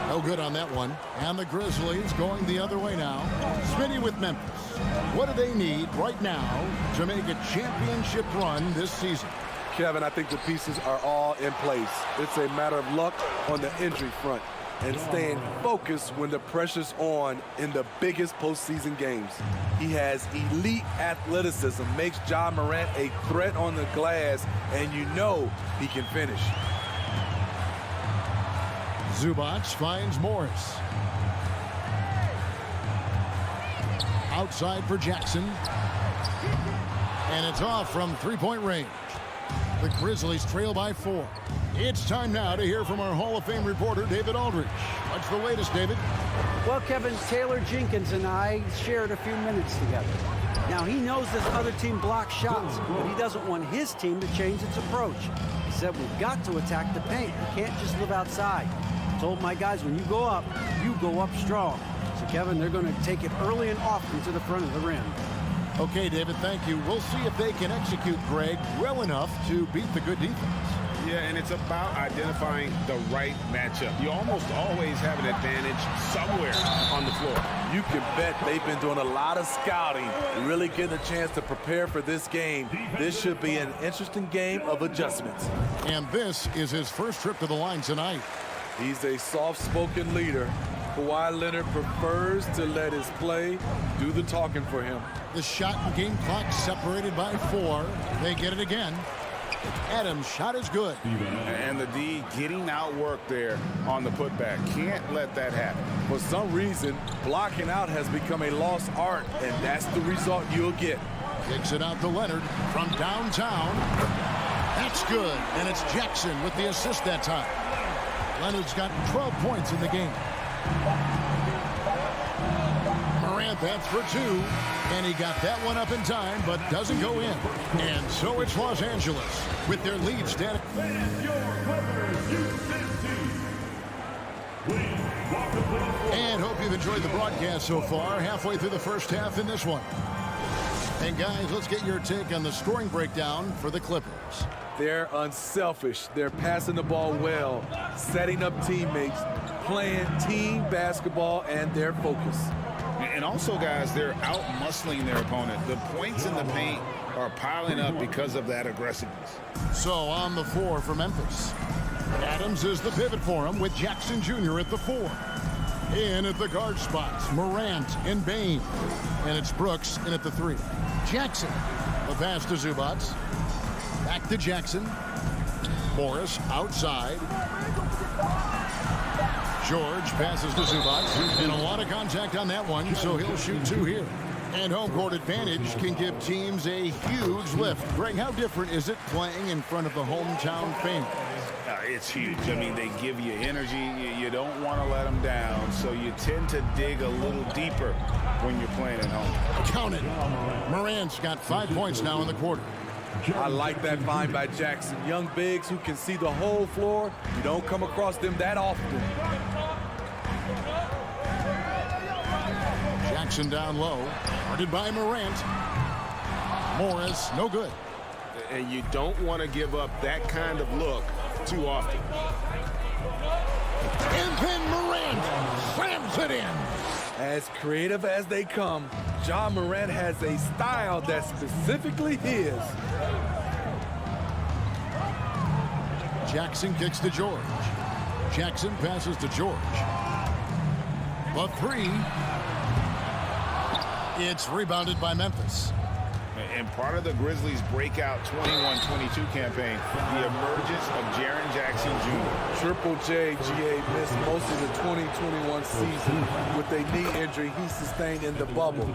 No good on that one. And the Grizzlies going the other way now. Spydi with Memphis. What do they need right now to make a championship run this season? Kevin, I think the pieces are all in place. It's a matter of luck on the injury front and staying focused when the pressure's on in the biggest postseason games. He has elite athleticism, makes Ja Morant a threat on the glass, and you know he can finish. Zubac finds Morris. Outside for Jackson. And it's off from three-point range. The Grizzlies trail by 4. It's time now to hear from our Hall of Fame reporter, David Aldridge. What's the latest, David? Well, Kevin, Taylor Jenkins and I shared a few minutes together. Now, he knows this other team blocks shots, but he doesn't want his team to change its approach. He said, we've got to attack the paint. You can't just live outside. I told my guys, when you go up strong. So, Kevin, they're going to take it early and often to the front of the rim. Okay, David, thank you. We'll see if they can execute Greg well enough to beat the good defense. Yeah, and it's about identifying the right matchup. You almost always have an advantage somewhere on the floor. You can bet they've been doing a lot of scouting, really getting a chance to prepare for this game. This should be an interesting game of adjustments. And this is his first trip to the line tonight. He's a soft-spoken leader. Kawhi Leonard prefers to let his play do the talking for him. The shot and game clock separated by 4. They get it again. Adams' shot is good. And the D getting outworked there on the putback. Can't let that happen. For some reason, blocking out has become a lost art, and that's the result you'll get. Kicks it out to Leonard from downtown. That's good, and it's Jackson with the assist that time. Leonard's got 12 points in the game. Morant, that's for 2. And he got that one up in time, but doesn't go in. And so it's Los Angeles with their lead standing. And hope you've enjoyed the broadcast so far. Halfway through the first half in this one. And guys, let's get your take on the scoring breakdown for the Clippers. They're unselfish. They're passing the ball well, setting up teammates, playing team basketball, and their focus. And also, guys, they're out-muscling their opponent. The points in the paint are piling up because of that aggressiveness. So on the 4 for Memphis. Adams is the pivot for him with Jackson Jr. at the 4. In at the guard spots, Morant and Bane. And it's Brooks in at the 3. Jackson, the pass to Zubac. Back to Jackson. Morris outside. George passes to Zubac, and a lot of contact on that one, so he'll shoot 2 here. And home court advantage can give teams a huge lift. Greg, how different is it playing in front of the hometown fans? It's huge. I mean, they give you energy. You don't want to let them down, so you tend to dig a little deeper when you're playing at home. Count it. Morant's got 5 points now in the quarter. I like that find by Jackson. Young bigs who can see the whole floor. You don't come across them that often. Jackson down low. Guarded by Morant. Morris, no good. And you don't want to give up that kind of look too often. And then Morant slams it in. As creative as they come, Ja Morant has a style that's specifically his. Jackson kicks to George. Jackson passes to George. The 3. It's rebounded by Memphis. And part of the Grizzlies' breakout 21-22 campaign, the emergence of Jaren Jackson Jr. Triple J, GA, missed most of the 2021 season with a knee injury he sustained in the bubble.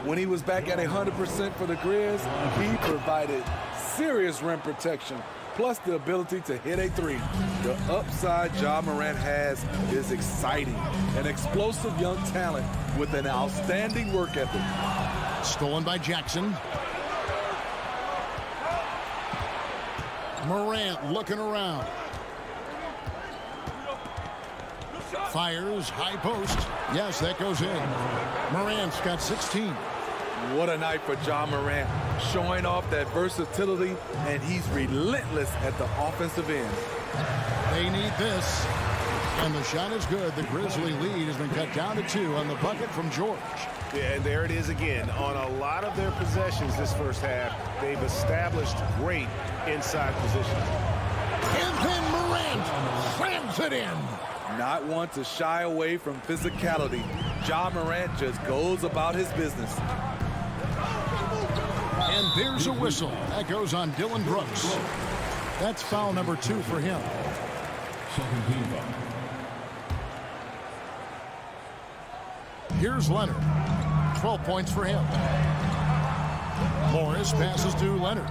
When he was back at 100% for the Grizz, he provided serious rim protection, plus the ability to hit a 3. The upside Ja Morant has is exciting. An explosive young talent with an outstanding work ethic. Stolen by Jackson. Morant looking around. Fires, high post. Yes, that goes in. Morant's got 16. What a night for Ja Morant, showing off that versatility, and he's relentless at the offensive end. They need this. And the shot is good. The Grizzly lead has been cut down to 2 on the bucket from George. Yeah, and there it is again. On a lot of their possessions this first half, they've established great inside position. And then Morant slams it in. Not one to shy away from physicality. Ja Morant just goes about his business. And there's a whistle. That goes on Dylan Brooks. That's foul number 2 for him. Second team foul. Here's Leonard. 12 points for him. Morris passes to Leonard.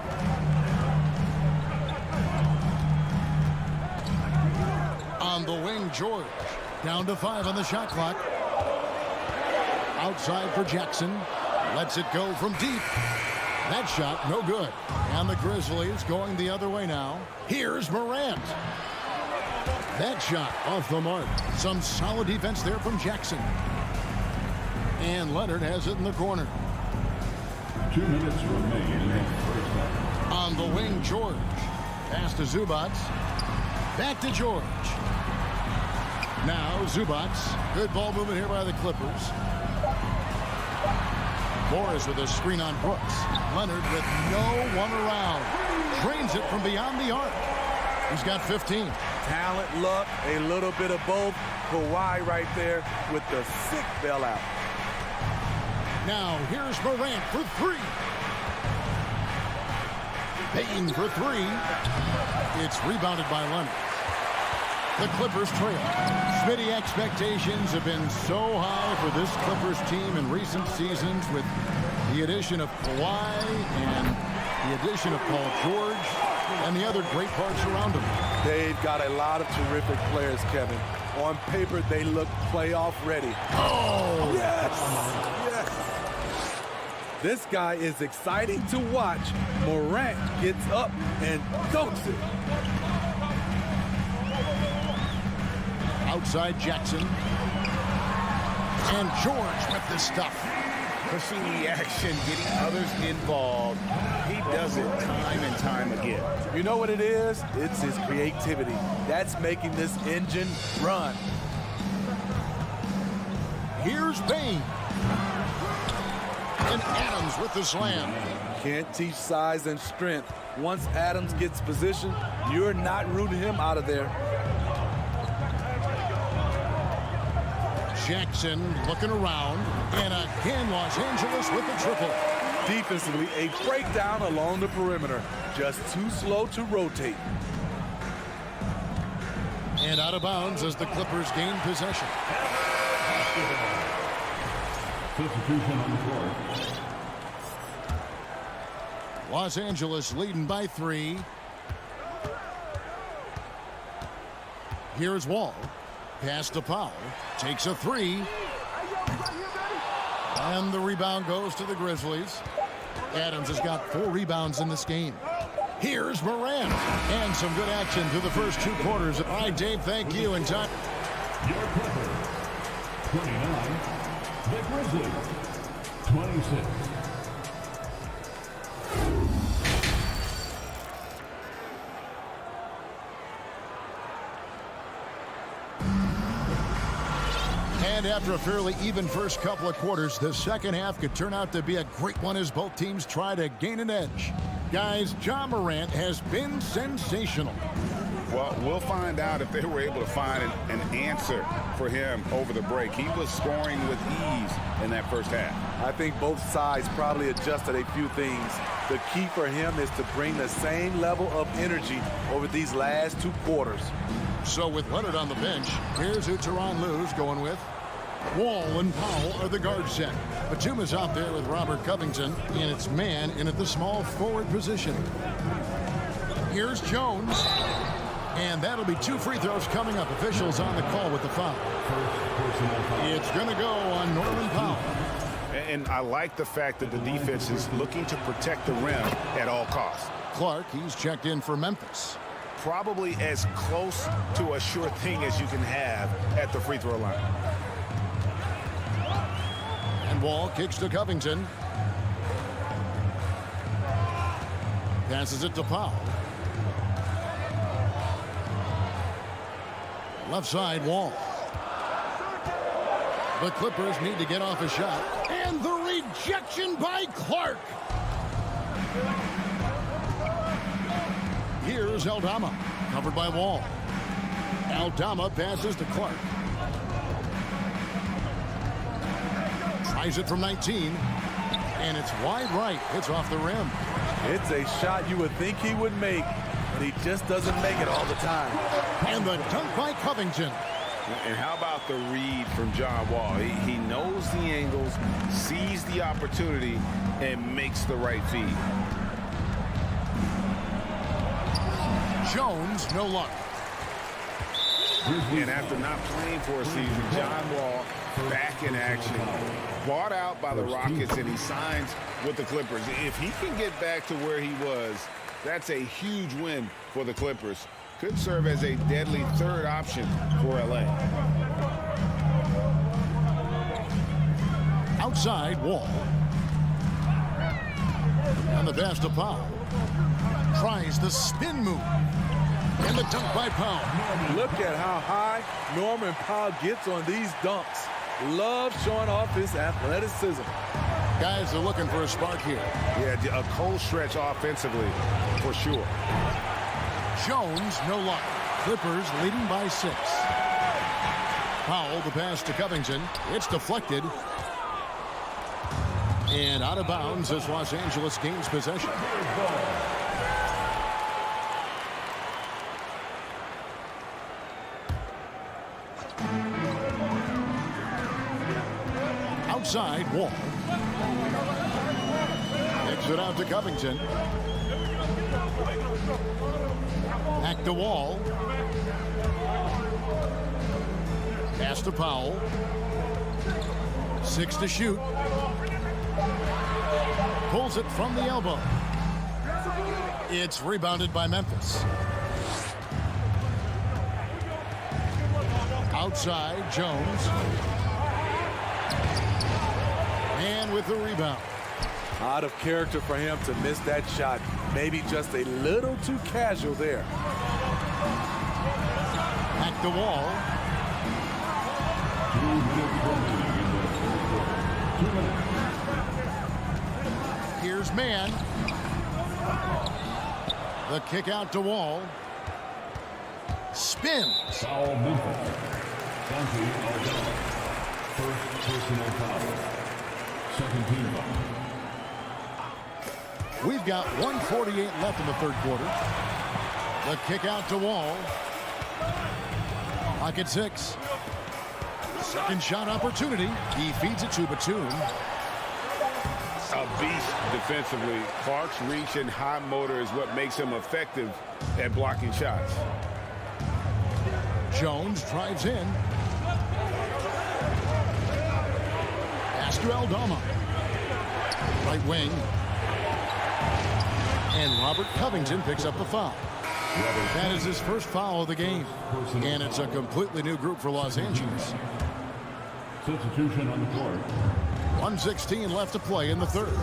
On the wing, George. Down to 5 on the shot clock. Outside for Jackson. Lets it go from deep. That shot, no good. And the Grizzlies going the other way now. Here's Morant. That shot off the mark. Some solid defense there from Jackson. And Leonard has it in the corner. 2 minutes remain in the first half. On the wing, George. Pass to Zubats. Back to George. Now Zubats. Good ball movement here by the Clippers. Morris with a screen on Brooks. Leonard with no one around. Drains it from beyond the arc. He's got 15. Talent, luck, a little bit of both. Kawhi right there with the sick bailout. Now here's Morant for three. Payton for three. It's rebounded by Leonard. The Clippers trail. Spydi expectations have been so high for this Clippers team in recent seasons with the addition of Kawhi and the addition of Paul George and the other great parts around him. They've got a lot of terrific players, Kevin. On paper, they look playoff ready. Oh! Yes! Yes! This guy is exciting to watch. Morant gets up and dunks it. Outside Jackson. And George with the stuff. Pushing the action, getting others involved. He does it time and time again. You know what it is? It's his creativity. That's making this engine run. Here's Payne. And Adams with the slam. Can't teach size and strength. Once Adams gets position, you're not rooting him out of there. Jackson looking around, and again Los Angeles with the triple. Defensively, a breakdown along the perimeter. Just too slow to rotate. And out of bounds as the Clippers gain possession. Substitution on the floor. Los Angeles leading by 3. Here's Wall. Pass to Powell. Takes a 3. And the rebound goes to the Grizzlies. Adams has got 4 rebounds in this game. Here's Morant. And some good action through the first 2 quarters. All right, Dave, thank you. And time. Your Clippers. 29. The Grizzlies. 26. And after a fairly even first couple of quarters, the second half could turn out to be a great one as both teams try to gain an edge. Guys, Ja Morant has been sensational. Well, we'll find out if they were able to find an answer for him over the break. He was scoring with ease in that first half. I think both sides probably adjusted a few things. The key for him is to bring the same level of energy over these last 2 quarters. So with Leonard on the bench, here's who Tyronn Lue's going with. Wall and Powell are the guard set. Batuma's out there with Robert Covington, and it's man in at the small forward position. Here's Jones. And that'll be 2 free throws coming up. Officials on the call with the foul. It's going to go on Norman Powell. And I like the fact that the defense is looking to protect the rim at all costs. Clark, he's checked in for Memphis. Probably as close to a sure thing as you can have at the free throw line. And Wall kicks to Covington. Passes it to Powell. Left side, Wall. The Clippers need to get off a shot. And the rejection by Clark. Here's Aldama, covered by Wall. Aldama passes to Clark. Tries it from 19. And it's wide right. It's off the rim. It's a shot you would think he would make, but he just doesn't make it all the time. And the dunk by Covington. And how about the read from John Wall? He knows the angles, sees the opportunity, and makes the right feed. Jones, no luck. And after not playing for a season, John Wall back in action. Bought out by the Rockets, and he signs with the Clippers. If he can get back to where he was, that's a huge win for the Clippers. Could serve as a deadly third option for LA. Outside, Wall. And the pass to Powell. tries the spin move. And the dunk by Powell. Look at how high Norman Powell gets on these dunks. Love showing off his athleticism. Guys are looking for a spark here. Yeah, a cold stretch offensively, for sure. Jones, no luck. Clippers leading by 6. Powell, the pass to Covington. It's deflected. And out of bounds as Los Angeles gains possession. Outside, Wall. Kicks it out to Covington. Back to Wall. Pass to Powell. 6 to shoot. Pulls it from the elbow. It's rebounded by Memphis. Outside, Jones. And with the rebound. Out of character for him to miss that shot. Maybe just a little too casual there. Back to Wall. Here's Mann. The kick out to Wall. Spins. Foul Memphis. First personal foul. Second team foul. We've got 1:48 left in the third quarter. The kick out to Wall. Pocket 6. Second shot opportunity. He feeds it to Batum. A beast defensively. Clark's reach and high motor is what makes him effective at blocking shots. Jones drives in. Pass to Aldama. Right wing. And Robert Covington picks up the foul. That is his first foul of the game. And it's a completely new group for Los Angeles. Substitution on the court. 1:16 left to play in the third.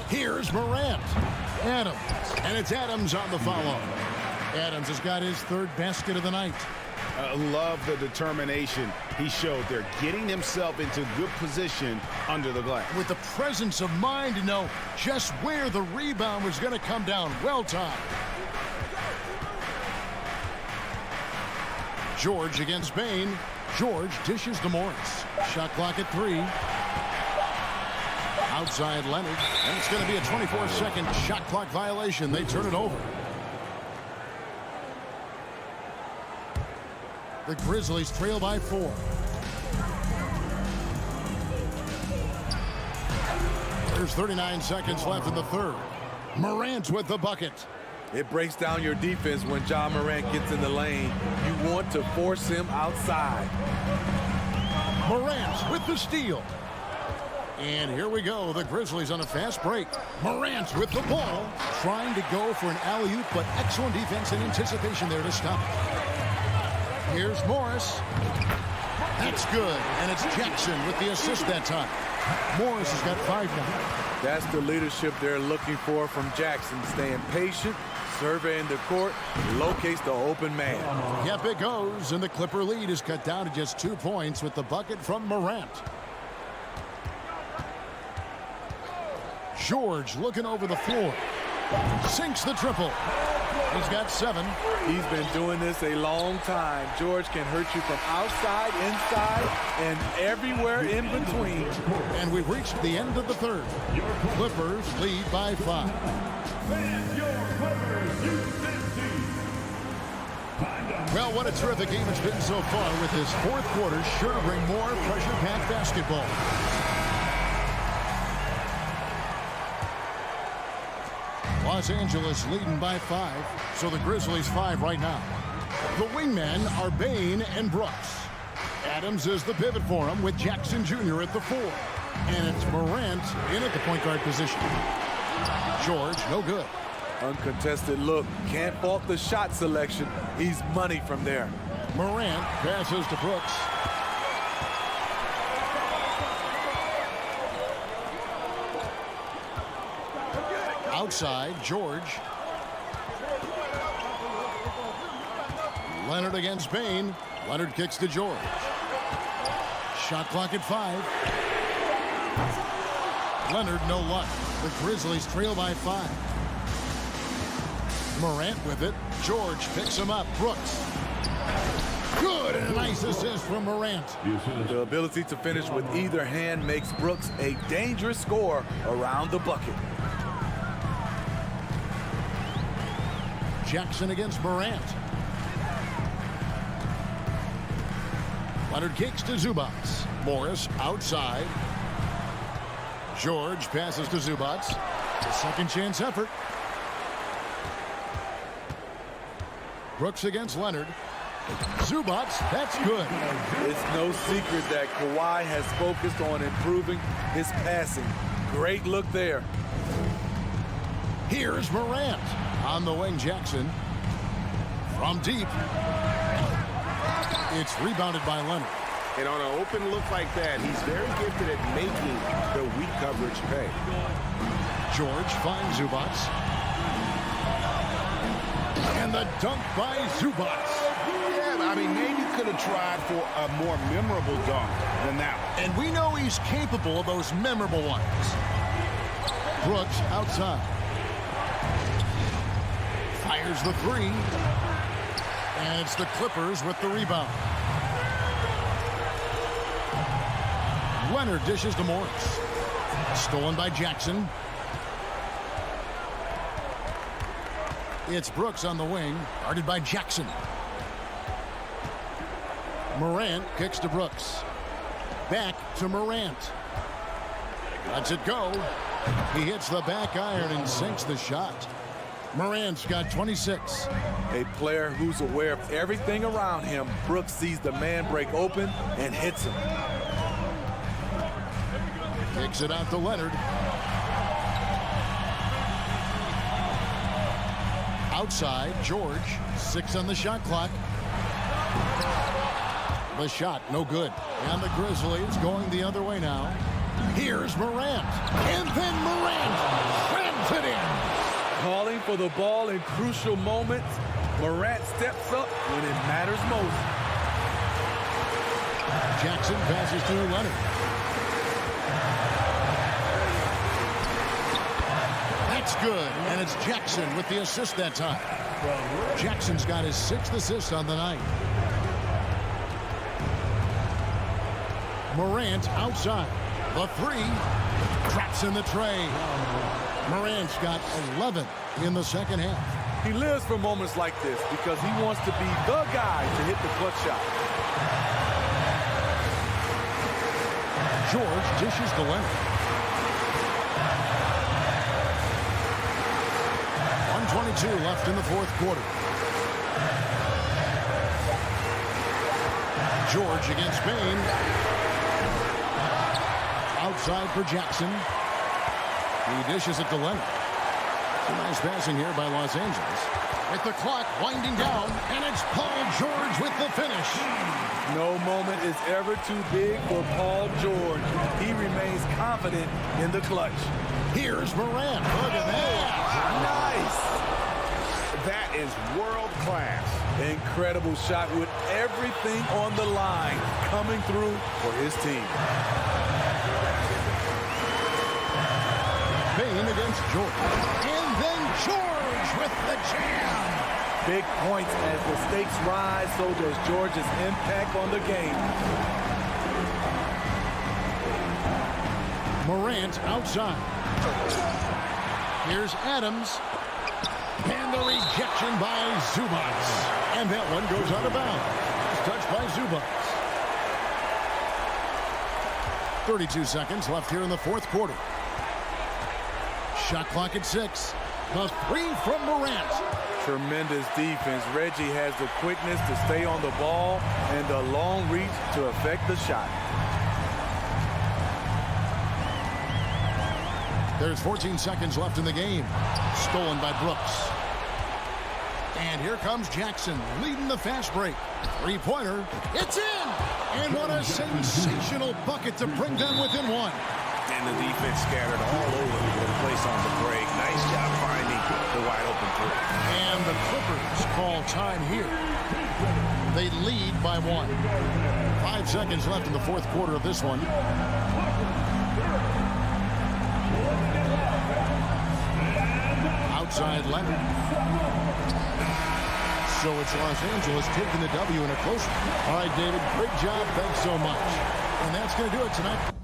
Here's Morant. Adams. And it's Adams on the follow. Adams has got his third basket of the night. Love the determination he showed there, getting himself into good position under the glass. With the presence of mind to know just where the rebound was going to come down. Well timed. George against Bain. George dishes to Morris. Shot clock at 3. Outside Leonard. And it's going to be a 24-second shot clock violation. They turn it over. The Grizzlies trail by 4. There's 39 seconds left in the third. Morant with the bucket. It breaks down your defense when Ja Morant gets in the lane. You want to force him outside. Morant with the steal. And here we go. The Grizzlies on a fast break. Morant with the ball. Trying to go for an alley-oop, but excellent defense and anticipation there to stop it. Here's Morris. That's good. And it's Jackson with the assist that time. Morris has got 5 now. That's the leadership they're looking for from Jackson. Staying patient, surveying the court, locates the open man. Yep, it goes. And the Clipper lead is cut down to just 2 points with the bucket from Morant. George looking over the floor. Sinks the triple. He's got 7. He's been doing this a long time. George can hurt you from outside, inside, and everywhere in between. And we've reached the end of the third. Clippers lead by 5. Well, what a terrific game it's been so far, with this fourth quarter sure to bring more pressure-packed basketball. Los Angeles leading by 5, so the Grizzlies 5 right now. The wingmen are Bain and Brooks. Adams is the pivot for him with Jackson Jr. at the 4. And it's Morant in at the point guard position. George, no good. Uncontested look. Can't fault the shot selection. He's money from there. Morant passes to Brooks. Outside, George. Leonard against Bain. Leonard kicks to George. Shot clock at 5. Leonard, no luck. The Grizzlies trail by 5. Morant with it. George picks him up. Brooks. Good. And a nice assist from Morant. The ability to finish with either hand makes Brooks a dangerous scorer around the bucket. Jackson against Morant. Leonard kicks to Zubats. Morris outside. George passes to Zubats. A second chance effort. Brooks against Leonard. Zubats, that's good. It's no secret that Kawhi has focused on improving his passing. Great look there. Here's Morant. On the wing, Jackson. From deep. It's rebounded by Leonard. And on an open look like that, he's very gifted at making the weak coverage pay. George finds Zubats. And the dunk by Zubats. Yeah, I mean, maybe could have tried for a more memorable dunk than that one. And we know he's capable of those memorable ones. Brooks outside. Fires the 3. And it's the Clippers with the rebound. Leonard dishes to Morris. Stolen by Jackson. It's Brooks on the wing, guarded by Jackson. Morant kicks to Brooks. Back to Morant. Lets it go. He hits the back iron and sinks the shot. Morant's got 26. A player who's aware of everything around him. Brooks sees the man break open and hits him. Kicks it out to Leonard. Outside, George. 6 on the shot clock. The shot, no good. And the Grizzlies going the other way now. Here's Morant. And then Morant slams it in. Calling for the ball in crucial moments. Morant steps up when it matters most. Jackson passes to Leonard. That's good. And it's Jackson with the assist that time. Jackson's got his 6th assist on the night. Morant outside. The 3. Traps in the tray. Morant's got 11 in the second half. He lives for moments like this because he wants to be the guy to hit the clutch shot. George dishes to Leonard. 1:22 left in the 4th quarter. George against Bain. Outside for Jackson. He dishes it to Leonard. Some nice passing here by Los Angeles. With the clock winding down, and it's Paul George with the finish. No moment is ever too big for Paul George. He remains confident in the clutch. Here's Morant. Look at that. Nice. That is world class. Incredible shot with everything on the line coming through for his team. Bain against George. And then George with the jam. Big points as the stakes rise, so does George's impact on the game. Morant outside. Here's Adams. And the rejection by Zubats. And that one goes out of bounds. Touched by Zubats. 32 seconds left here in the 4th quarter. Shot clock at 6. The 3 from Morant. Tremendous defense. Reggie has the quickness to stay on the ball and the long reach to affect the shot. There's 14 seconds left in the game. Stolen by Brooks. And here comes Jackson leading the fast break. 3-pointer. It's in! And what a sensational bucket to bring them within 1. And the defense scattered all over the place on the break. Nice job finding the wide open 3. And the Clippers call time here. They lead by 1. 5 seconds left in the fourth quarter of this one. Outside Leonard. So it's Los Angeles taking the W in a close one. All right, David, great job. Thanks so much. And that's going to do it tonight.